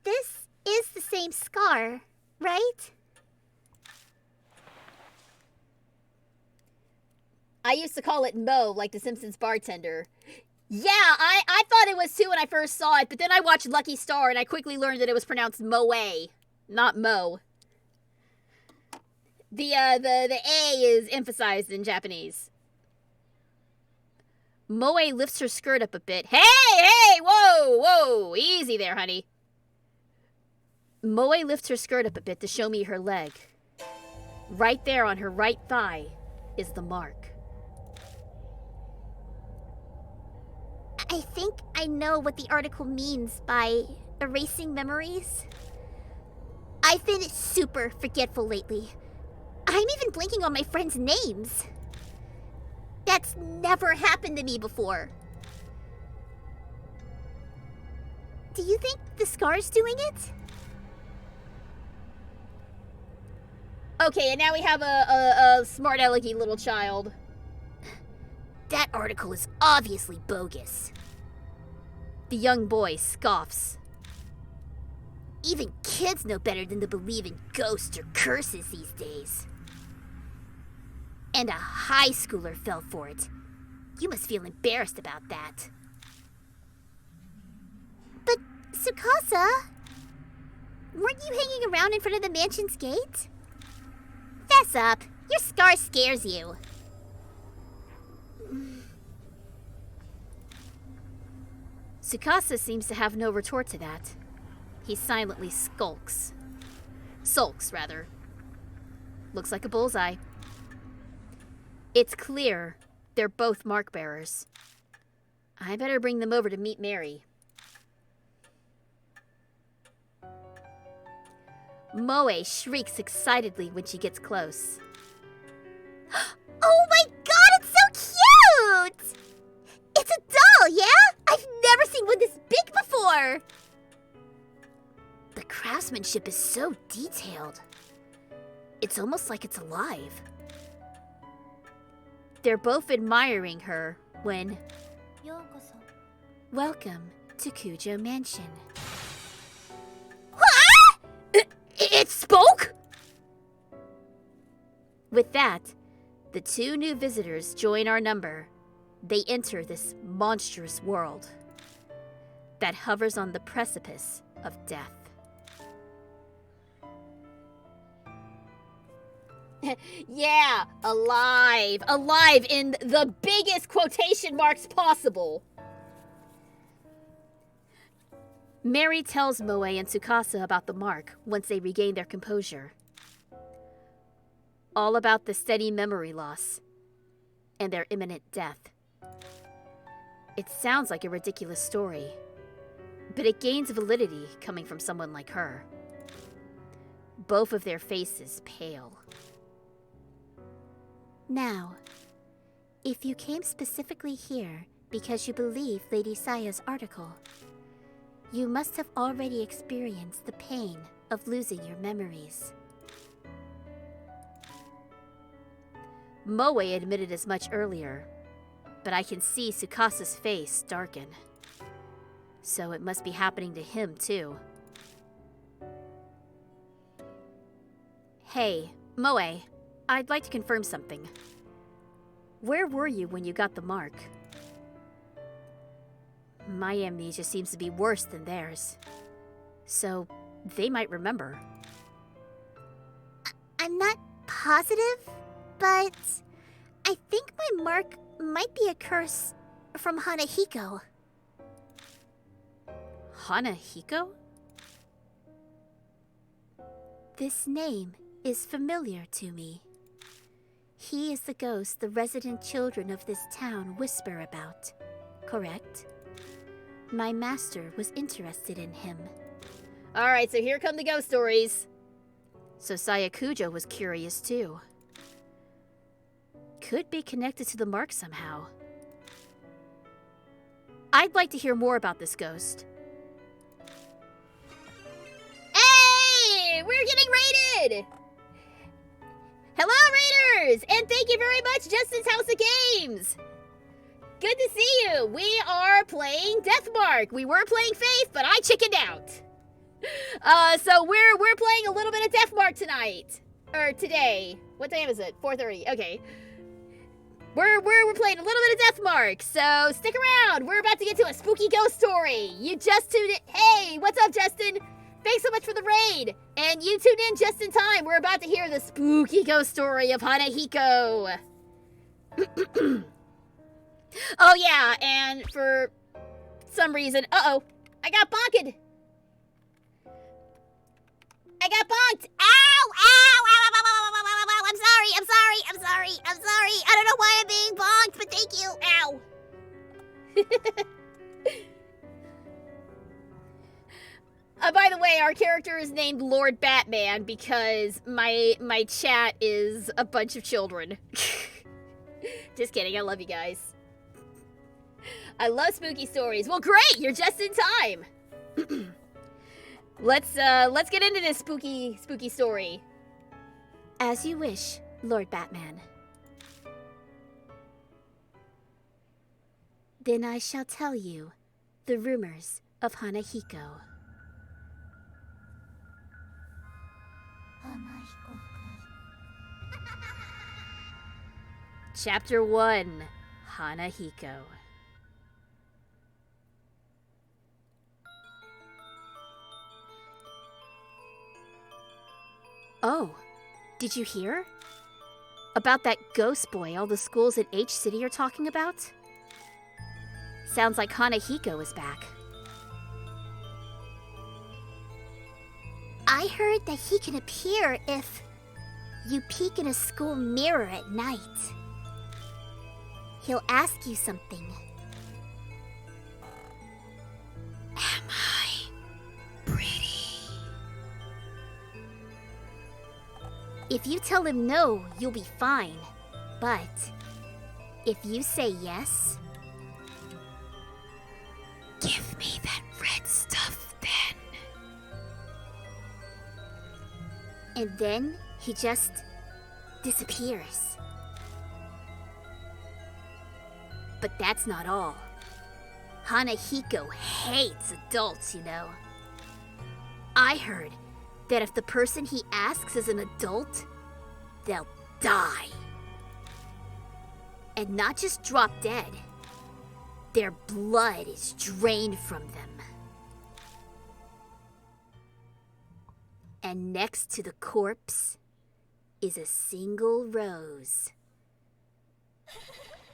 S3: This is the same scar, right?
S1: I used to call it Mo, like the Simpsons bartender. Yeah, I thought it was too when I first saw it, but then I watched Lucky Star and I quickly learned that it was pronounced Moe, not Mo. The A is emphasized in Japanese.
S4: Moe lifts her skirt up a bit.
S1: Hey, whoa, easy there, honey.
S4: Moe lifts her skirt up a bit to show me her leg. Right there on her right thigh is the mark.
S3: I think I know what the article means by erasing memories. I've been super forgetful lately. I'm even blanking on my friends' names. That's never happened to me before. Do you think the scar's doing it?
S1: Okay, and now we have a smart alecky little child.
S3: That article is obviously bogus.
S4: The young boy scoffs.
S3: Even kids know better than to believe in ghosts or curses these days.
S4: And a high schooler fell for it. You must feel embarrassed about that.
S3: But, Tsukasa, weren't you hanging around in front of the mansion's gate?
S4: Fess up. Your scar scares you. Tsukasa seems to have no retort to that. He silently skulks. Sulks, rather. Looks like a bullseye. It's clear they're both mark bearers. I better bring them over to meet Mary. Moe shrieks excitedly when she gets close.
S3: Oh my god, it's so cute! It's a doll, yeah? I've never seen one this big before!
S4: The craftsmanship is so detailed. It's almost like it's alive. They're both admiring her when... Welcome to Kujo Mansion. It spoke? With that, the two new visitors join our number. They enter this monstrous world that hovers on the precipice of death. Yeah, alive. Alive in the biggest quotation marks possible. Mary tells Moe and Tsukasa about the mark once they regain their composure. All about the steady memory loss and their imminent death. It sounds like a ridiculous story, but it gains validity coming from someone like her. Both of their faces pale.
S3: Now, if you came specifically here because you believe Lady Saya's article, you must have already experienced the pain of losing your memories.
S4: Moe admitted as much earlier, but I can see Tsukasa's face darken. So it must be happening to him too. Hey, Moe, I'd like to confirm something. Where were you when you got the mark? My amnesia seems to be worse than theirs. So, they might remember.
S3: I'm not positive, but I think my mark might be a curse from Hanahiko.
S4: Hanahiko?
S3: This name is familiar to me. He is the ghost the resident children of this town whisper about, correct? My master was interested in him.
S4: Alright, so here come the ghost stories. So Sayakujo was curious too. Could be connected to the mark somehow. I'd like to hear more about this ghost. Hey! We're getting raided! Hello, Raiders! And thank you very much, Justin's House of Games! Good to see you! We are playing Deathmark. We were playing Faith, but I chickened out. So we're playing a little bit of Deathmark tonight. Or today. What time is it? 4:30. Okay. We're playing a little bit of Deathmark, so stick around. We're about to get to a spooky ghost story. You just tuned in. Hey, what's up, Justin? Thanks so much for the raid. And you tuned in just in time. We're about to hear the spooky ghost story of Hanahiko. Oh yeah, and for some reason, I got bonked. I got bonked. Ow, ow, ow, ow, ow, ow, ow, ow, ow. I'm sorry. I don't know why I'm being bonked, but thank you. Ow. By the way, our character is named Lord Batman because my chat is a bunch of children. Just kidding, I love you guys. I love spooky stories. Well, great, you're just in time. Let's get into this spooky story.
S3: As you wish, Lord Batman. Then I shall tell you the rumors of Hanahiko.
S4: Chapter 1, Hanahiko. Oh, did you hear? About that ghost boy all the schools in H City are talking about? Sounds like Hanahiko is back.
S3: I heard that he can appear if you peek in a school mirror at night. He'll ask you something. Am I pretty? If you tell him no, you'll be fine. But if you say yes, give me that red stuff then. And then he just disappears. But that's not all. Hanahiko hates adults, you know. I heard that if the person he asks is an adult, they'll die. And not just drop dead. Their blood is drained from them. And next to the corpse is a single rose.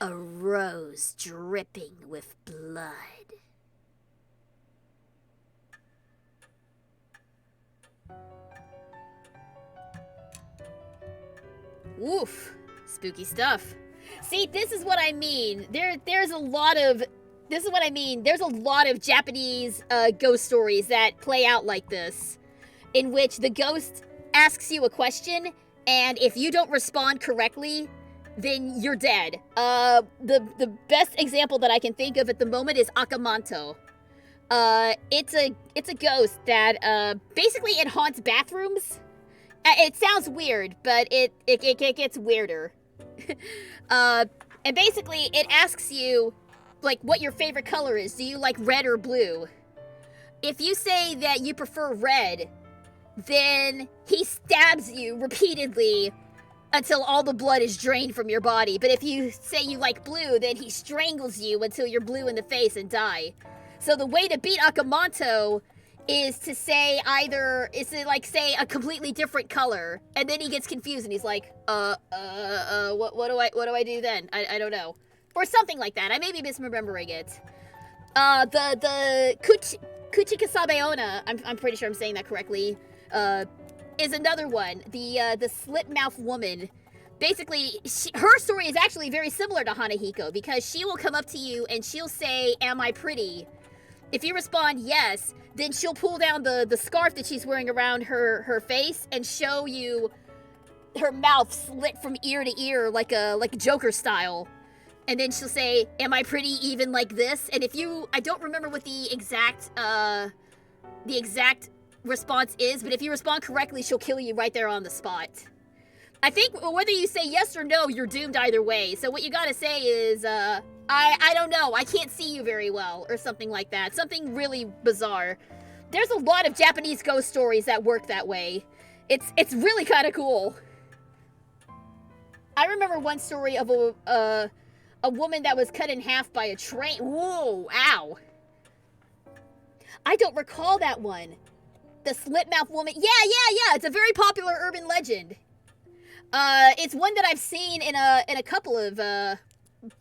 S3: A rose dripping with blood.
S4: Woof. Spooky stuff. See, this is what I mean. There's a lot of... This is what I mean. There's a lot of Japanese ghost stories that play out like this, in which the ghost asks you a question, and if you don't respond correctly, then you're dead. The best example that I can think of at the moment is Akamanto. It's a ghost that basically it haunts bathrooms. It sounds weird, but it gets weirder. And basically it asks you like what your favorite color is. Do you like red or blue? If you say that you prefer red, then he stabs you repeatedly until all the blood is drained from your body. But if you say you like blue, then he strangles you until you're blue in the face and die. So the way to beat Akamanto is to say say a completely different color, and then he gets confused and he's like, what do I do then? I don't know. Or something like that. I may be misremembering it. The Kuchikasabeona, I'm pretty sure I'm saying that correctly, is another one. The slit-mouth woman. Basically, her story is actually very similar to Hanahiko, because she will come up to you and she'll say, "Am I pretty?" If you respond yes, then she'll pull down the scarf that she's wearing around her face and show you her mouth slit from ear to ear like a Joker style. And then she'll say, "Am I pretty even like this?" And if you, I don't remember what the exact response is, but if you respond correctly, she'll kill you right there on the spot. I think whether you say yes or no, you're doomed either way. So what you gotta say is, I don't know, I can't see you very well, or something like that. Something really bizarre. There's a lot of Japanese ghost stories that work that way. It's really kind of cool. I remember one story of a woman that was cut in half by a train. Whoa, ow. I don't recall that one. The slit-mouth woman. Yeah. It's a very popular urban legend. It's one that I've seen in a couple of,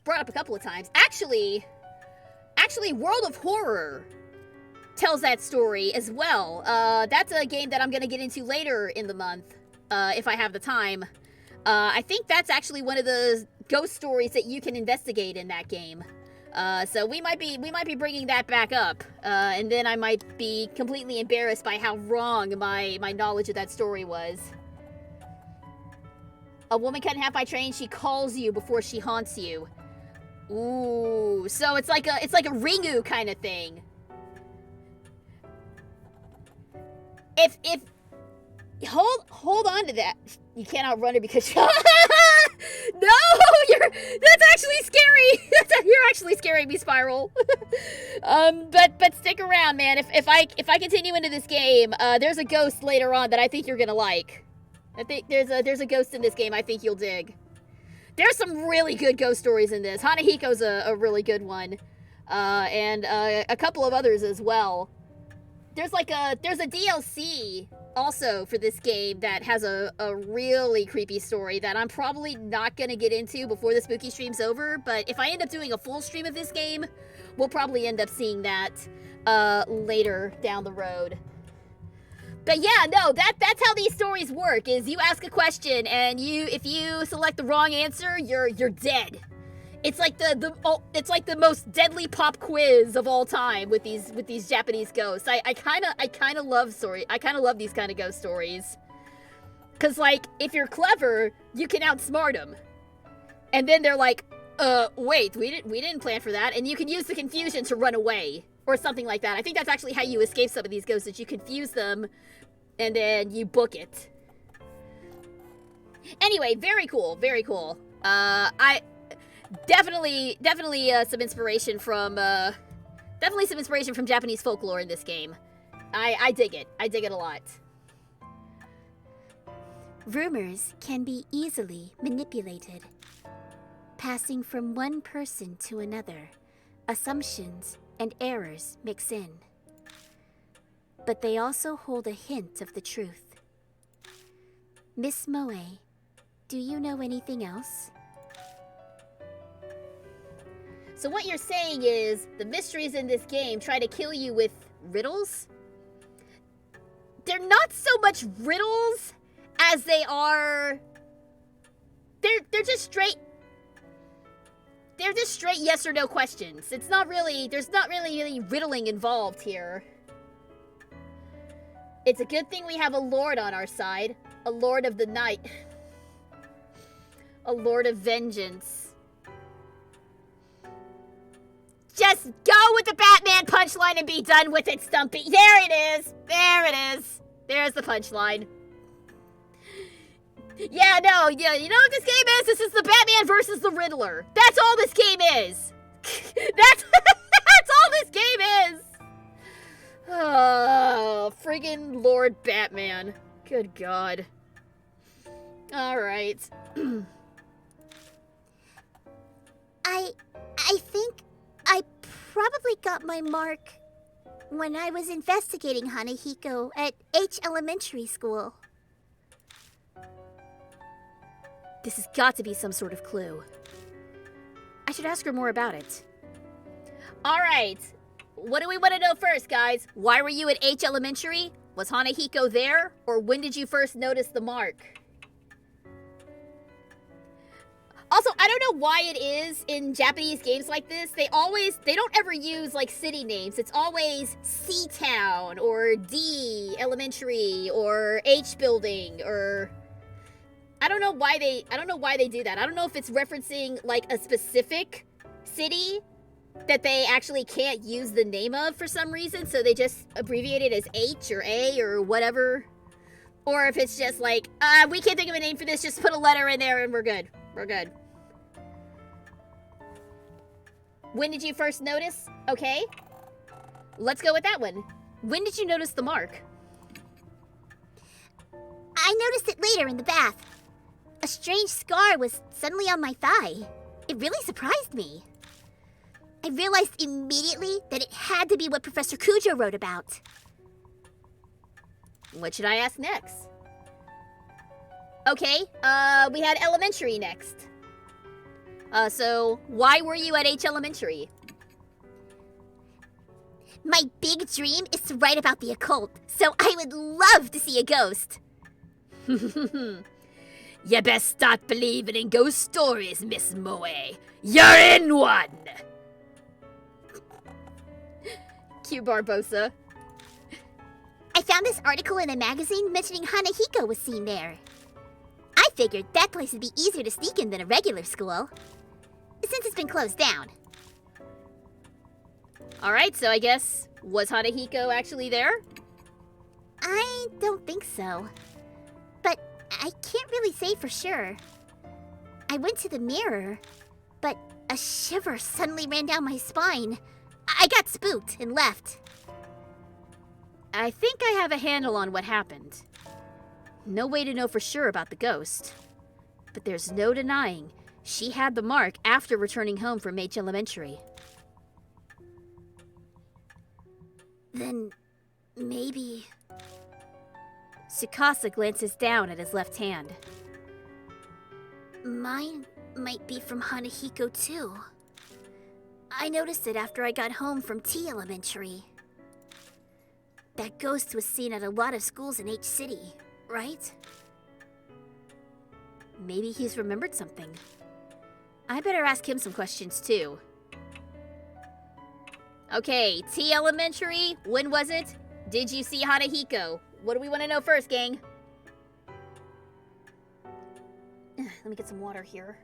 S4: brought up a couple of times. Actually, World of Horror tells that story as well. That's a game that I'm gonna get into later in the month, if I have the time. I think that's actually one of the ghost stories that you can investigate in that game. So we might be bringing that back up, and then I might be completely embarrassed by how wrong my knowledge of that story was. A woman cut in half by train, she calls you before she haunts you. Ooh, so it's like a Ringu kind of thing. If hold on to that. You can't outrun her because no, that's actually scary. You're actually scaring me, Spiral. But stick around, man. If I continue into this game, there's a ghost later on that I think you're gonna like. I think there's a ghost in this game I think you'll dig. There's some really good ghost stories in this. Hanahiko's a really good one. And a couple of others as well. There's a DLC also for this game that has a really creepy story that I'm probably not gonna get into before the spooky stream's over, but if I end up doing a full stream of this game, we'll probably end up seeing that later down the road. But yeah, no, that's how these stories work, is you ask a question and if you select the wrong answer, you're dead. It's like it's like the most deadly pop quiz of all time with these Japanese ghosts. I kind of love these kind of ghost stories. Cuz like if you're clever, you can outsmart them. And then they're like, wait, we didn't plan for that, and you can use the confusion to run away or something like that. I think that's actually how you escape some of these ghosts, that you confuse them and then you book it. Anyway, very cool, very cool. I definitely some inspiration from Japanese folklore in this game. I dig it. I dig it a lot.
S3: Rumors can be easily manipulated, passing from one person to another. Assumptions and errors mix in, but they also hold a hint of the truth. Miss Moe, do you know anything else?
S4: So what you're saying is the mysteries in this game try to kill you with riddles? They're not so much riddles as they are... They're just straight yes or no questions. There's not really any riddling involved here. It's a good thing we have a lord on our side. A lord of the night. A lord of vengeance. Just go with the Batman punchline and be done with it, Stumpy. There it is. There it is. There's the punchline. Yeah, no, yeah, you know what this game is? This is the Batman versus the Riddler. That's all this game is. That's all this game is. Oh, friggin' Lord Batman. Good God. All right.
S3: I think I probably got my mark when I was investigating Hanahiko at H Elementary School.
S4: This has got to be some sort of clue. I should ask her more about it. All right. What do we want to know first, guys? Why were you at H Elementary? Was Hanahiko there? Or when did you first notice the mark? Also, I don't know why it is in Japanese games like this, they don't ever use, like, city names. It's always C-Town, or D Elementary, or H Building, or... I don't know why they do that. I don't know if it's referencing, like, a specific city that they actually can't use the name of for some reason, so they just abbreviate it as H or A or whatever. Or if it's just like, we can't think of a name for this, just put a letter in there and we're good. We're good. When did you first notice? Okay. Let's go with that one. When did you notice the mark?
S3: I noticed it later in the bath. A strange scar was suddenly on my thigh. It really surprised me. I realized immediately that it had to be what Professor Kujo wrote about.
S4: What should I ask next? Okay, we had elementary next. So why were you at H Elementary?
S3: My big dream is to write about the occult, so I would love to see a ghost.
S4: You best start believing in ghost stories, Miss Moe. You're in one! Cute Barbosa.
S3: I found this article in a magazine mentioning Hanahiko was seen there. I figured that place would be easier to sneak in than a regular school, since it's been closed down.
S4: Alright, so I guess, was Hanahiko actually there?
S3: I don't think so. But I can't really say for sure. I went to the mirror, but a shiver suddenly ran down my spine. I got spooked and left.
S4: I think I have a handle on what happened. No way to know for sure about the ghost. But there's no denying She had the mark after returning home from H Elementary.
S3: Then maybe...
S4: Tsukasa glances down at his left hand.
S3: Mine might be from Hanahiko too. I noticed it after I got home from T Elementary. That ghost was seen at a lot of schools in H City, right?
S4: Maybe he's remembered something. I better ask him some questions too. Okay, T Elementary, when was it? Did you see Hanahiko? What do we want to know first, gang? Let me get some water here.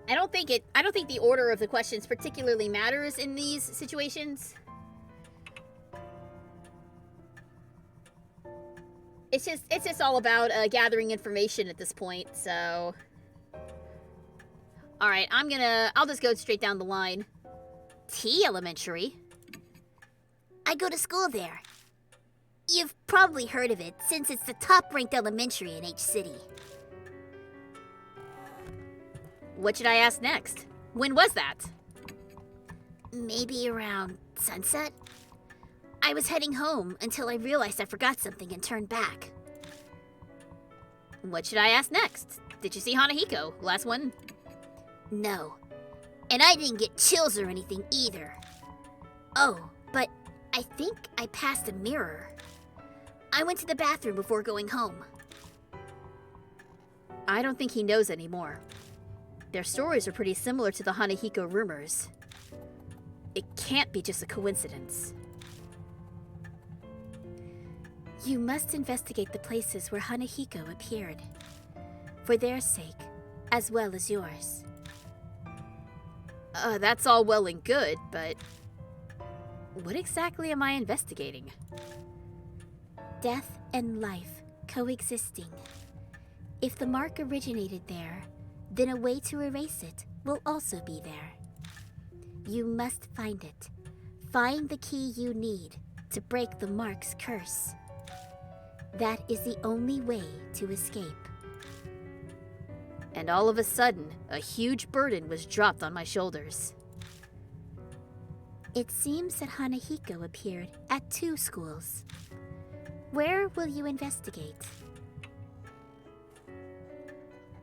S4: I don't think the order of the questions particularly matters in these situations. It's just all about gathering information at this point, so... Alright, I'll just go straight down the line. T Elementary?
S3: I go to school there. You've probably heard of it, since it's the top-ranked elementary in H City.
S4: What should I ask next? When was that?
S3: Maybe around sunset? I was heading home until I realized I forgot something and turned back.
S4: What should I ask next? Did you see Hanahiko? Last one?
S3: No. And I didn't get chills or anything either. Oh, but I think I passed a mirror. I went to the bathroom before going home.
S4: I don't think he knows anymore. Their stories are pretty similar to the Hanahiko rumors. It can't be just a coincidence.
S3: You must investigate the places where Hanahiko appeared. For their sake, as well as yours.
S4: That's all well and good, but... what exactly am I investigating?
S3: Death and life coexisting. If the mark originated there, then a way to erase it will also be there. You must find it. Find the key you need to break the mark's curse. That is the only way to escape.
S4: And all of a sudden, a huge burden was dropped on my shoulders.
S3: It seems that Hanahiko appeared at 2 schools. Where will you investigate?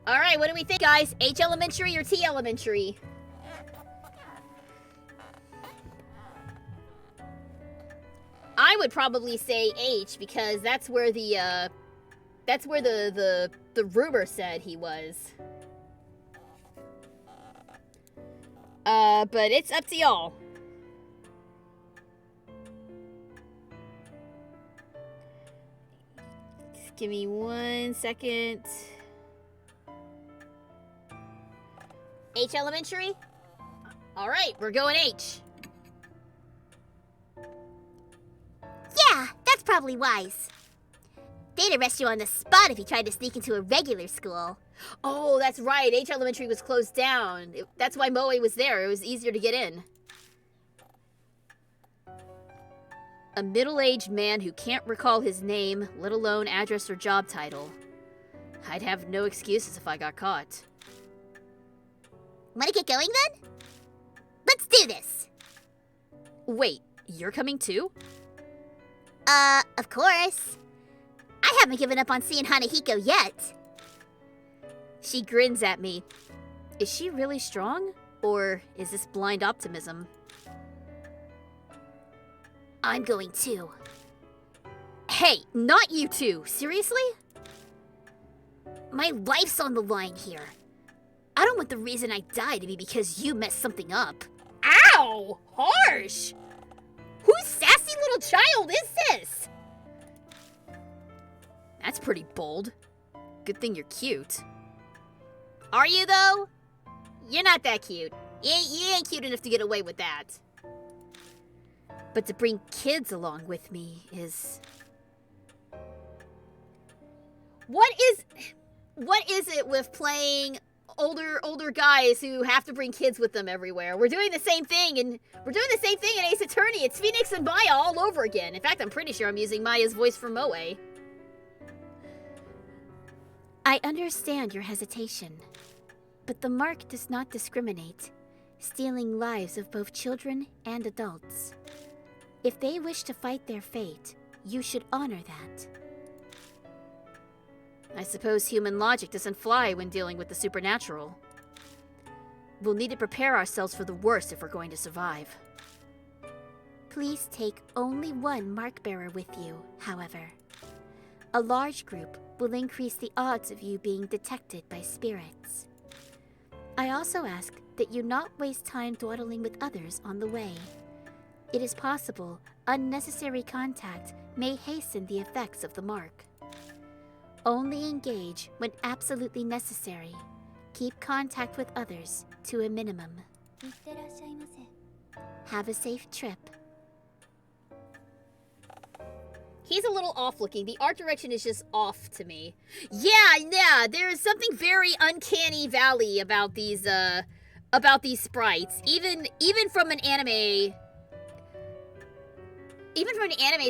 S4: Alright, what do we think, guys? H Elementary or T Elementary? I would probably say H because that's where the rumor said he was. But it's up to y'all. Just give me 1 second. H Elementary? Alright, we're going H.
S3: Yeah, that's probably wise. They'd arrest you on the spot if you tried to sneak into a regular school.
S4: Oh, that's right. H Elementary was closed down. That's why Moe was there. It was easier to get in. A middle-aged man who can't recall his name, let alone address or job title. I'd have no excuses if I got caught.
S3: Wanna get going then? Let's do this!
S4: Wait, you're coming too?
S3: Of course. I haven't given up on seeing Hanahiko yet.
S4: She grins at me. Is she really strong? Or is this blind optimism?
S3: I'm going too.
S4: Hey, not you two! Seriously?
S3: My life's on the line here. I don't want the reason I die to be because you messed something up.
S4: Ow! Harsh! Whose sassy little child is this? That's pretty bold. Good thing you're cute. Are you, though? You're not that cute. You ain't cute enough to get away with that. But to bring kids along with me is... What is it with playing older guys who have to bring kids with them everywhere. We're doing the same thing, and we're doing the same thing in Ace Attorney. It's Phoenix and Maya all over again. In fact, I'm pretty sure I'm using Maya's voice for Moe.
S3: I understand your hesitation, but the mark does not discriminate, stealing lives of both children and adults. If they wish to fight their fate, you should honor that.
S4: I suppose human logic doesn't fly when dealing with the supernatural. We'll need to prepare ourselves for the worst if we're going to survive.
S3: Please take only one mark bearer with you, however. A large group will increase the odds of you being detected by spirits. I also ask that you not waste time dawdling with others on the way. It is possible unnecessary contact may hasten the effects of the mark. Only engage when absolutely necessary. Keep contact with others to a minimum. Have a safe trip.
S4: He's a little off-looking. The art direction is just off to me. Yeah, there's something very uncanny valley about these sprites. Even from an anime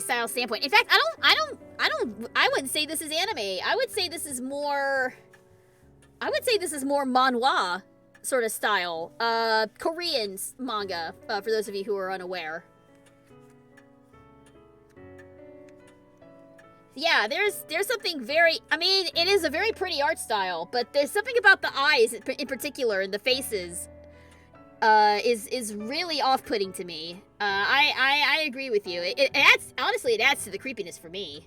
S4: style standpoint. In fact, I wouldn't say this is anime. I would say this is more manhwa sort of style. Korean manga, for those of you who are unaware. Yeah, there's something very, I mean, it is a very pretty art style, but there's something about the eyes in particular and the faces is really off-putting to me. I agree with you. It adds, honestly, it adds to the creepiness for me.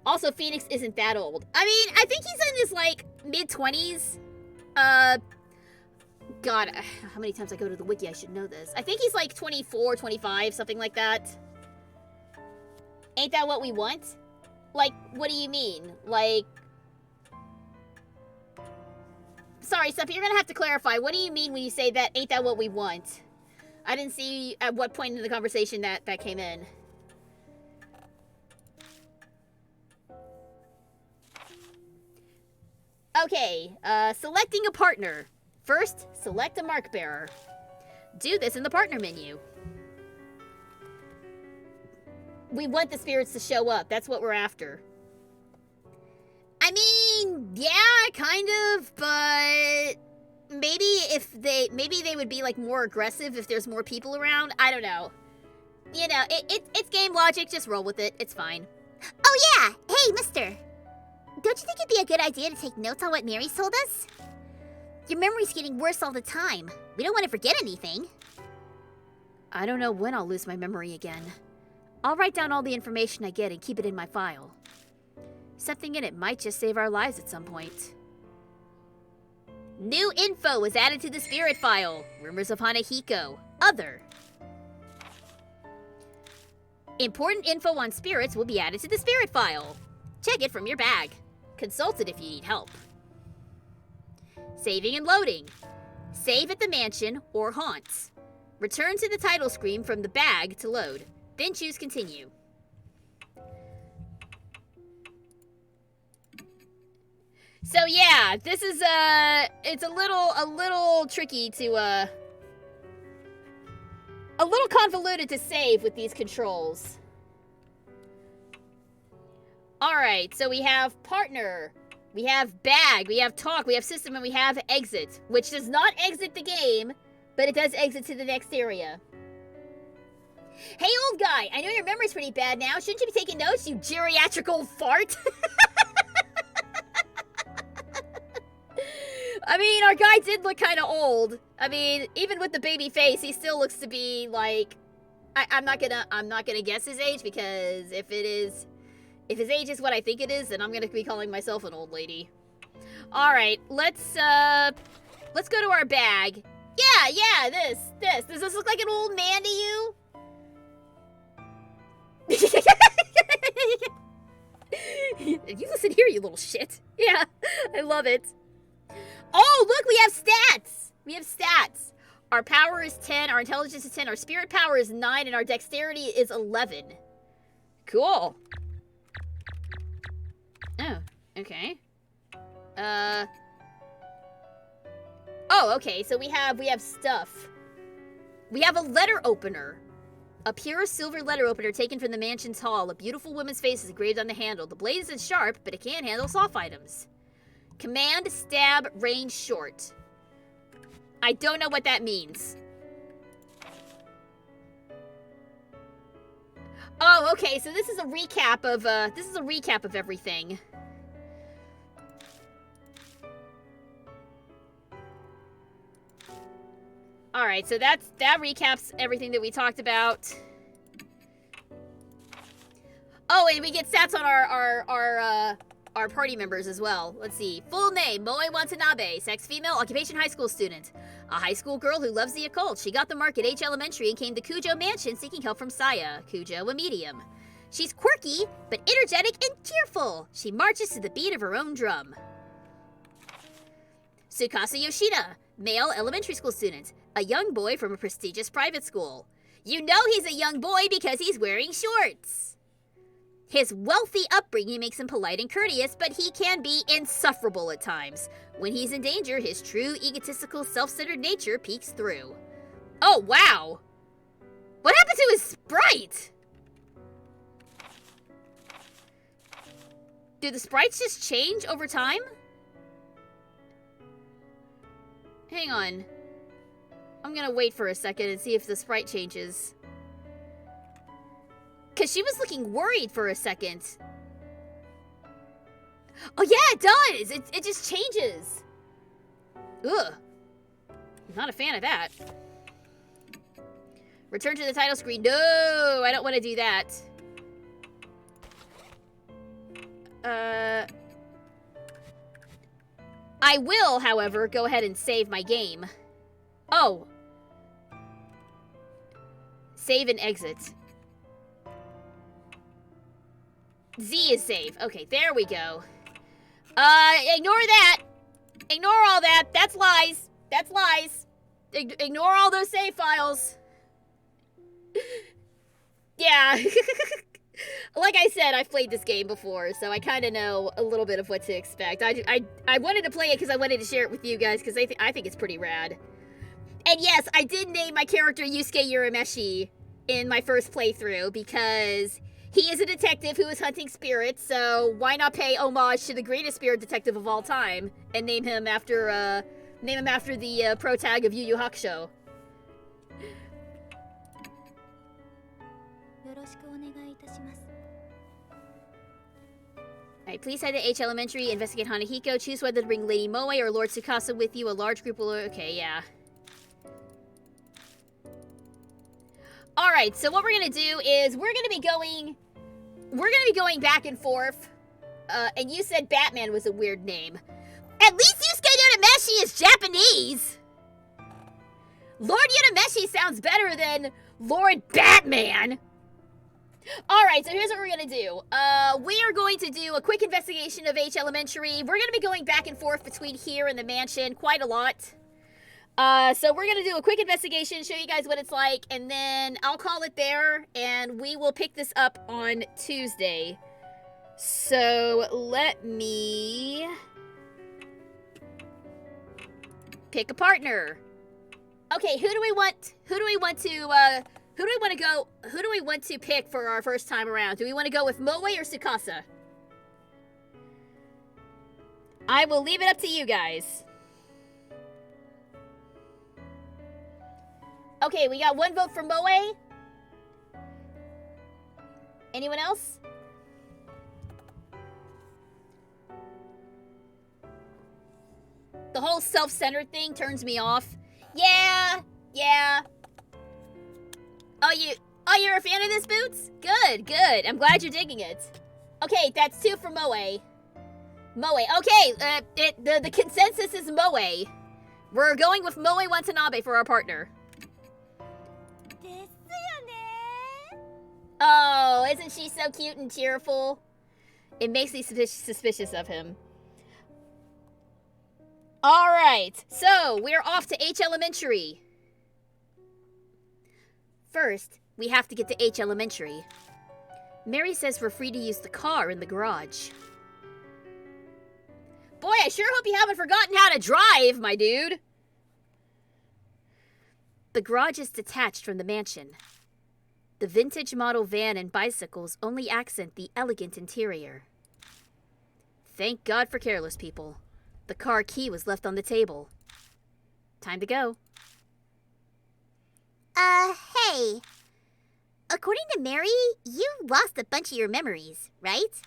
S4: Also, Phoenix isn't that old. I mean, I think he's in his, like, mid-20s. God, how many times I go to the wiki, I should know this. I think he's, like, 24, 25, something like that. Ain't that what we want? Like, what do you mean? Like... Sorry, Seppi, you're gonna have to clarify. What do you mean when you say that, ain't that what we want? I didn't see at what point in the conversation that came in. Okay, selecting a partner. First, select a mark bearer. Do this in the partner menu. We want the spirits to show up. That's what we're after. I mean, yeah, kind of, but maybe they would be like more aggressive if there's more people around. I don't know. You know, it's game logic. Just roll with it. It's fine.
S1: Oh yeah! Hey, mister! Don't you think it'd be a good idea to take notes on what Mary's told us? Your memory's getting worse all the time. We don't want to forget anything.
S4: I don't know when I'll lose my memory again. I'll write down all the information I get and keep it in my file. Something in it might just save our lives at some point. New info was added to the spirit file. Rumors of Hanahiko. Other. Important info on spirits will be added to the spirit file. Check it from your bag. Consult it if you need help. Saving and loading. Save at the mansion or haunts. Return to the title screen from the bag to load. Then choose continue. So yeah, this is it's a little tricky to a little convoluted to save with these controls. All right, so we have partner, we have bag, we have talk, we have system, and we have exit, which does not exit the game, but it does exit to the next area. Hey, old guy, I know your memory's pretty bad now. Shouldn't you be taking notes, you geriatric old fart? I mean, our guy did look kind of old. I mean, even with the baby face, he still looks to be like... I'm not gonna guess his age, because if his age is what I think it is, then I'm gonna be calling myself an old lady. Alright, let's go to our bag. Yeah, this. Does this look like an old man to you? You listen here, you little shit. Yeah, I love it. Oh, look, we have stats. Our power is 10, our intelligence is 10, our spirit power is 9, and our dexterity is 11. Cool. Oh, okay. Oh, okay, so we have stuff. We have a letter opener. A pure silver letter opener taken from the mansion's hall. A beautiful woman's face is engraved on the handle. The blade isn't sharp, but it can handle soft items. Command, stab, range, short. I don't know what that means. Oh, okay, so this is a recap of everything. Alright, so that recaps everything that we talked about. Oh, and we get stats on our party members as well. Let's see. Full name, Moe Watanabe. Sex, female. Occupation, high school student. A high school girl who loves the occult. She got the mark at H Elementary and came to Kujo Mansion seeking help from Saya. Kujo, a medium. She's quirky, but energetic and cheerful. She marches to the beat of her own drum. Tsukasa Yoshida. Male, elementary school student. A young boy from a prestigious private school. You know he's a young boy because he's wearing shorts. His wealthy upbringing makes him polite and courteous, but he can be insufferable at times. When he's in danger, his true egotistical, self-centered nature peeks through. Oh, wow! What happened to his sprite? Do the sprites just change over time? Hang on. I'm gonna wait for a second and see if the sprite changes. Because she was looking worried for a second. Oh, yeah, it does! It just changes. Ugh. I'm not a fan of that. Return to the title screen. No, I don't want to do that. I will, however, go ahead and save my game. Oh. Save and exit. Z is save. Okay, there we go. Ignore that. Ignore all that. That's lies. That's lies. Ignore all those save files. Yeah. Like I said, I've played this game before, so I kind of know a little bit of what to expect. I wanted to play it because I wanted to share it with you guys, because I think it's pretty rad. And yes, I did name my character Yusuke Urameshi in my first playthrough, because he is a detective who is hunting spirits, so why not pay homage to the greatest spirit detective of all time, and name him after the pro tag of Yu Yu Hakusho. Alright, please head to H Elementary, investigate Hanahiko, choose whether to bring Lady Moe or Lord Tsukasa with you. A large group will... Okay, yeah. Alright, so what we're gonna do is we're gonna be going back and forth. And you said Batman was a weird name. At least Yusuke Urameshi is Japanese! Lord Urameshi sounds better than Lord Batman! Alright, so here's what we're gonna do. We are going to do a quick investigation of H Elementary. We're gonna be going back and forth between here and the mansion quite a lot. So we're gonna do a quick investigation, show you guys what it's like, and then I'll call it there, and we will pick this up on Tuesday. So let me pick a partner. Okay, who do we want to pick for our first time around? Do we want to go with Moe or Tsukasa? I will leave it up to you guys. Okay, we got one vote for Moe. Anyone else? The whole self-centered thing turns me off. Yeah. Oh, you're a fan of this, Boots? Good. I'm glad you're digging it. Okay, that's 2 for Moe. Okay, the consensus is Moe. We're going with Moe Watanabe for our partner. Oh, isn't she so cute and cheerful? It makes me suspicious of him. Alright, so we're off to H Elementary. First, we have to get to H Elementary. Mary says we're free to use the car in the garage. Boy, I sure hope you haven't forgotten how to drive, my dude. The garage is detached from the mansion. The vintage model van and bicycles only accent the elegant interior. Thank God for careless people. The car key was left on the table. Time to go.
S3: Hey. According to Mary, you lost a bunch of your memories, right?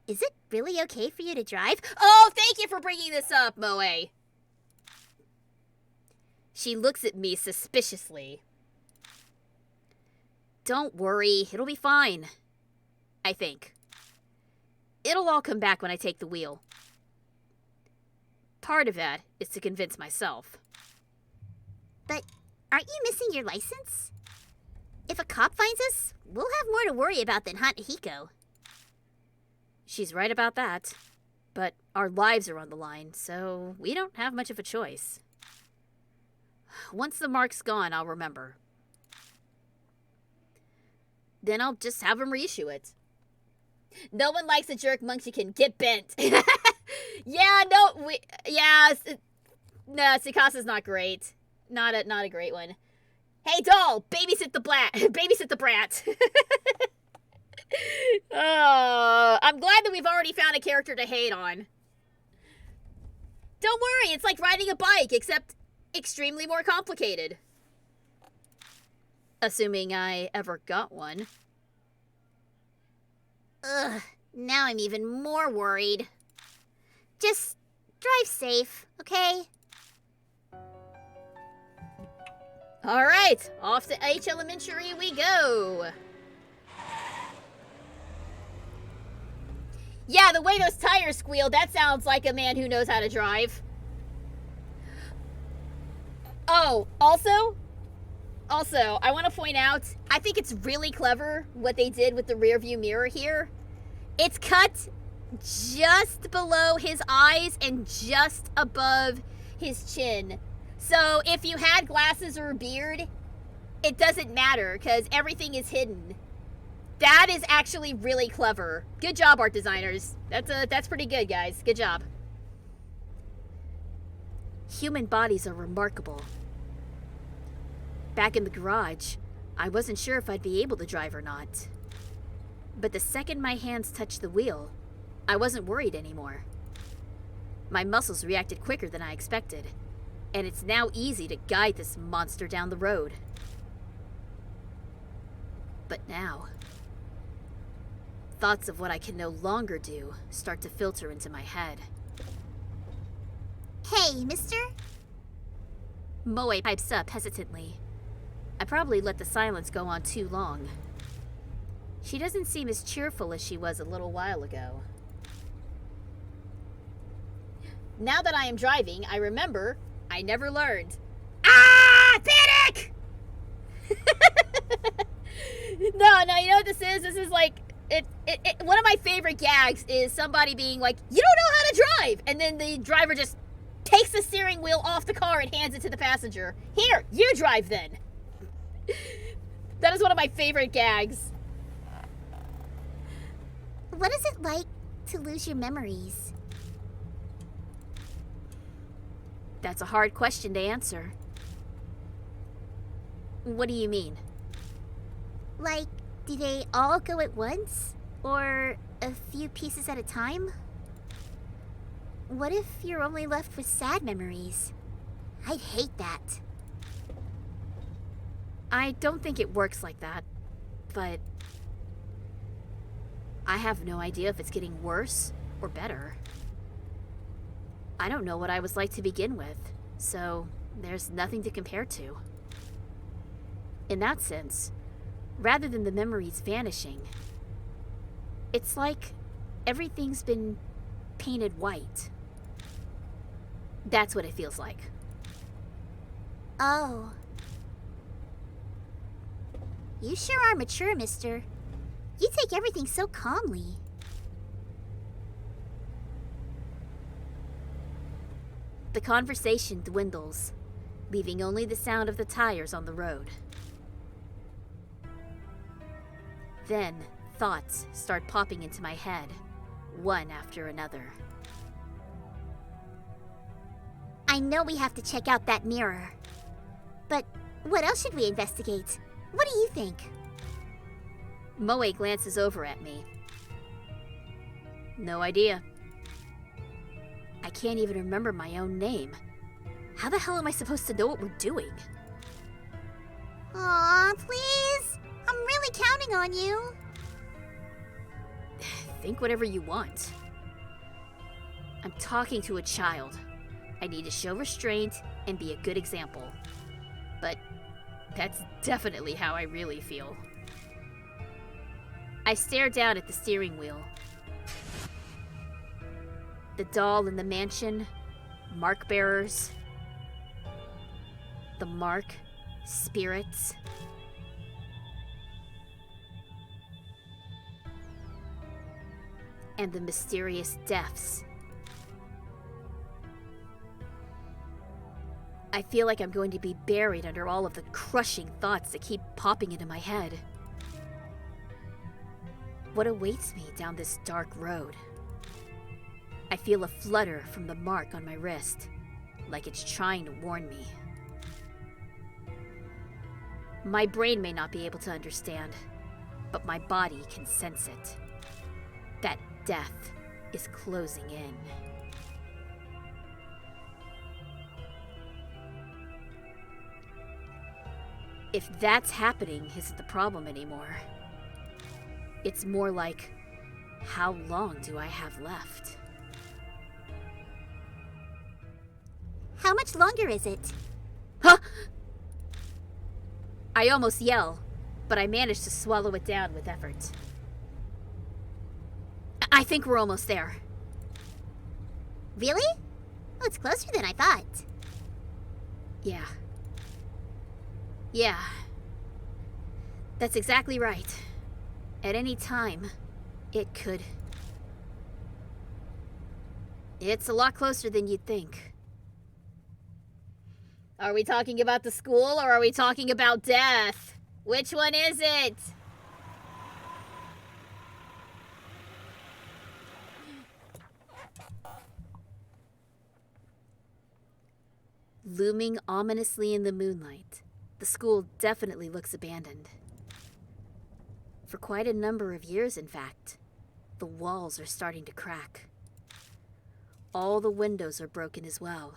S3: Is it really okay for you to drive?
S4: Oh, thank you for bringing this up, Moe. She looks at me suspiciously. Don't worry, it'll be fine. I think. It'll all come back when I take the wheel. Part of that is to convince myself.
S3: But aren't you missing your license? If a cop finds us, we'll have more to worry about than Hiko.
S4: She's right about that. But our lives are on the line, so we don't have much of a choice. Once the mark's gone, I'll remember. Then I'll just have him reissue it. No one likes a jerk munchkin. Get bent. No, Sikasa's not great. Not a great one. Hey, doll, babysit the brat. Oh, I'm glad that we've already found a character to hate on. Don't worry, it's like riding a bike, except extremely more complicated. Assuming I ever got one.
S3: Ugh, now I'm even more worried. Just drive safe, okay?
S4: Alright, off to H Elementary we go. Yeah, the way those tires squeal, that sounds like a man who knows how to drive. Oh, also, I want to point out, I think it's really clever what they did with the rear view mirror here. It's cut just below his eyes and just above his chin. So if you had glasses or a beard, it doesn't matter because everything is hidden. That is actually really clever. Good job, art designers. That's pretty good, guys. Good job. Human bodies are remarkable. Back in the garage, I wasn't sure if I'd be able to drive or not. But the second my hands touched the wheel, I wasn't worried anymore. My muscles reacted quicker than I expected, and it's now easy to guide this monster down the road. But now, thoughts of what I can no longer do start to filter into my head.
S3: Hey, mister?
S4: Moe pipes up hesitantly. I probably let the silence go on too long. She doesn't seem as cheerful as she was a little while ago. Now that I am driving, I remember I never learned. Ah! Panic! No, you know what this is? This is like, one of my favorite gags is somebody being like, you don't know how to drive! And then the driver just takes the steering wheel off the car and hands it to the passenger. Here, you drive then. That is one of my favorite gags.
S3: What is it like to lose your memories?
S4: That's a hard question to answer. What do you mean?
S3: Like, do they all go at once? Or a few pieces at a time? What if you're only left with sad memories? I'd hate that.
S4: I don't think it works like that, but I have no idea if it's getting worse or better. I don't know what I was like to begin with, so there's nothing to compare to. In that sense, rather than the memories vanishing, it's like everything's been painted white. That's what it feels like.
S3: Oh. You sure are mature, mister. You take everything so calmly.
S4: The conversation dwindles, leaving only the sound of the tires on the road. Then, thoughts start popping into my head, one after another.
S3: I know we have to check out that mirror. But What else should we investigate? What do you think?
S4: Moe glances over at me. No idea. I can't even remember my own name. How the hell am I supposed to know what we're doing?
S3: Aw, please. I'm really counting on you.
S4: Think whatever you want. I'm talking to a child. I need to show restraint and be a good example. But that's definitely how I really feel. I stare down at the steering wheel. The doll in the mansion, mark bearers, the mark, spirits. And the mysterious deaths. I feel like I'm going to be buried under all of the crushing thoughts that keep popping into my head. What awaits me down this dark road? I feel a flutter from the mark on my wrist, like it's trying to warn me. My brain may not be able to understand, but my body can sense it. That death is closing in. If that's happening isn't the problem anymore. It's more like, how long do I have left?
S3: How much longer is it?
S4: Huh? I almost yell, but I manage to swallow it down with effort. I think we're almost there.
S3: Really? Oh, it's closer than I thought.
S4: Yeah. Yeah. That's exactly right. At any time, it could. It's a lot closer than you'd think. Are we talking about the school or are we talking about death? Which one is it? Looming ominously in the moonlight, the school definitely looks abandoned. For quite a number of years, in fact, the walls are starting to crack. All the windows are broken as well.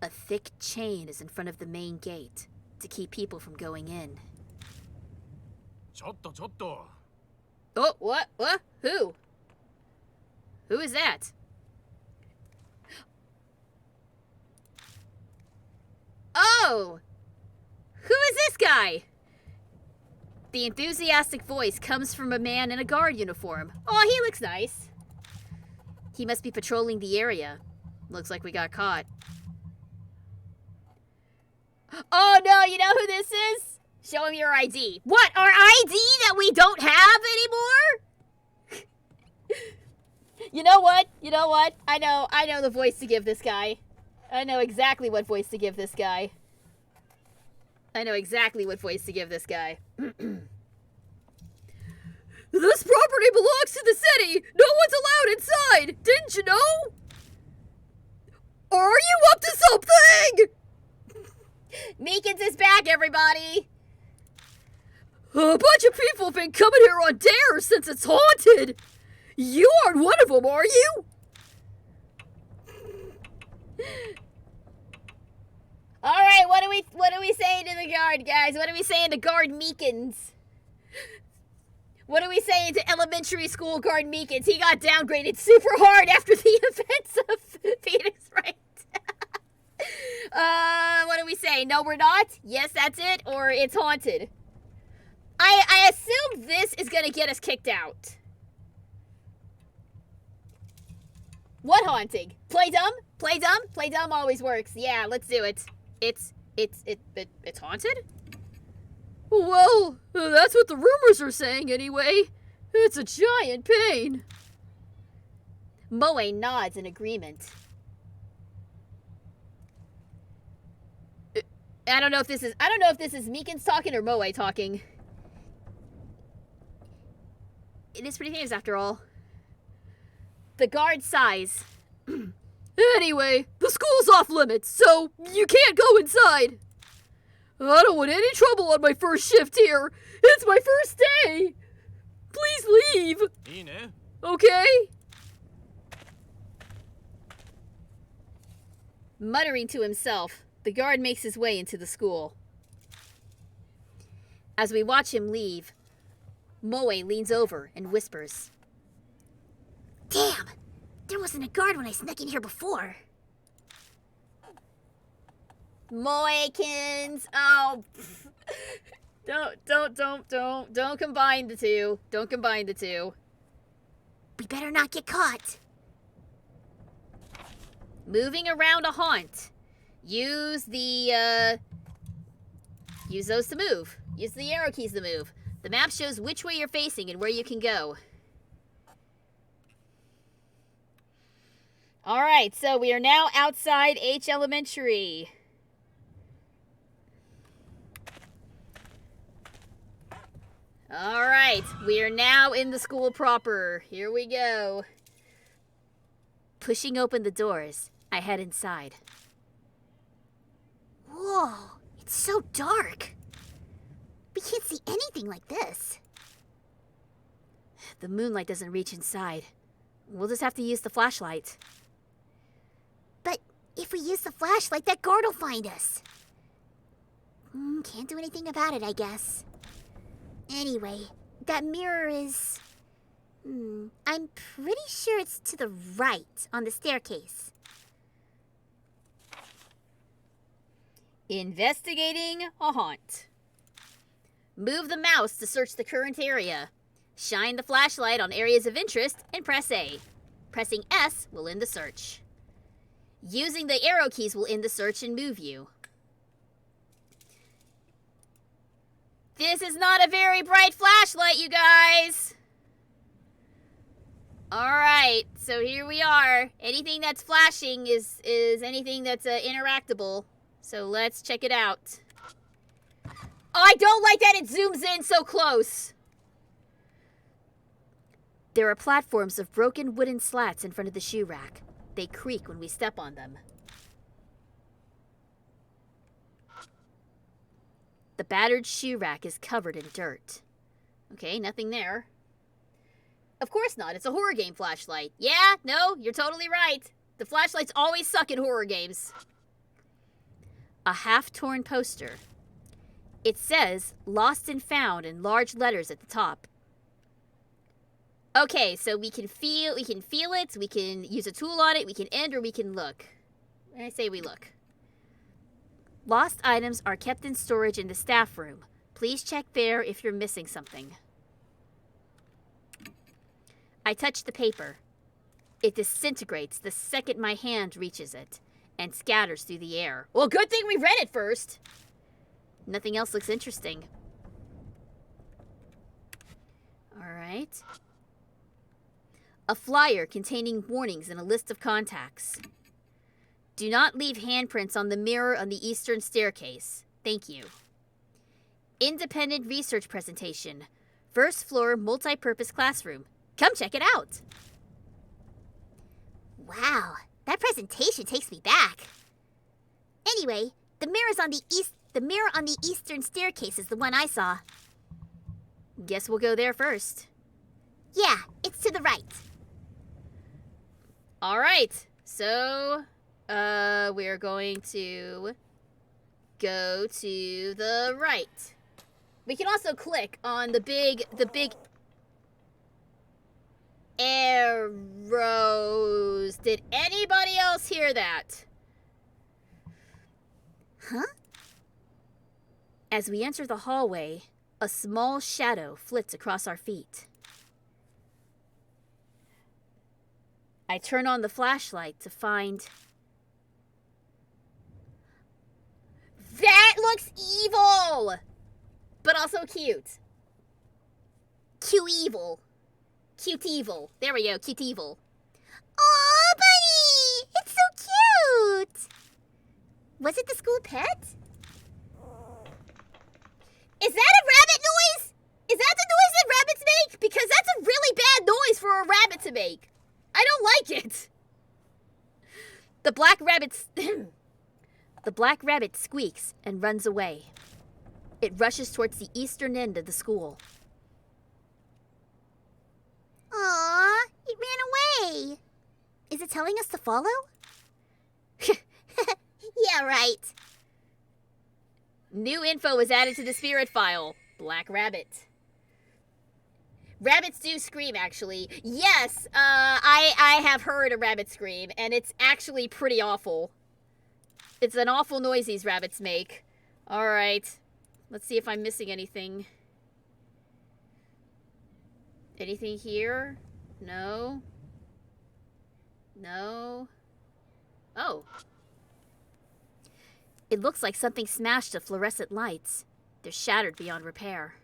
S4: A thick chain is in front of the main gate to keep people from going in.
S2: ちょっとちょっと
S4: Oh, what? What? Who? Who is that? Oh! Who is this guy? The enthusiastic voice comes from a man in a guard uniform. Oh, he looks nice. He must be patrolling the area. Looks like we got caught. Oh no, you know who this is? Show him your ID. What? Our ID that we don't have anymore? You know what? You know what? I know the voice to give this guy. I know exactly what voice to give this guy. I know exactly what voice to give this guy. This property belongs to the city! No one's allowed inside! Didn't you know? Are you up to something? Meekins is back, everybody! A bunch of people have been coming here on dares since it's haunted! You aren't one of them, are you? Alright, what are we saying to the guard, guys? What are we saying to guard Meekins? What are we saying to elementary school guard Meekins? He got downgraded super hard after the events of Phoenix Wright. What do we say? No, we're not? Yes, that's it? Or it's haunted? I assume this is gonna get us kicked out. What haunting? Play dumb? Play dumb? Play dumb always works. Yeah, let's do it. It's haunted? Well, that's what the rumors are saying anyway. It's a giant pain. Moe nods in agreement. I don't know if this is Meekins talking or Moe talking. It is pretty famous after all. The guard sighs. Anyway, the school's off limits, so you can't go inside. I don't want any trouble on my first shift here. It's my first day. Please leave. Okay? Muttering to himself, the guard makes his way into the school. As we watch him leave, Moe leans over and whispers,
S3: Damn! There wasn't a guard when I snuck in here before.
S1: Moekins! Oh,
S4: Don't combine the two. Don't combine the two.
S3: We better not get caught.
S4: Moving around a haunt. Use those to move. Use the arrow keys to move. The map shows which way you're facing and where you can go. Alright, so we are now outside H Elementary. Alright, we are now in the school proper. Here we go. Pushing open the doors, I head inside.
S3: Whoa, it's so dark. We can't see anything like this.
S4: The moonlight doesn't reach inside. We'll just have to use the flashlight.
S3: But if we use the flashlight, that guard will find us. Can't do anything about it, I guess. Anyway, that mirror is... I'm pretty sure it's to the right on the staircase.
S4: Investigating a haunt. Move the mouse to search the current area. Shine the flashlight on areas of interest and press A. Pressing S will end the search. Using the arrow keys will end the search and move you. This is not a very bright flashlight, you guys! Alright, so here we are. Anything that's flashing is anything that's interactable. So let's check it out. Oh, I don't like that it zooms in so close! There are platforms of broken wooden slats in front of the shoe rack. They creak when we step on them. The battered shoe rack is covered in dirt. Okay, nothing there. Of course not, it's a horror game flashlight. Yeah, no, you're totally right. The flashlights always suck in horror games. A half-torn poster. It says, Lost and Found in large letters at the top. Okay, so we can feel it, we can use a tool on it, we can end, or we can look. I say we look. Lost items are kept in storage in the staff room. Please check there if you're missing something. I touch the paper. It disintegrates the second my hand reaches it and scatters through the air. Well, good thing we read it first. Nothing else looks interesting. All right. A flyer containing warnings and a list of contacts. Do not leave handprints on the mirror on the eastern staircase. Thank you. Independent research presentation. First floor multi-purpose classroom. Come check it out.
S3: Wow, that presentation takes me back. Anyway, the mirror on the eastern staircase is the one I saw.
S4: Guess we'll go there first.
S3: Yeah, it's to the right.
S4: All right. So, we're going to go to the right. We can also click on the big arrows. Did anybody else hear that?
S3: Huh?
S4: As we enter the hallway, a small shadow flits across our feet. I turn on the flashlight to find... That looks evil! But also cute. Cute-evil. Cute-evil. There we go, cute-evil.
S3: Aw, buddy! It's so cute! Was it the school pet?
S1: Is that a rabbit noise? Is that the noise that rabbits make? Because that's a really bad noise for a rabbit to make. I don't like it.
S4: The black rabbit squeaks and runs away. It rushes towards the eastern end of the school.
S3: Aw, it ran away. Is it telling us to follow? Yeah, right.
S4: New info was added to the spirit file. Black rabbit. Rabbits do scream, actually. Yes, I have heard a rabbit scream, and it's actually pretty awful. It's an awful noise these rabbits make. Alright. Let's see if I'm missing anything. Anything here? No. No. Oh. It looks like something smashed the fluorescent lights. They're shattered beyond repair.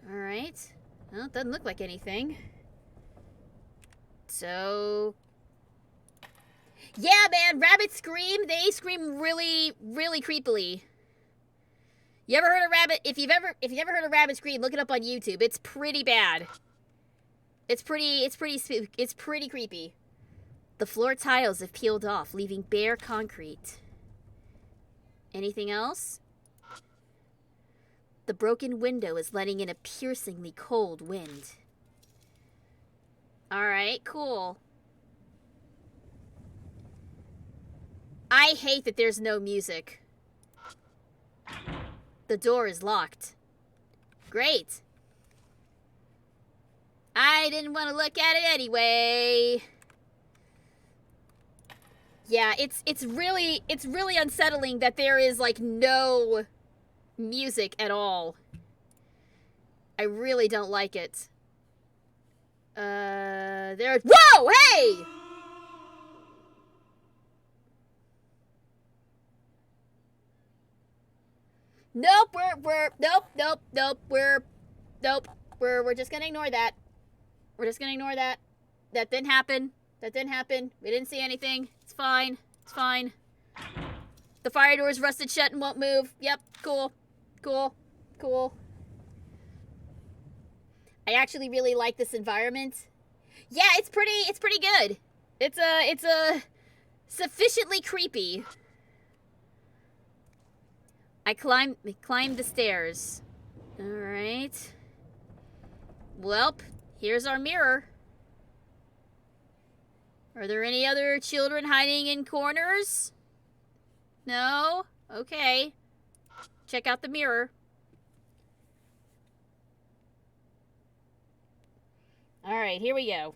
S4: Alright. Well, it doesn't look like anything. So... yeah, man, rabbits scream. They scream really, really creepily. You ever heard a rabbit? If you've ever heard a rabbit scream, look it up on YouTube. It's pretty bad. It's pretty creepy. The floor tiles have peeled off, leaving bare concrete. Anything else? The broken window is letting in a piercingly cold wind. Alright, cool. I hate that there's no music. The door is locked. Great. I didn't want to look at it anyway. Yeah, it's really unsettling that there is like no music at all. I really don't like it. Whoa, hey! Nope, we're just gonna ignore that. We're just gonna ignore that. That didn't happen. We didn't see anything. It's fine. The fire door's rusted shut and won't move. Yep, cool. I actually really like this environment. Yeah, it's pretty good. It's a sufficiently creepy. I climbed the stairs. Alright. Welp, here's our mirror. Are there any other children hiding in corners? No? Okay. Check out the mirror. Alright, here we go.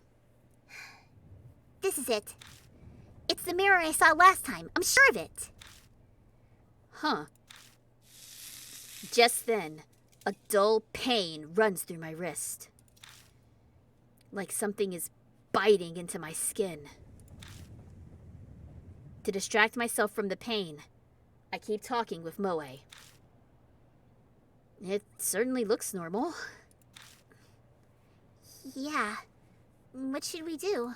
S3: This is it. It's the mirror I saw last time. I'm sure of it.
S4: Huh. Just then, a dull pain runs through my wrist. Like something is biting into my skin. To distract myself from the pain, I keep talking with Moe. It certainly looks normal.
S3: Yeah. What should we do?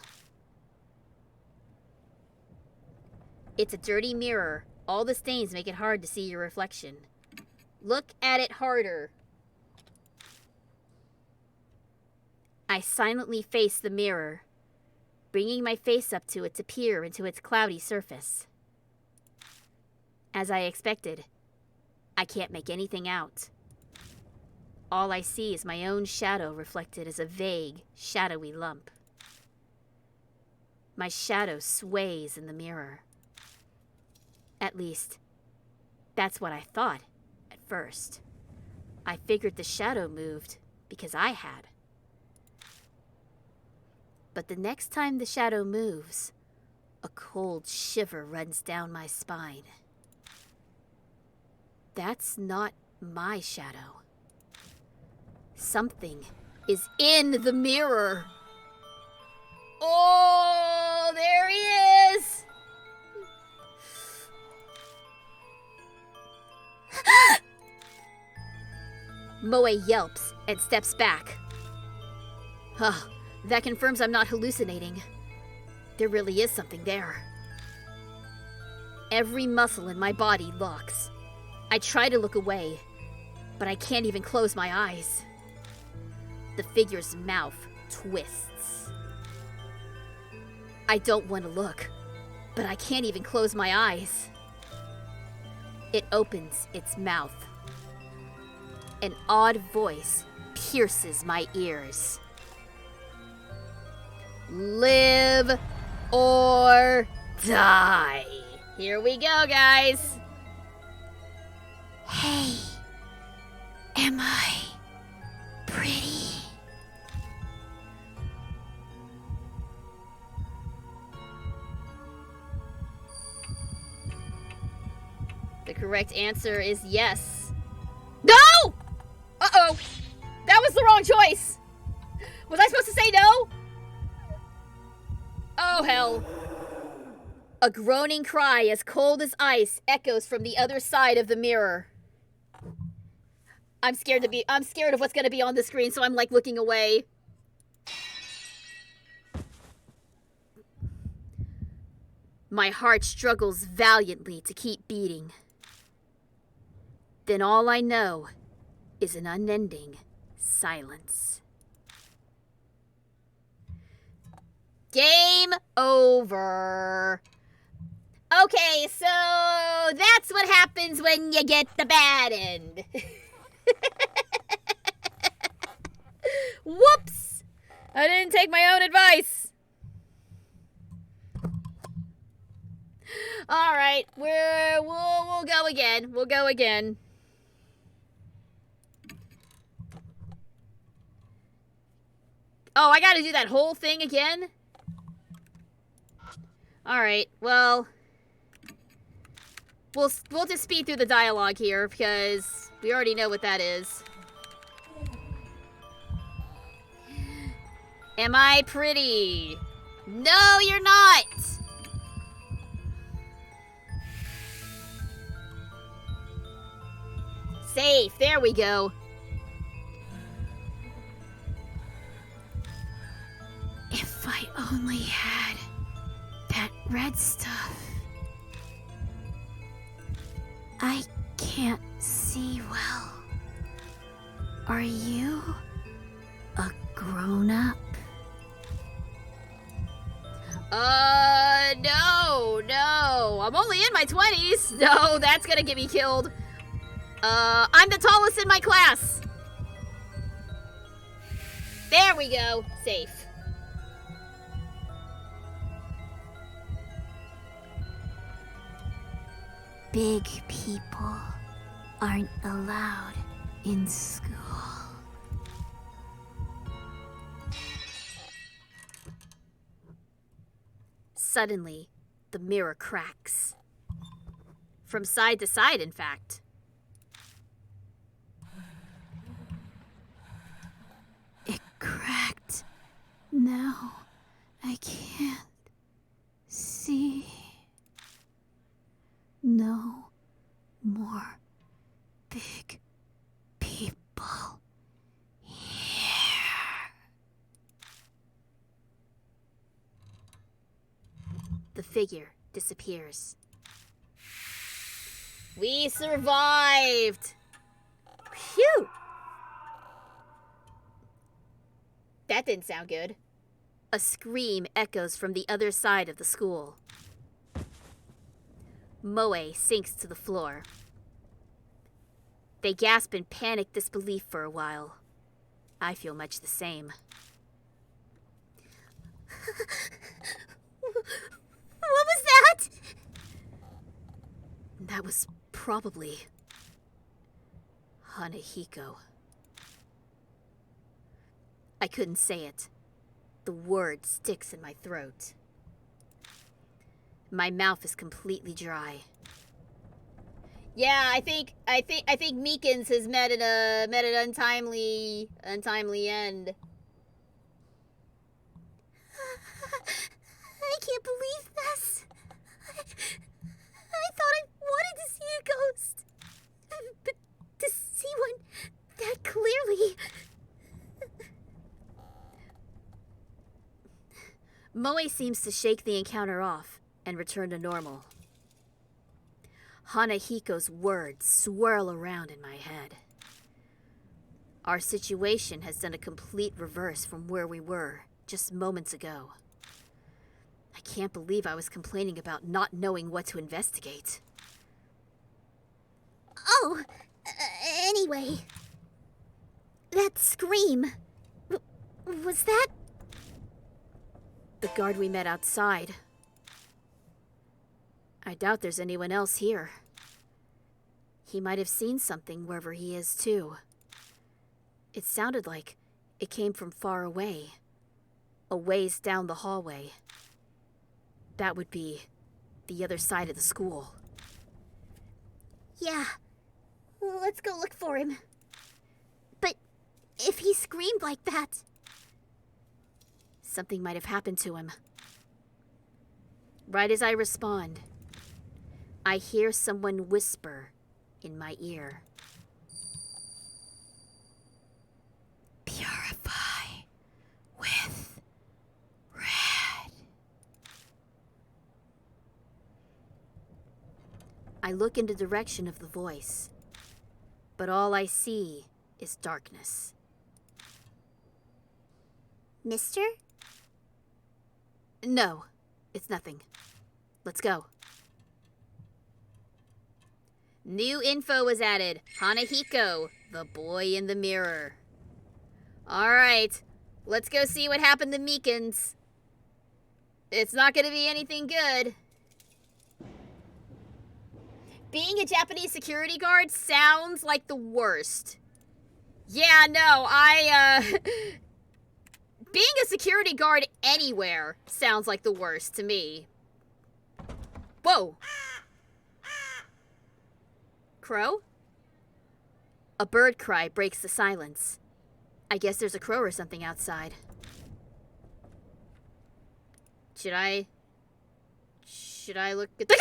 S4: It's a dirty mirror. All the stains make it hard to see your reflection. Look at it harder. I silently face the mirror, bringing my face up to it to peer into its cloudy surface. As I expected, I can't make anything out. All I see is my own shadow reflected as a vague, shadowy lump. My shadow sways in the mirror. At least, that's what I thought at first. I figured the shadow moved because I had. But the next time the shadow moves, a cold shiver runs down my spine. That's not my shadow. Something is in the mirror. Oh, there he is! Moe yelps and steps back. Oh, that confirms I'm not hallucinating. There really is something there. Every muscle in my body locks. I try to look away, but I can't even close my eyes. The figure's mouth twists. I don't want to look, but I can't even close my eyes. It opens its mouth. An odd voice pierces my ears. Live or die. Here we go, guys.
S3: Hey, am I pretty?
S4: The correct answer is yes. No! Uh-oh. That was the wrong choice. Was I supposed to say no? Oh, hell. A groaning cry as cold as ice echoes from the other side of the mirror. I'm scared of what's going to be on the screen, so I'm like looking away. My heart struggles valiantly to keep beating. Then all I know is an unending silence. Game over. Okay, so that's what happens when you get the bad end. Whoops! I didn't take my own advice. All right, we'll go again. We'll go again. Oh, I gotta do that whole thing again? Alright, well... We'll just speed through the dialogue here, because we already know what that is. Am I pretty? No, you're not! Safe, there we go.
S3: If I only had that red stuff. I can't see well. Are you a grown-up?
S4: No. I'm only in my 20s. No, that's gonna get me killed. I'm the tallest in my class. There we go. Safe.
S3: Big people aren't allowed in school.
S4: Suddenly, the mirror cracks. From side to side, in fact.
S3: It cracked. Now I can't see. No more big people here.
S4: The figure disappears. We survived! Phew! That didn't sound good. A scream echoes from the other side of the school. Moe sinks to the floor. They gasp in panicked disbelief for a while. I feel much the same.
S1: What was that?
S4: That was probably Hanahiko. I couldn't say it. The word sticks in my throat. My mouth is completely dry. Yeah, I think Meekins has met an untimely end.
S1: I can't believe this. I thought I wanted to see a ghost. But to see one that clearly...
S4: Moe seems to shake the encounter off and return to normal. Hanahiko's words swirl around in my head. Our situation has done a complete reverse from where we were just moments ago. I can't believe I was complaining about not knowing what to investigate.
S3: know. Anyway, that scream. Was that?
S4: The guard we met outside. I doubt there's anyone else here. He might have seen something wherever he is, too. It sounded like it came from far away. A ways down the hallway. That would be the other side of the school.
S3: Yeah. Let's go look for him. But if he screamed like that...
S4: Something might have happened to him. Right as I respond, I hear someone whisper in my ear. Purify with red. I look in the direction of the voice, but all I see is darkness.
S3: Mister?
S4: No, it's nothing. Let's go. New info was added. Hanahiko, the boy in the mirror. Alright, let's go see what happened to Meekins. It's not gonna be anything good. Being a Japanese security guard sounds like the worst. Yeah, no, being a security guard anywhere sounds like the worst to me. Whoa. Crow? A bird cry breaks the silence. I guess there's a crow or something outside. Should I look at the...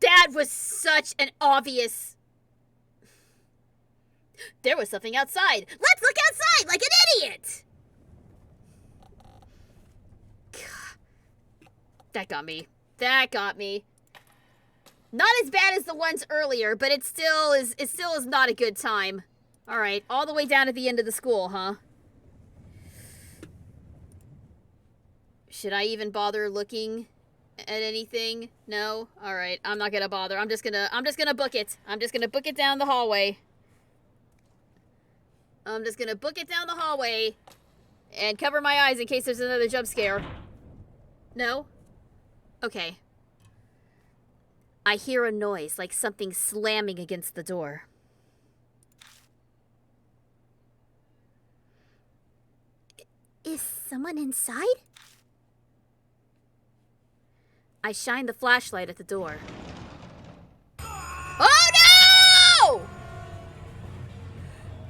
S4: That was such an obvious... There was something outside. Let's look outside like an idiot! That got me. That got me. Not as bad as the ones earlier, but it still is not a good time. Alright, all the way down at the end of the school, huh? Should I even bother looking at anything? No? Alright, I'm not gonna bother. I'm just gonna book it. I'm just gonna book it down the hallway. I'm just gonna book it down the hallway and cover my eyes in case there's another jump scare. No? Okay. I hear a noise like something slamming against the door.
S3: Is someone inside?
S4: I shine the flashlight at the door. Oh no!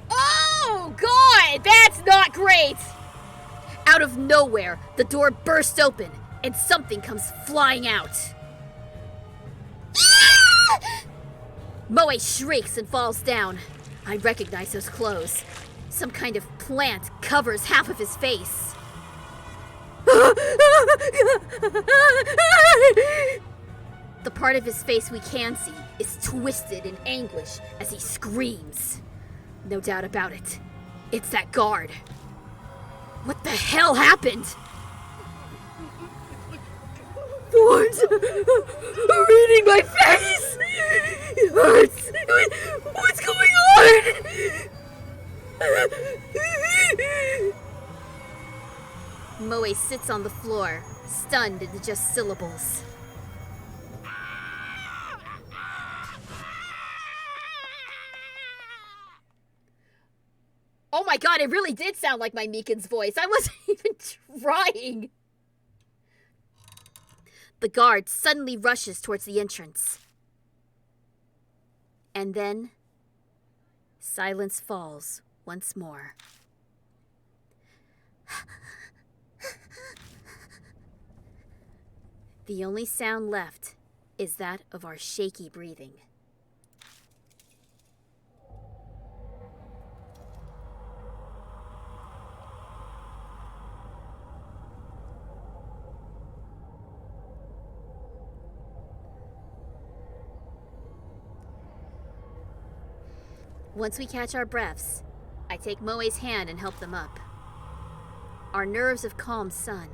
S4: Oh God, that's not great! Out of nowhere, the door bursts open and something comes flying out. Moe shrieks and falls down. I recognize those clothes. Some kind of plant covers half of his face. The part of his face we can see is twisted in anguish as he screams. No doubt about it. It's that guard. What the hell happened? Thorns are eating my face! It hurts! What's going on? Moe sits on the floor, stunned into just syllables. Oh my God, it really did sound like my Meekins voice. I wasn't even trying. The guard suddenly rushes towards the entrance. And then, silence falls once more. The only sound left is that of our shaky breathing. Once we catch our breaths, I take Moe's hand and help them up. Our nerves have calmed some,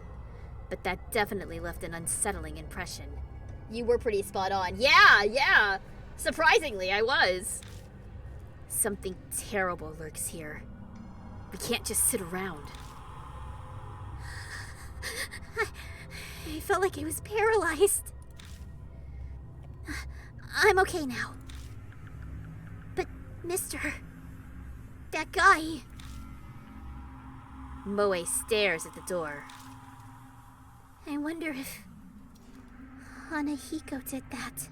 S4: but that definitely left an unsettling impression.
S1: You were pretty spot on. Yeah. Surprisingly, I was.
S4: Something terrible lurks here. We can't just sit around.
S3: I felt like I was paralyzed. I'm okay now. But, Mister... that guy...
S4: Moe stares at the door.
S3: I wonder if... Hanahiko did that.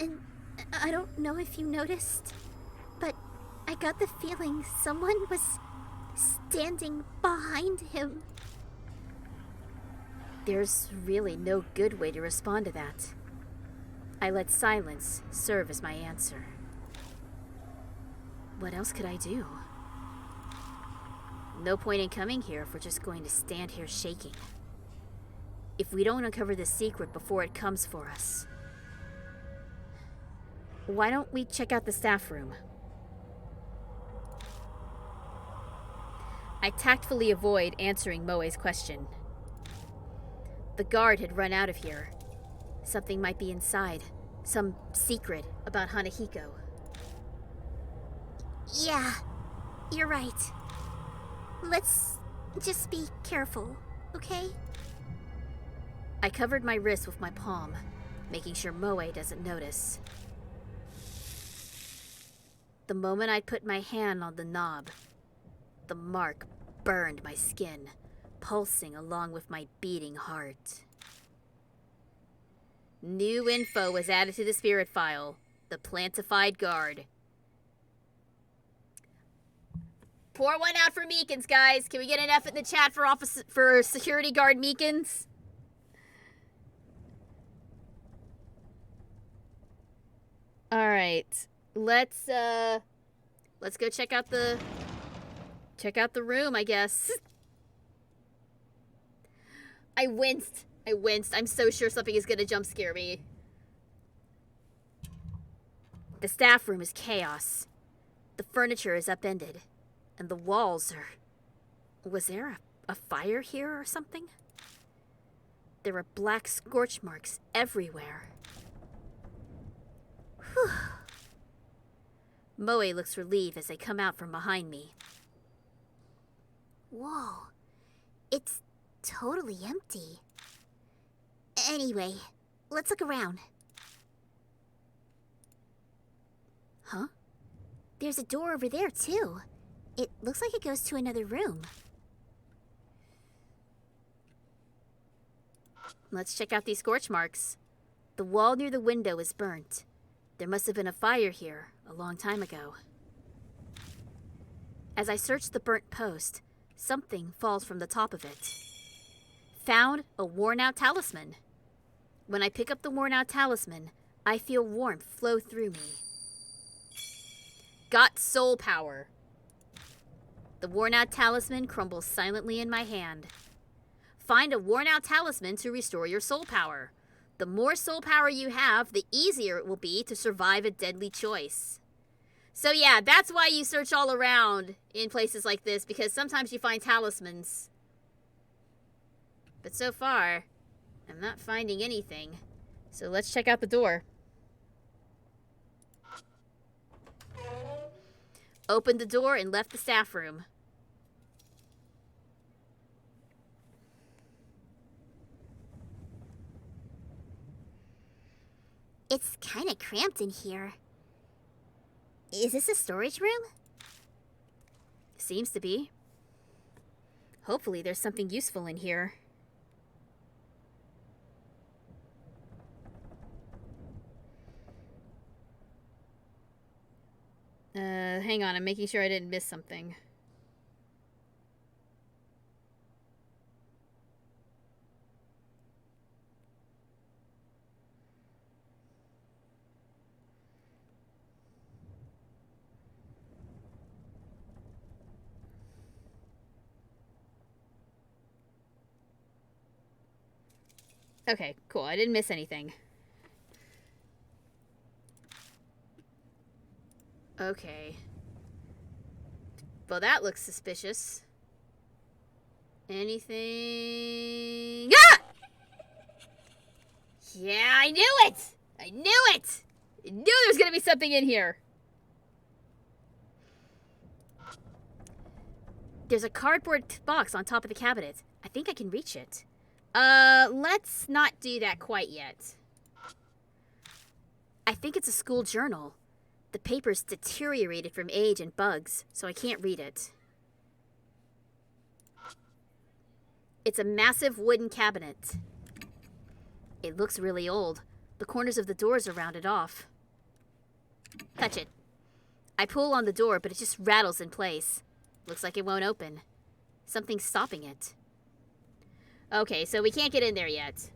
S3: And I don't know if you noticed, but I got the feeling someone was standing behind him.
S4: There's really no good way to respond to that. I let silence serve as my answer. What else could I do? No point in coming here if we're just going to stand here shaking. If we don't uncover the secret before it comes for us. Why don't we check out the staff room? I tactfully avoid answering Moe's question. The guard had run out of here. Something might be inside. Some secret about Hanahiko.
S3: Yeah, you're right. Let's just be careful, okay?
S4: I covered my wrist with my palm, making sure Moe doesn't notice. The moment I put my hand on the knob, the mark burned my skin, pulsing along with my beating heart. New info was added to the spirit file. The plantified guard.
S1: Pour one out for Meekins, guys. Can we get an F in the chat for security guard Meekins?
S4: All right. Let's go check out the room, I guess.
S1: I winced. I'm so sure something is gonna jump scare me.
S4: The staff room is chaos. The furniture is upended. And the walls are... Was there a fire here or something? There are black scorch marks everywhere. Whew. Moe looks relieved as they come out from behind me.
S3: Whoa, it's totally empty. Anyway, let's look around.
S4: Huh?
S3: There's a door over there, too. It looks like it goes to another room.
S4: Let's check out these scorch marks. The wall near the window is burnt. There must have been a fire here a long time ago. As I search the burnt post, something falls from the top of it. Found a worn-out talisman. When I pick up the worn-out talisman, I feel warmth flow through me.
S1: Got soul power.
S4: The worn-out talisman crumbles silently in my hand. Find a worn-out talisman to restore your soul power. The more soul power you have, the easier it will be to survive a deadly choice.
S1: So yeah, that's why you search all around in places like this, because sometimes you find talismans.
S4: But so far, I'm not finding anything. So let's check out the door. Opened the door and left the staff room.
S3: It's kind of cramped in here. Is this a storage room?
S4: Seems to be. Hopefully there's something useful in here. Hang on, I'm making sure I didn't miss something. Okay, cool. I didn't miss anything. Okay. Well, that looks suspicious. Anything? Ah! Yeah, I knew it! I knew it! I knew there was gonna be something in here. There's a cardboard box on top of the cabinet. I think I can reach it. Let's not do that quite yet. I think it's a school journal. The paper's deteriorated from age and bugs, so I can't read it. It's a massive wooden cabinet. It looks really old. The corners of the doors are rounded off. Touch it. I pull on the door, but it just rattles in place. Looks like it won't open. Something's stopping it. Okay, so we can't get in there yet.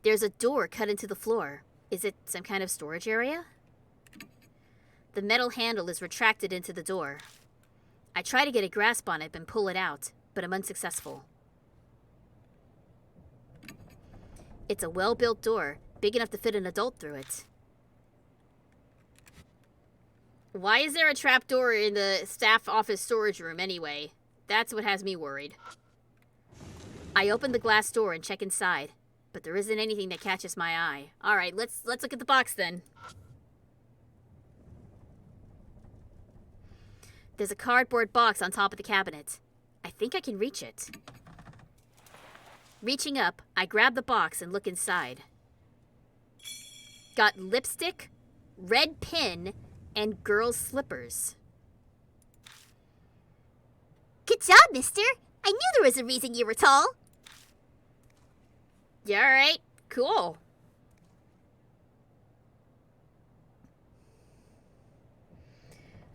S4: There's a door cut into the floor. Is it some kind of storage area? The metal handle is retracted into the door. I try to get a grasp on it and pull it out, but I'm unsuccessful. It's a well-built door, big enough to fit an adult through it. Why is there a trapdoor in the staff office storage room anyway? That's what has me worried. I open the glass door and check inside, but there isn't anything that catches my eye. All right, let's look at the box then. There's a cardboard box on top of the cabinet. I think I can reach it. Reaching up, I grab the box and look inside. Got lipstick, red pin, and girls' slippers.
S3: Good job, mister. I knew there was a reason you were tall.
S4: Yeah, alright. Cool.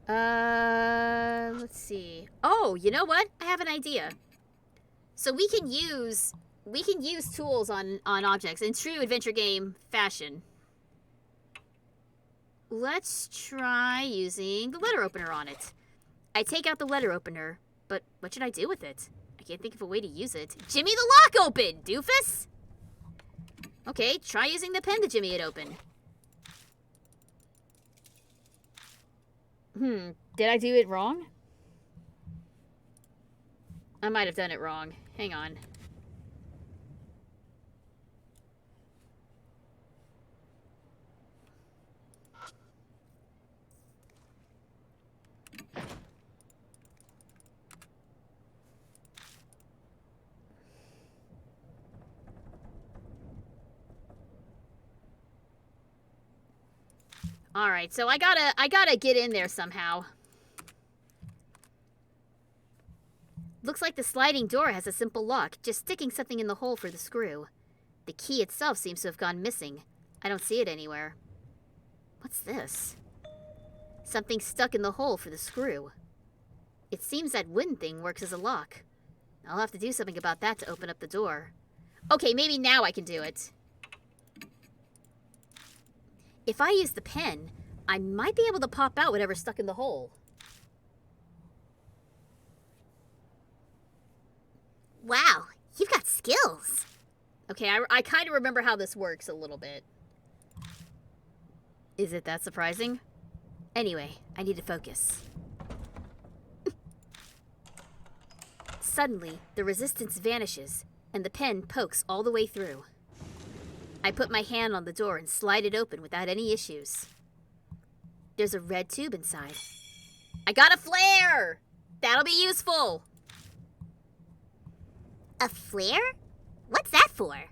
S4: Let's see. Oh, you know what? I have an idea. So we can use tools on objects in true adventure game fashion. Let's try using the letter opener on it. I take out the letter opener, but what should I do with it? I can't think of a way to use it. Jimmy the lock open, doofus! Okay, try using the pen to jimmy it open. Did I do it wrong? I might have done it wrong. Hang on. All right, so I gotta get in there somehow. Looks like the sliding door has a simple lock, just sticking something in the hole for the screw. The key itself seems to have gone missing. I don't see it anywhere. What's this? Something stuck in the hole for the screw. It seems that wooden thing works as a lock. I'll have to do something about that to open up the door. Okay, maybe now I can do it. If I use the pen, I might be able to pop out whatever's stuck in the hole.
S3: Wow, you've got skills.
S4: Okay, I kind of remember how this works a little bit. Is it that surprising? Anyway, I need to focus. Suddenly, the resistance vanishes, and the pen pokes all the way through. I put my hand on the door and slide it open without any issues. There's a red tube inside. I got a flare! That'll be useful!
S3: A flare? What's that for?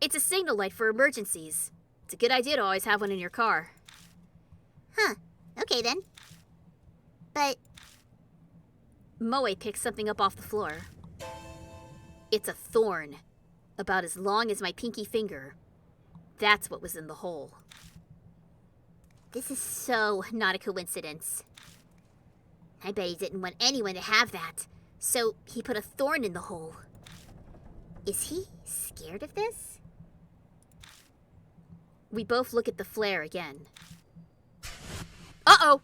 S4: It's a signal light for emergencies. It's a good idea to always have one in your car.
S3: Huh. Okay then. But...
S4: Moe picks something up off the floor. It's a thorn. About as long as my pinky finger. That's what was in the hole.
S3: This is so not a coincidence. I bet he didn't want anyone to have that, so he put a thorn in the hole. Is he scared of this?
S4: We both look at the flare again. Uh-oh!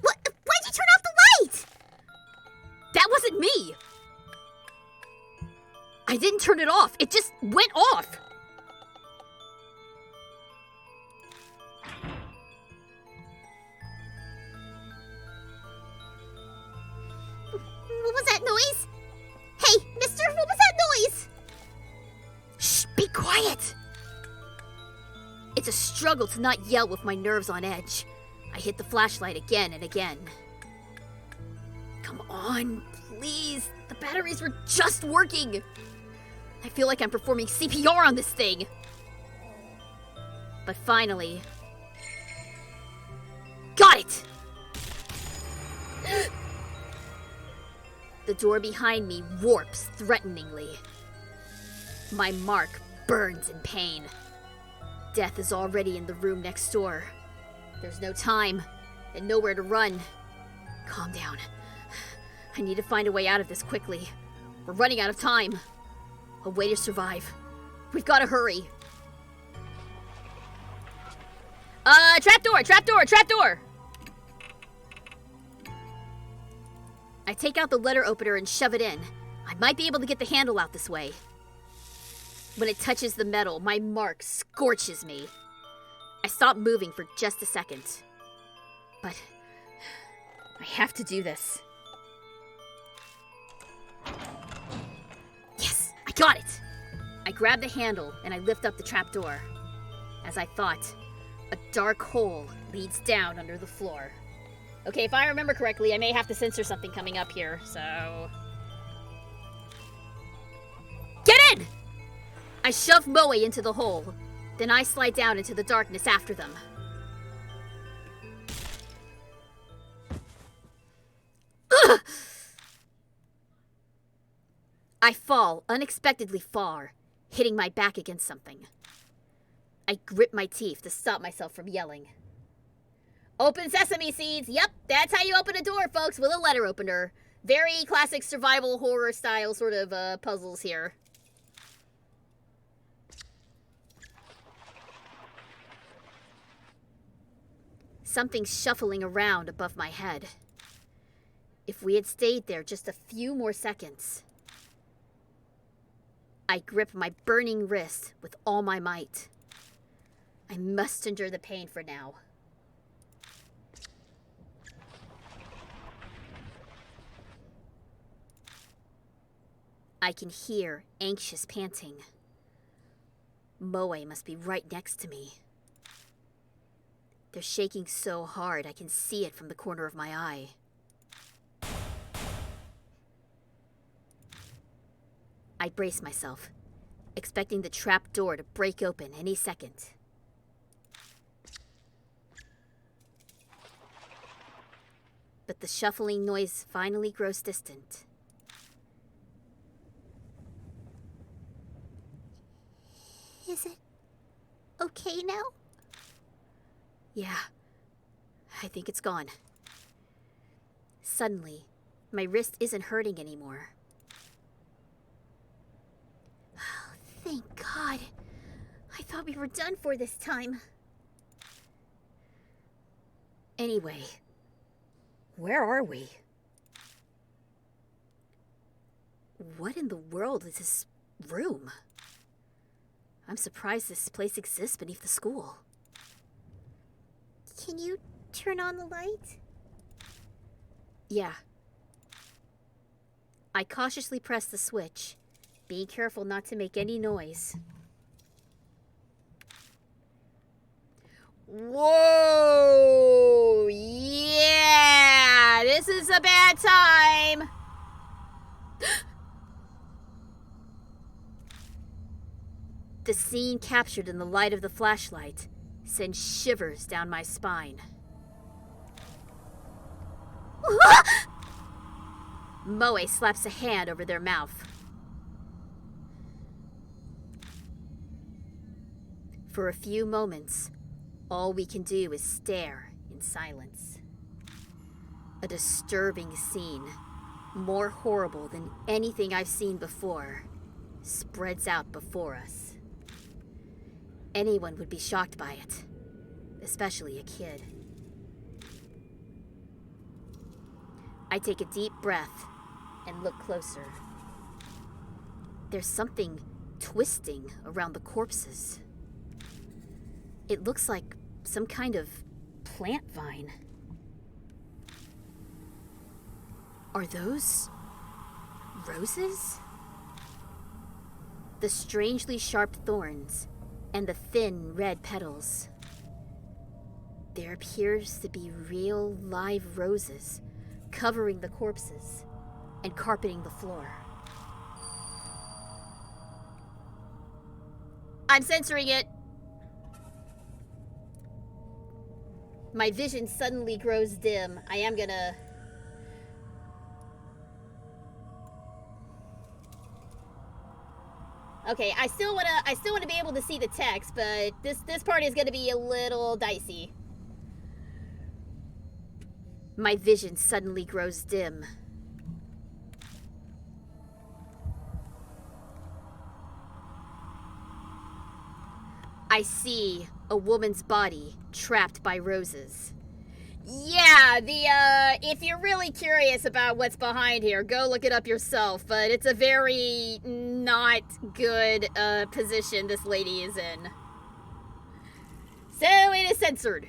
S3: What? Why'd you turn off the light?
S4: That wasn't me! I didn't turn it off. It just went off. struggle to not yell with my nerves on edge. I hit the flashlight again and again. Come on, please. The batteries were just working. I feel like I'm performing CPR on this thing. But finally... Got it! The door behind me warps threateningly. My mark burns in pain. Death is already in the room next door. There's no time and nowhere to run. Calm down. I need to find a way out of this quickly. We're running out of time. A way to survive. We've got to hurry. Trapdoor! I take out the letter opener and shove it in. I might be able to get the handle out this way. When it touches the metal, my mark scorches me. I stop moving for just a second. But I have to do this. Yes, I got it! I grab the handle and I lift up the trapdoor. As I thought, a dark hole leads down under the floor. Okay, if I remember correctly, I may have to censor something coming up here, so... Get in! I shove Moe into the hole. Then I slide down into the darkness after them. Ugh! I fall unexpectedly far, hitting my back against something. I grip my teeth to stop myself from yelling. Open sesame seeds! Yep, that's how you open a door, folks, with a letter opener. Very classic survival horror style sort of puzzles here. Something's shuffling around above my head. If we had stayed there just a few more seconds. I grip my burning wrist with all my might. I must endure the pain for now. I can hear anxious panting. Moe must be right next to me. They're shaking so hard I can see it from the corner of my eye. I brace myself, expecting the trap door to break open any second. But the shuffling noise finally grows distant.
S3: Is it okay now?
S4: Yeah, I think it's gone. Suddenly, my wrist isn't hurting anymore.
S3: Oh, thank God. I thought we were done for this time.
S4: Anyway, where are we? What in the world is this room? I'm surprised this place exists beneath the school.
S3: Can you turn on the light?
S4: Yeah. I cautiously press the switch, being careful not to make any noise. Whoa! Yeah! This is a bad time! The scene captured in the light of the flashlight sends shivers down my spine. Moe slaps a hand over their mouth. For a few moments, all we can do is stare in silence. A disturbing scene, more horrible than anything I've seen before, spreads out before us. Anyone would be shocked by it, especially a kid. I take a deep breath and look closer. There's something twisting around the corpses. It looks like some kind of plant vine. Are those roses? The strangely sharp thorns and the thin red petals. There appears to be real live roses covering the corpses and carpeting the floor. I'm censoring it. My vision suddenly grows dim. I am gonna... Okay, I still wanna be able to see the text, but this part is gonna be a little dicey. My vision suddenly grows dim. I see a woman's body trapped by roses. Yeah, if you're really curious about what's behind here, go look it up yourself, but it's a very not good position this lady is in. So it is censored.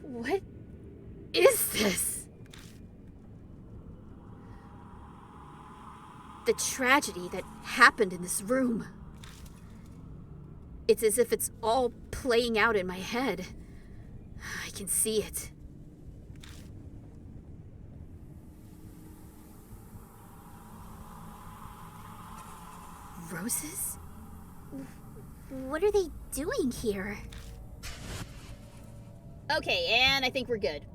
S4: What is this? The tragedy that happened in this room. It's as if it's all playing out in my head. I can see it. Roses?
S3: What are they doing here?
S1: Okay, and I think we're good.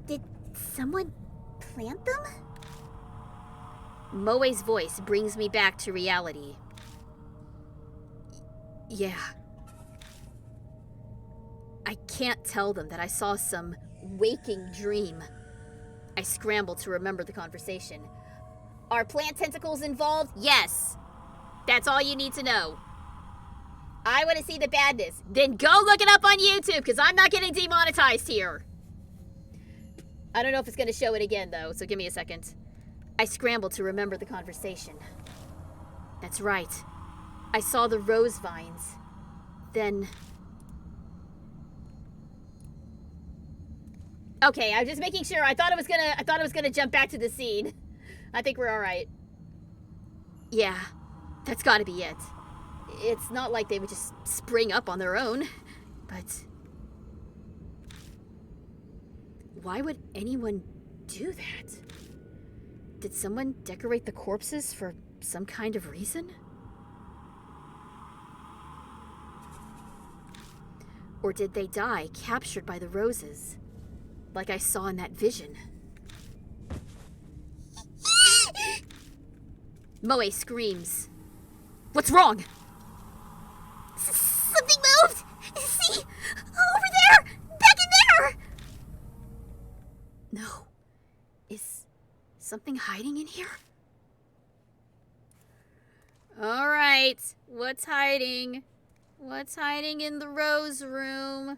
S3: Did someone plant them?
S4: Moe's voice brings me back to reality. Yeah. I can't tell them that I saw some waking dream. I scramble to remember the conversation. Are plant tentacles involved? Yes. That's all you need to know. I want to see the badness. Then go look it up on YouTube, because I'm not getting demonetized here. I don't know if it's going to show it again, though, so give me a second. I scramble to remember the conversation. That's right. I saw the rose vines. Then... Okay, I was just making sure. I thought it was gonna jump back to the scene. I think we're all right. Yeah, that's gotta be it. It's not like they would just spring up on their own, but... Why would anyone do that? Did someone decorate the corpses for some kind of reason? Or did they die captured by the roses, like I saw in that vision? Moe screams. What's wrong?
S3: Something moved! See? Over there! Back in there!
S4: No. Is something hiding in here? All right. What's hiding? What's hiding in the rose room?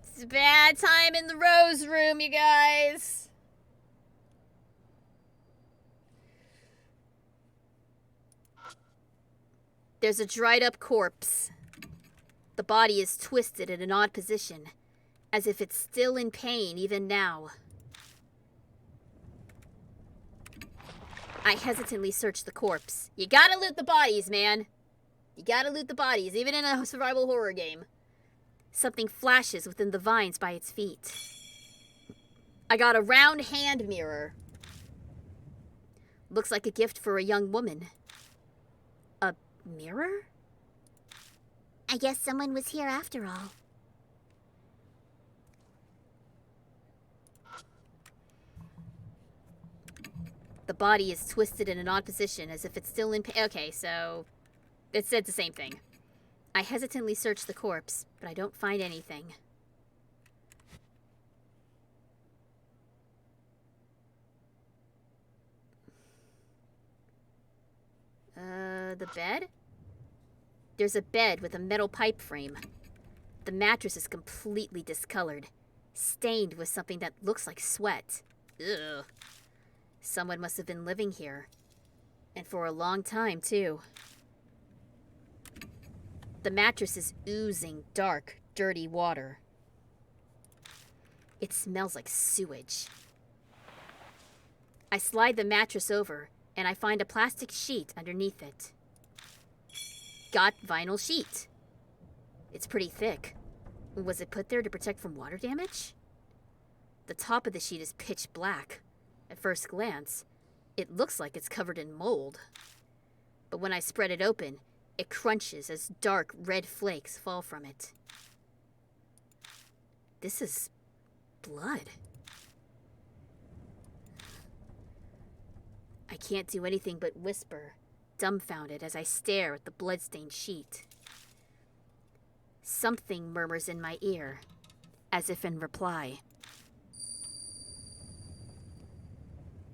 S4: It's a bad time in the rose room, you guys. There's a dried up corpse. The body is twisted in an odd position, as if it's still in pain even now. I hesitantly search the corpse. You gotta loot the bodies, man. You gotta loot the bodies, even in a survival horror game. Something flashes within the vines by its feet. I got a round hand mirror. Looks like a gift for a young woman. A mirror?
S3: I guess someone was here after all.
S4: The body is twisted in an odd position, as if it's still in pain. Okay, so it said the same thing. I hesitantly search the corpse, but I don't find anything. The bed? There's a bed with a metal pipe frame. The mattress is completely discolored, stained with something that looks like sweat. Ugh. Someone must have been living here. And for a long time, too. The mattress is oozing dark, dirty water. It smells like sewage. I slide the mattress over, and I find a plastic sheet underneath it. Got vinyl sheet. It's pretty thick. Was it put there to protect from water damage? The top of the sheet is pitch black. At first glance, it looks like it's covered in mold. But when I spread it open, it crunches as dark red flakes fall from it. This is blood. I can't do anything but whisper, dumbfounded as I stare at the bloodstained sheet. Something murmurs in my ear, as if in reply.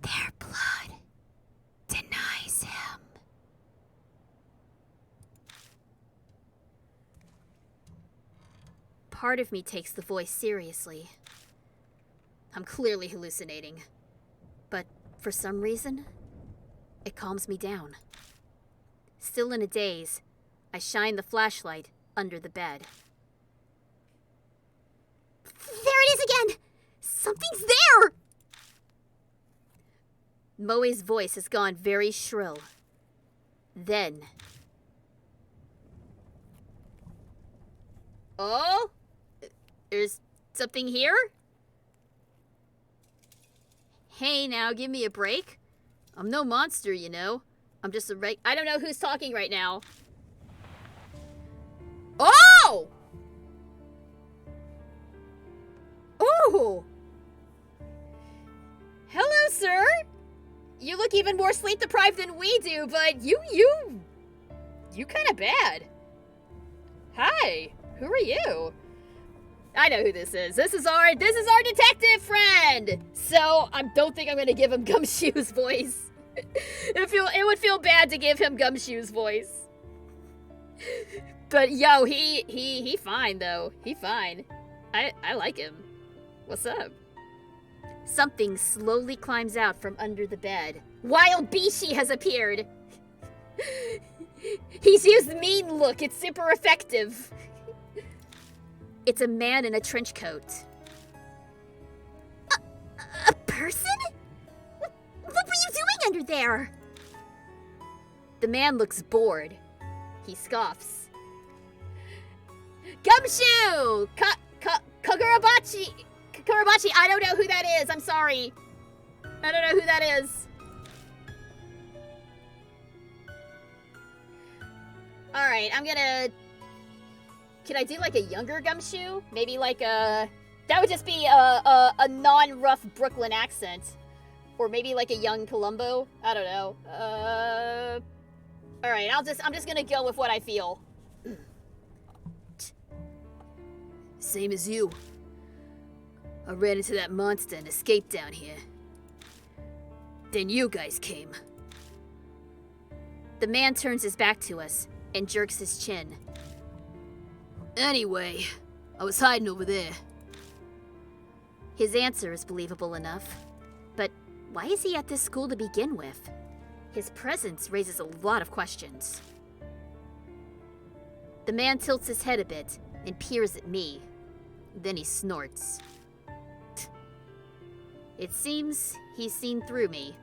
S4: Their blood denies him. Part of me takes the voice seriously. I'm clearly hallucinating, but for some reason, it calms me down. Still in a daze, I shine the flashlight under the bed.
S1: There it is again! Something's there!
S4: Moe's voice has gone very shrill. Then... Oh? There's something here? Hey, now, give me a break. I'm no monster, you know. I'm just a I don't know who's talking right now. Oh! Ooh! Hello, sir! You look even more sleep-deprived than we do, but you kinda bad. Hi, who are you? I know who this is. This is our detective friend! So, I don't think I'm gonna give him Gumshoe's voice. It would feel bad to give him Gumshoe's voice. But yo, he fine though. He fine. I like him. What's up? Something slowly climbs out from under the bed. Wild Bishi has appeared. He's used mean look. It's super effective. It's a man in a trench coat.
S1: A person? What were you doing under there?
S4: The man looks bored. He scoffs. Gumshoe! Kagurabachi! Kagurabachi, I don't know who that is. I'm sorry. I don't know who that is. Alright, I'm gonna... Can I do like a younger Gumshoe? Maybe like a... That would just be a non-rough Brooklyn accent. Or maybe like a young Columbo. I don't know. Alright, I'm just gonna go with what I feel. Same as you. I ran into that monster and escaped down here. Then you guys came. The man turns his back to us and jerks his chin. Anyway, I was hiding over there. His answer is believable enough. But why is he at this school to begin with? His presence raises a lot of questions. The man tilts his head a bit and peers at me. Then he snorts. It seems he's seen through me.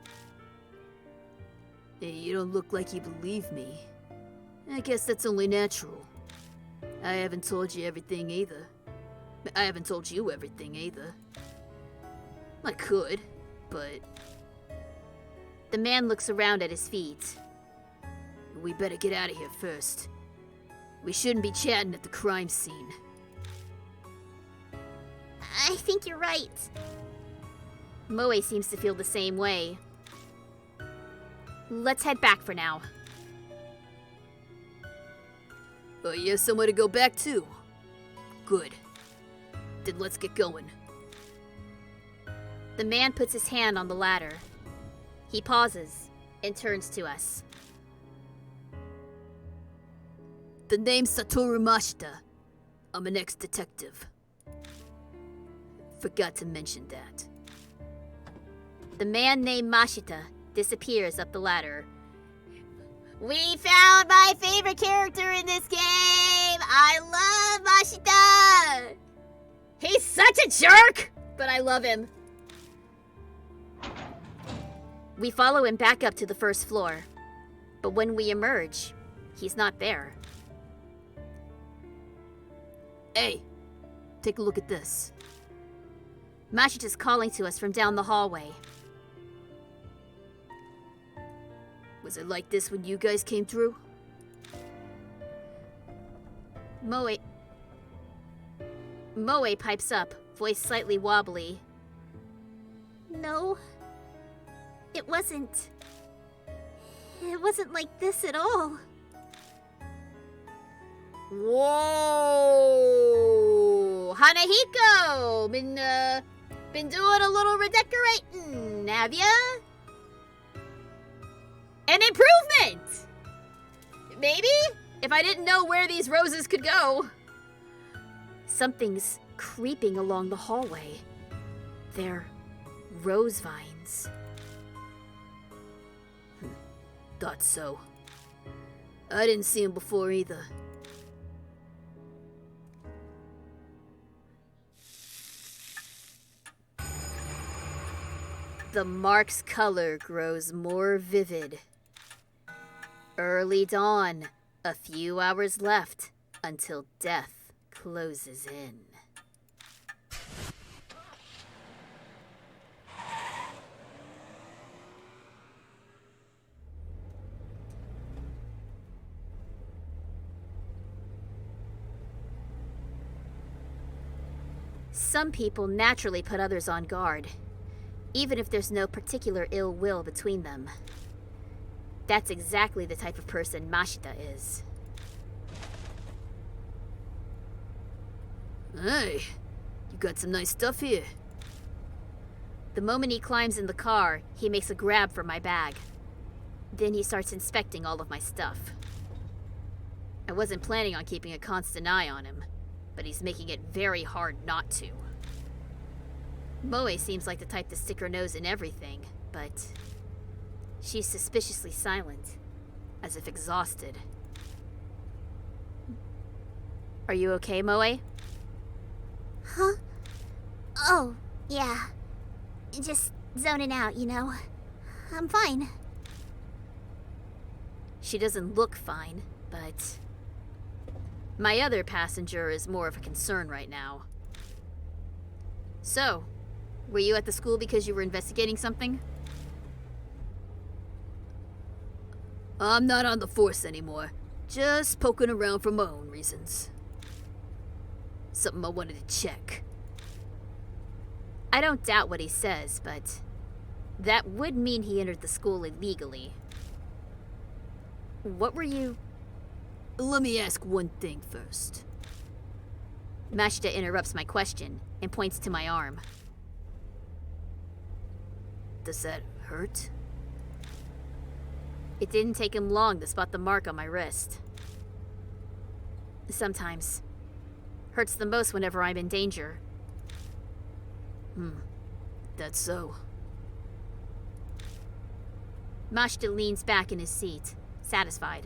S4: Hey, you don't look like you believe me. I guess that's only natural. I haven't told you everything either. I haven't told you everything either. I could, but... The man looks around at his feet. We better get out of here first. We shouldn't be chatting at the crime scene.
S1: I think you're right.
S4: Moe seems to feel the same way. Let's head back for now. Oh, you have somewhere to go back to? Good. Then let's get going. The man puts his hand on the ladder. He pauses and turns to us. The name's Satoru Mashita. I'm an ex-detective. Forgot to mention that. The man named Mashita disappears up the ladder. We found my favorite character in this game! I love Mashita! He's such a jerk! But I love him. We follow him back up to the first floor, but when we emerge, he's not there. Hey, take a look at this. Mashita's calling to us from down the hallway. Was it like this when you guys came through? Moe pipes up, voice slightly wobbly.
S3: No. It wasn't. It wasn't like this at all.
S4: Whoa! Hanahiko! Been doing a little redecorating, have ya? An improvement! Maybe? If I didn't know where these roses could go. Something's creeping along the hallway. They're rose vines. Thought so. I didn't see him before either. The mark's color grows more vivid. Early dawn, a few hours left until death closes in. Some people naturally put others on guard, even if there's no particular ill will between them. That's exactly the type of person Mashita is. Hey, you got some nice stuff here. The moment he climbs in the car, he makes a grab for my bag. Then he starts inspecting all of my stuff. I wasn't planning on keeping a constant eye on him, but he's making it very hard not to. Moe seems like the type to stick her nose in everything, but she's suspiciously silent, as if exhausted. Are you okay, Moe?
S3: Huh? Oh, yeah. Just zoning out, you know. I'm fine.
S4: She doesn't look fine, but my other passenger is more of a concern right now. So, were you at the school because you were investigating something? I'm not on the force anymore. Just poking around for my own reasons. Something I wanted to check. I don't doubt what he says, but that would mean he entered the school illegally. What were you... Let me ask one thing first. Mashita interrupts my question and points to my arm. Does that hurt? It didn't take him long to spot the mark on my wrist. Sometimes. Hurts the most whenever I'm in danger. That's so. Mashita leans back in his seat, satisfied.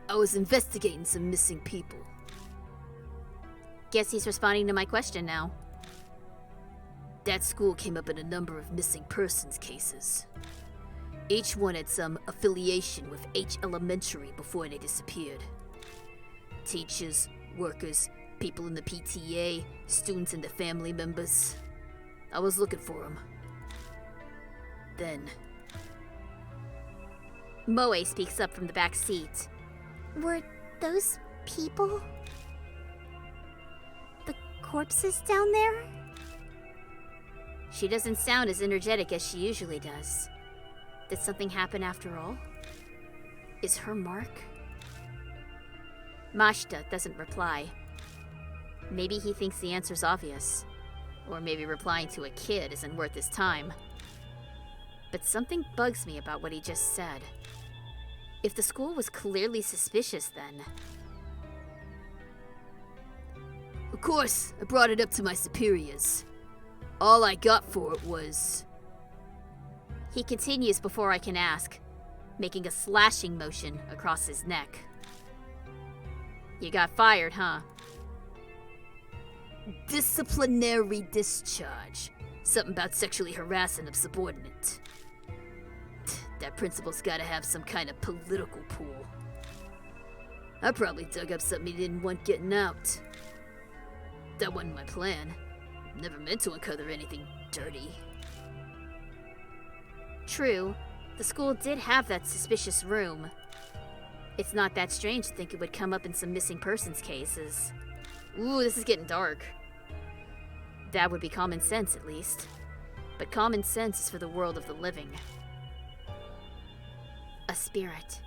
S4: I was investigating some missing people. Guess he's responding to my question now. That school came up in a number of missing persons cases. Each one had some affiliation with H Elementary before they disappeared. Teachers, workers, people in the PTA, students and their family members. I was looking for them. Then... Moe speaks up from the back seat.
S3: Were those people? The corpses down there?
S4: She doesn't sound as energetic as she usually does. Did something happen after all? Is her mark? Mashita doesn't reply. Maybe he thinks the answer's obvious. Or maybe replying to a kid isn't worth his time. But something bugs me about what he just said. If the school was clearly suspicious, then... Of course, I brought it up to my superiors. All I got for it was... He continues before I can ask, making a slashing motion across his neck. You got fired, huh? Disciplinary discharge. Something about sexually harassing a subordinate. That principal's gotta have some kind of political pool. I probably dug up something he didn't want getting out. That wasn't my plan. Never meant to uncover anything dirty.
S3: True, the school did have that suspicious room. It's not that strange to think it would come up in some missing persons cases.
S4: Ooh, this is getting dark.
S3: That would be common sense, at least. But common sense is for the world of the living. A spirit.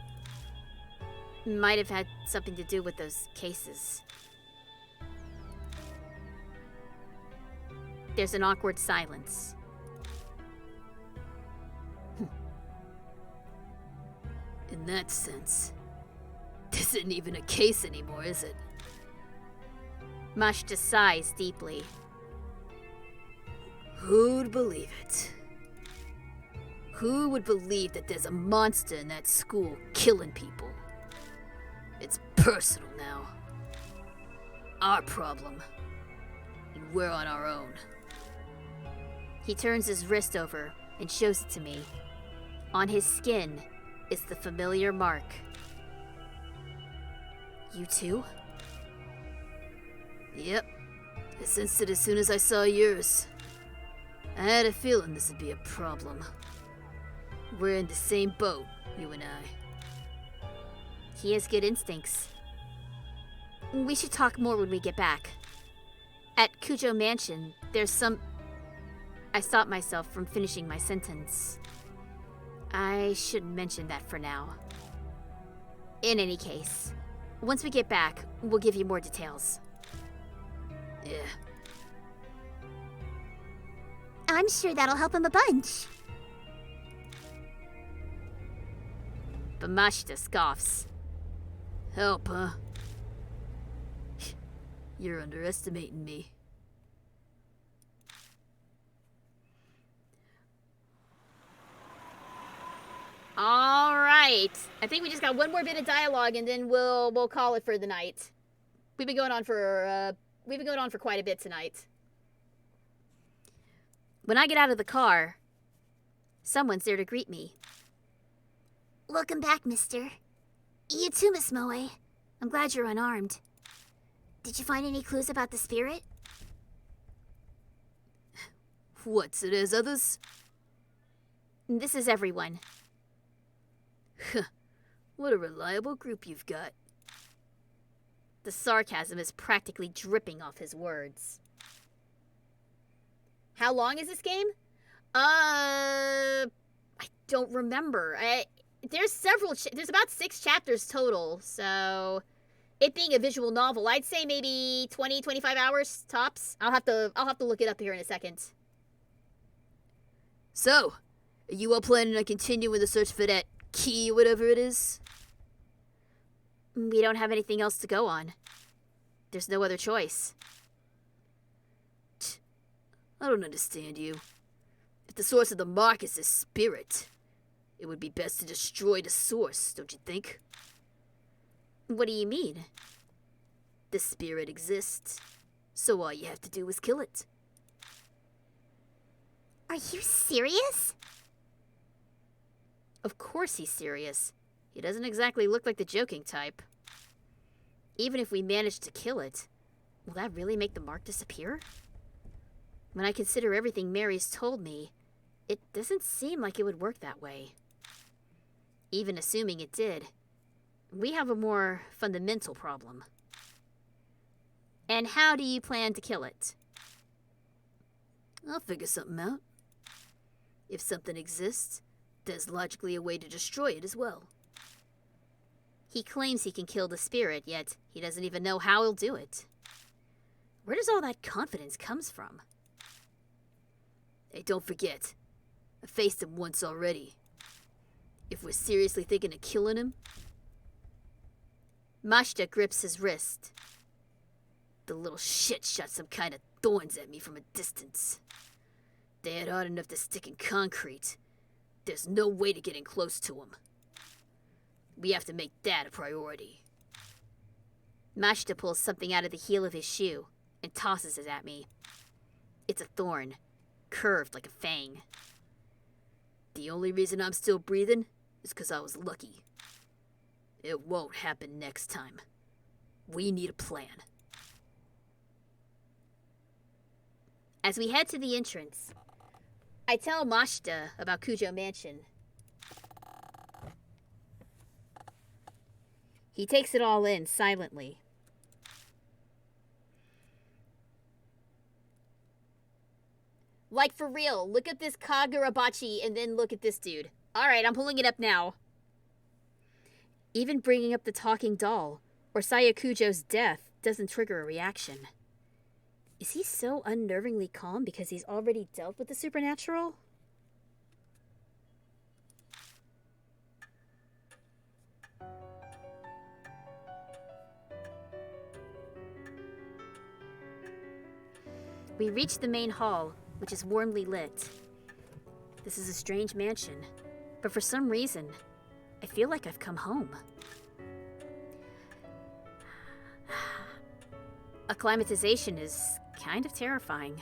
S3: Might have had something to do with those cases. There's an awkward silence.
S4: In that sense, this isn't even a case anymore, is it?
S3: Mashta sighs deeply.
S4: Who'd believe it? Who would believe that there's a monster in that school killing people? It's personal now. Our problem. And we're on our own.
S3: He turns his wrist over and shows it to me. On his skin is the familiar mark. You too?
S4: Yep. I sensed it as soon as I saw yours. I had a feeling this would be a problem. We're in the same boat, you and I.
S3: He has good instincts. We should talk more when we get back. At Cujo Mansion, there's some... I stopped myself from finishing my sentence. I shouldn't mention that for now. In any case, once we get back, we'll give you more details.
S4: Yeah.
S3: I'm sure that'll help him a bunch. Bamashta scoffs.
S4: Help, huh? You're underestimating me.
S1: All right. I think we just got one more bit of dialogue, and then we'll call it for the night. We've been going on for quite a bit tonight.
S3: When I get out of the car, someone's there to greet me. Welcome back, mister. You too, Miss Moe. I'm glad you're unarmed. Did you find any clues about the spirit?
S4: What, so there's others?
S3: This is everyone.
S4: What a reliable group you've got.
S3: The sarcasm is practically dripping off his words.
S1: How long is this game?
S3: I don't remember.
S1: There's about 6 chapters total, so it being a visual novel, I'd say maybe 20, 25 hours tops. I'll have to look it up here in a second.
S4: So, are you all planning on continuing the search for that key or whatever it is?
S3: We don't have anything else to go on. There's no other choice.
S4: I don't understand you. If the source of the mark is the spirit, it would be best to destroy the source, don't you think?
S3: What do you mean?
S4: The spirit exists, so all you have to do is kill it.
S3: Are you serious?
S4: Of course he's serious. He doesn't exactly look like the joking type.
S3: Even if we manage to kill it, will that really make the mark disappear? When I consider everything Mary's told me, it doesn't seem like it would work that way. Even assuming it did, we have a more fundamental problem. And how do you plan to kill it?
S4: I'll figure something out. If something exists, there's logically a way to destroy it as well.
S3: He claims he can kill the spirit, yet he doesn't even know how he'll do it. Where does all that confidence comes from?
S4: Hey, don't forget, I faced him once already. If we're seriously thinking of killing him...
S3: Mashta grips his wrist.
S4: The little shit shot some kind of thorns at me from a distance. They had hard enough to stick in concrete. There's no way to get in close to him. We have to make that a priority.
S3: Mashta pulls something out of the heel of his shoe and tosses it at me. It's a thorn,
S4: curved like a fang. The only reason I'm still breathing is 'cause I was lucky. It won't happen next time. We need a plan. As we head to the entrance, I tell Mashita about Kujo Mansion. He takes it all in silently. Like, for real, look at this Kagurabachi and then look at this dude. Alright, I'm pulling it up now. Even bringing up the talking doll or Sayakujo's death doesn't trigger a reaction. Is he so unnervingly calm because he's already dealt with the supernatural? We reach the main hall, which is warmly lit. This is a strange mansion, but for some reason, I feel like I've come home. Acclimatization is kind of terrifying.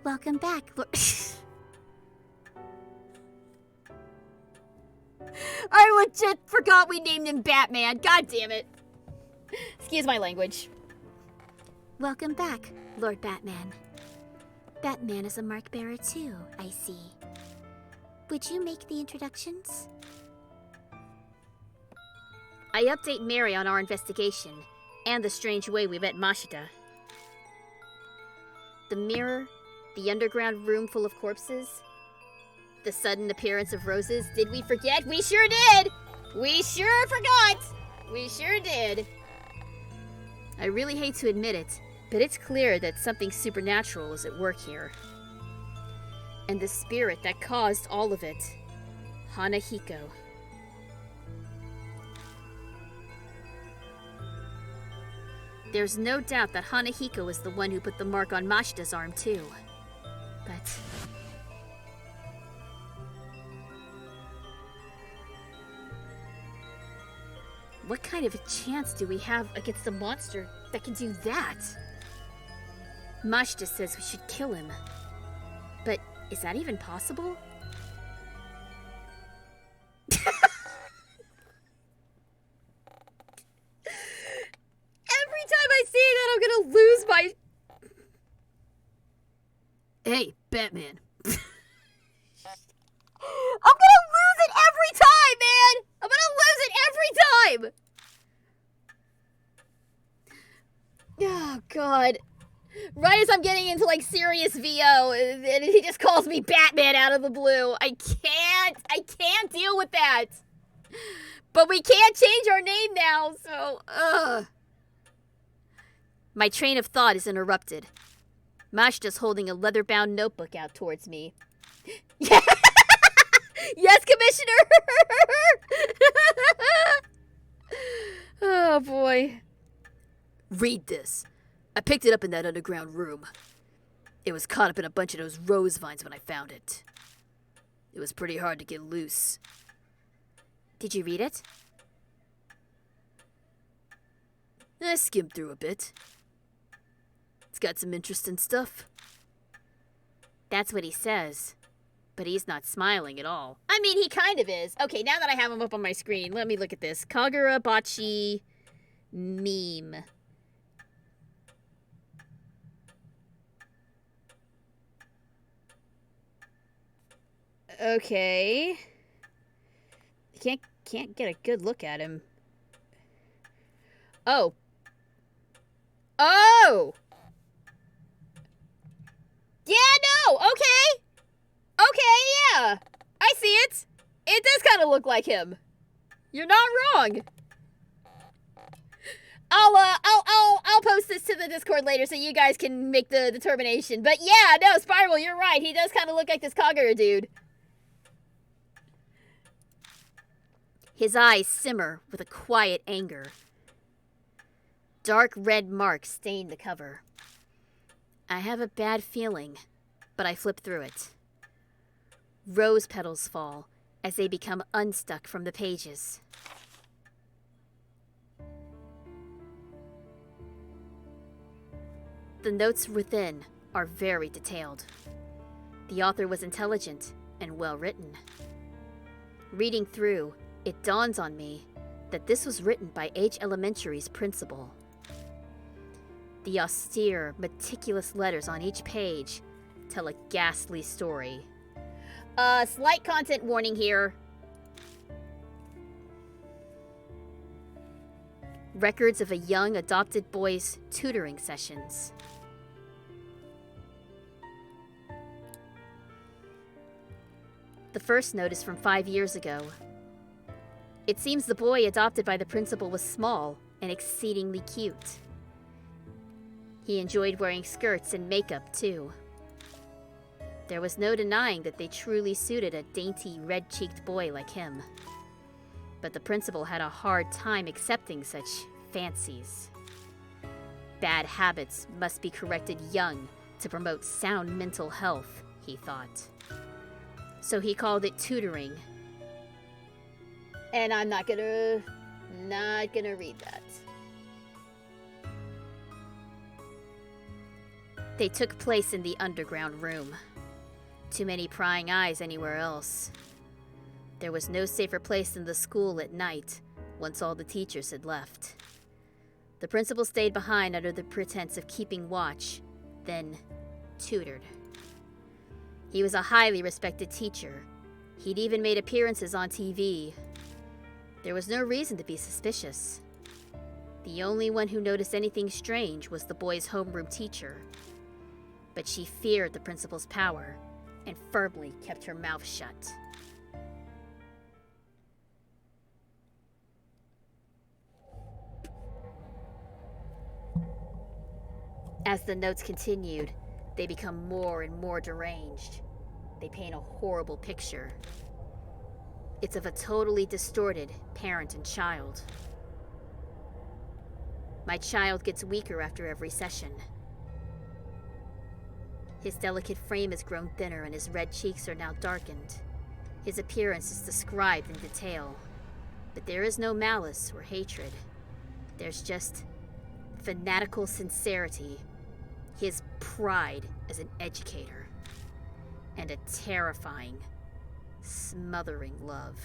S3: Welcome back, Lord.
S4: I legit forgot we named him Batman. God damn it. Excuse my language.
S3: Welcome back, Lord Batman. Batman is a mark bearer too, I see. Would you make the introductions?
S4: I update Mary on our investigation and the strange way we met Mashita. The mirror, the underground room full of corpses, the sudden appearance of roses. Did we forget? We sure did! We sure forgot! We sure did. I really hate to admit it, but it's clear that something supernatural is at work here. And the spirit that caused all of it, Hanahiko. There's no doubt that Hanahiko is the one who put the mark on Mashita's arm too. But what kind of a chance do we have against a monster that can do that? Mashita says we should kill him. But is that even possible? Every time I say that, I'm gonna lose my... Hey, Batman. I'm gonna lose it every time, man! I'm gonna lose it every time! Oh, God. Right as I'm getting into, like, serious VO, and he just calls me Batman out of the blue. I can't deal with that. But we can't change our name now, so, ugh. My train of thought is interrupted. Mashita's holding a leather-bound notebook out towards me. Yes, Commissioner! Oh, boy. Read this. I picked it up in that underground room. It was caught up in a bunch of those rose vines when I found it. It was pretty hard to get loose. Did you read it? I skimmed through a bit. It's got some interesting stuff. That's what he says. But he's not smiling at all. I mean, he kind of is. Okay, now that I have him up on my screen, let me look at this. Kagurabachi meme. Okay. Can't get a good look at him. Oh. Oh! Yeah, no! Okay! Okay, yeah! I see it! It does kind of look like him. You're not wrong. I'll post this to the Discord later so you guys can make the determination. But yeah, no, Spiral, you're right. He does kind of look like this Kagura dude. His eyes simmer with a quiet anger. Dark red marks stain the cover. I have a bad feeling, but I flip through it. Rose petals fall as they become unstuck from the pages. The notes within are very detailed. The author was intelligent and well written. Reading through, it dawns on me that this was written by H Elementary's principal. The austere, meticulous letters on each page tell a ghastly story. Slight content warning here. Records of a young adopted boy's tutoring sessions. The first note is from 5 years ago. It seems the boy adopted by the principal was small and exceedingly cute. He enjoyed wearing skirts and makeup, too. There was no denying that they truly suited a dainty, red-cheeked boy like him. But the principal had a hard time accepting such fancies. Bad habits must be corrected young to promote sound mental health, he thought. So he called it tutoring. And I'm not gonna read that. They took place in the underground room. Too many prying eyes anywhere else. There was no safer place than the school at night, once all the teachers had left. The principal stayed behind under the pretense of keeping watch, then tutored. He was a highly respected teacher. He'd even made appearances on TV. There was no reason to be suspicious. The only one who noticed anything strange was the boy's homeroom teacher. But she feared the principal's power and firmly kept her mouth shut. As the notes continued, they become more and more deranged. They paint a horrible picture. It's of a totally distorted parent and child. My child gets weaker after every session. His delicate frame has grown thinner and his red cheeks are now darkened. His appearance is described in detail. But there is no malice or hatred. There's just fanatical sincerity, his pride as an educator, and a terrifying, smothering love.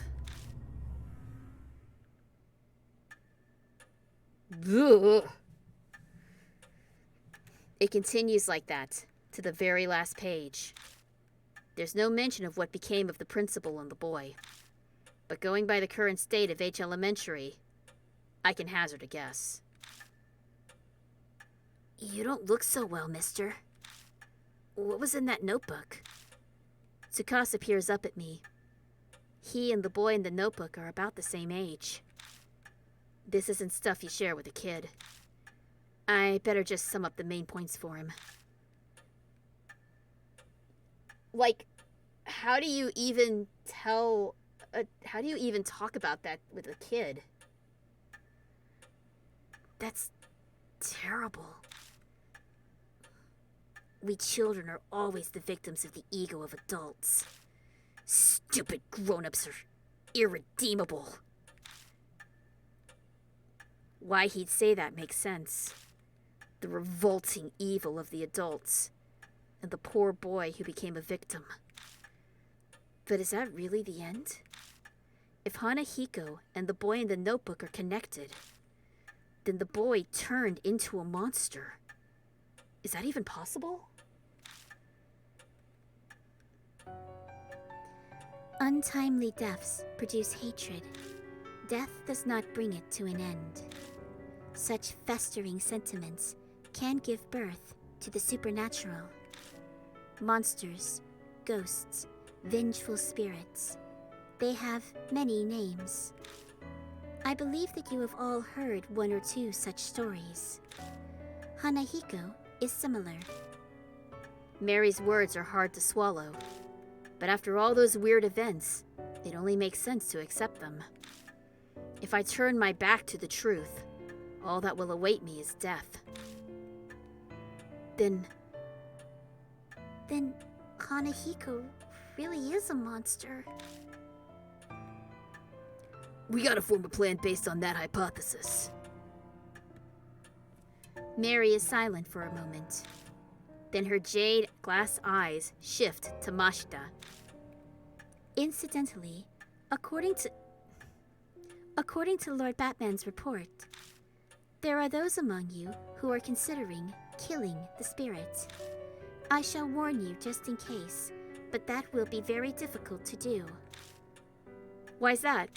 S4: Ugh. It continues like that to the very last page. There's no mention of what became of the principal and the boy. But going by the current state of H Elementary, I can hazard a guess. You don't look so well, mister. What was in that notebook? Tsukasa peers up at me. He and the boy in the notebook are about the same age. This isn't stuff you share with a kid. I better just sum up the main points for him. Like, how do you even talk about that with a kid? That's terrible. We children are always the victims of the ego of adults. Stupid grown-ups are irredeemable. Why he'd say that makes sense. The revolting evil of the adults, and the poor boy who became a victim. But is that really the end? If Hanahiko and the boy in the notebook are connected, then the boy turned into a monster. Is that even possible?
S3: Untimely deaths produce hatred. Death does not bring it to an end. Such festering sentiments can give birth to the supernatural. Monsters, ghosts, vengeful spirits. They have many names. I believe that you have all heard one or two such stories. Hanahiko is similar.
S4: Mary's words are hard to swallow, but after all those weird events, it only makes sense to accept them. If I turn my back to the truth, all that will await me is death. Then
S3: Hanahiko really is a monster.
S4: We gotta form a plan based on that hypothesis. Mary is silent for a moment. Then her jade glass eyes shift to Mashita.
S3: Incidentally, according to Lord Batman's report, there are those among you who are considering killing the spirit. I shall warn you just in case, but that will be very difficult to do.
S4: Why's that?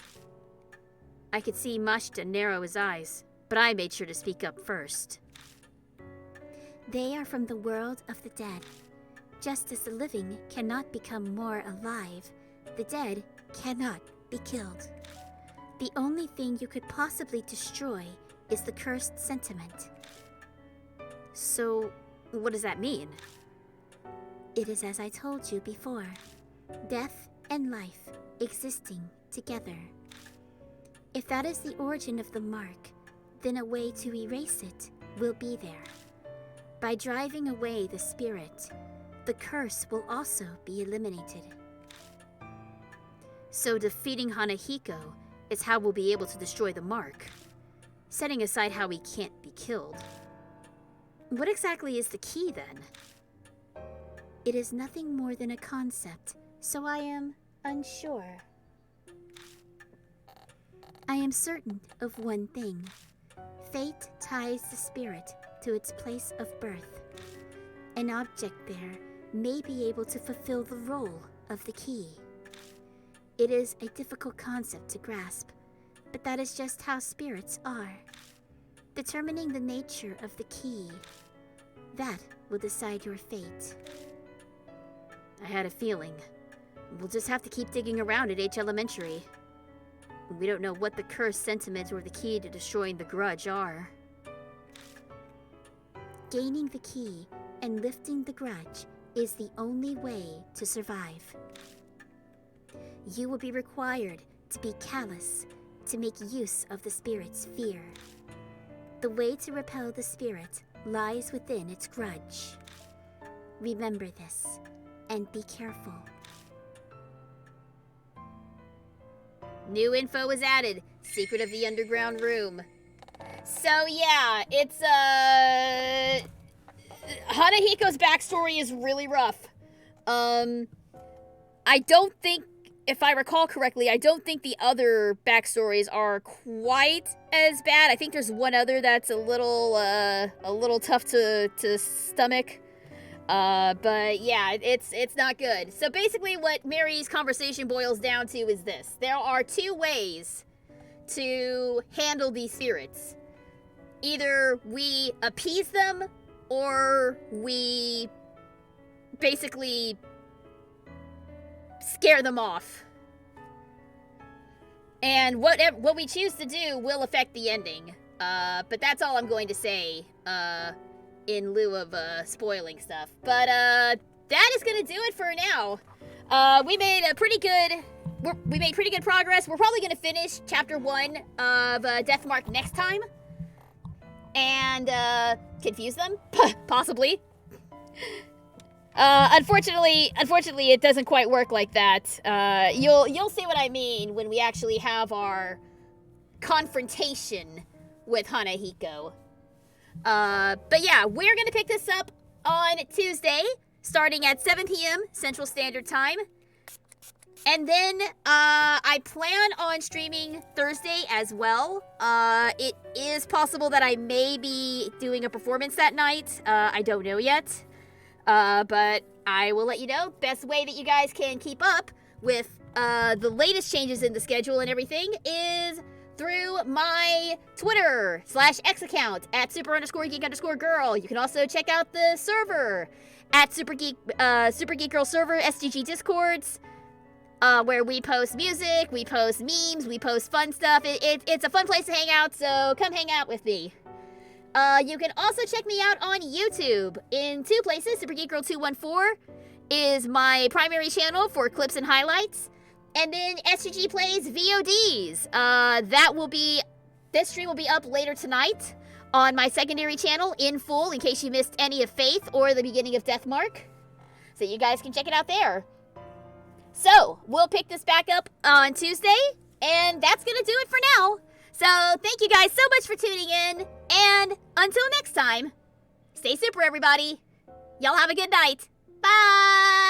S4: I could see Mashita narrow his eyes, but I made sure to speak up first.
S3: They are from the world of the dead. Just as the living cannot become more alive, the dead cannot be killed. The only thing you could possibly destroy is the cursed sentiment.
S4: So, what does that mean?
S3: It is as I told you before. Death and life existing together. If that is the origin of the mark, then a way to erase it will be there. By driving away the spirit, the curse will also be eliminated.
S4: So defeating Hanahiko is how we'll be able to destroy the mark, setting aside how he can't be killed. What exactly is the key then?
S3: It is nothing more than a concept, so I am unsure. I am certain of one thing. Fate ties the spirit to its place of birth. An object there may be able to fulfill the role of the key. It is a difficult concept to grasp, but that is just how spirits are. Determining the nature of the key, that will decide your fate.
S4: I had a feeling. We'll just have to keep digging around at H Elementary. We don't know what the cursed sentiment or the key to destroying the grudge are.
S3: Gaining the key and lifting the grudge is the only way to survive. You will be required to be callous, to make use of the spirit's fear. The way to repel the spirit lies within its grudge. Remember this, and be careful.
S1: New info was added. Secret of the underground room. So yeah, it's Hanahiko's backstory is really rough. I don't think, if I recall correctly, I don't think the other backstories are quite as bad. I think there's one other that's a little tough to stomach. But yeah, it's not good. So basically what Mary's conversation boils down to is this. There are two ways to handle these spirits. Either we appease them, or we basically scare them off. And what we choose to do will affect the ending. But that's all I'm going to say, in lieu of spoiling stuff. But that is gonna do it for now. We made pretty good progress. We're probably gonna finish chapter 1 of Deathmark next time, and confuse them, possibly. Unfortunately, it doesn't quite work like that. You'll see what I mean when we actually have our confrontation with Hanahiko. But yeah, we're gonna pick this up on Tuesday, starting at 7 p.m. Central Standard Time. And then, I plan on streaming Thursday as well. It is possible that I may be doing a performance that night. I don't know yet. But I will let you know. Best way that you guys can keep up with, the latest changes in the schedule and everything is through my Twitter /X account at @super_geek_girl. You can also check out the server at Super Geek Girl server, SGG Discords, where we post music, we post memes, we post fun stuff. It's a fun place to hang out, so come hang out with me. You can also check me out on YouTube in 2 places. Super Geek Girl 214 is my primary channel for clips and highlights. And then SGGPlays VODs. This stream will be up later tonight on my secondary channel in full, in case you missed any of Faith or the beginning of Deathmark. So you guys can check it out there. So, we'll pick this back up on Tuesday, and that's gonna do it for now.
S4: So, thank you guys so much for tuning in, and until next time, stay super, everybody. Y'all have a good night. Bye!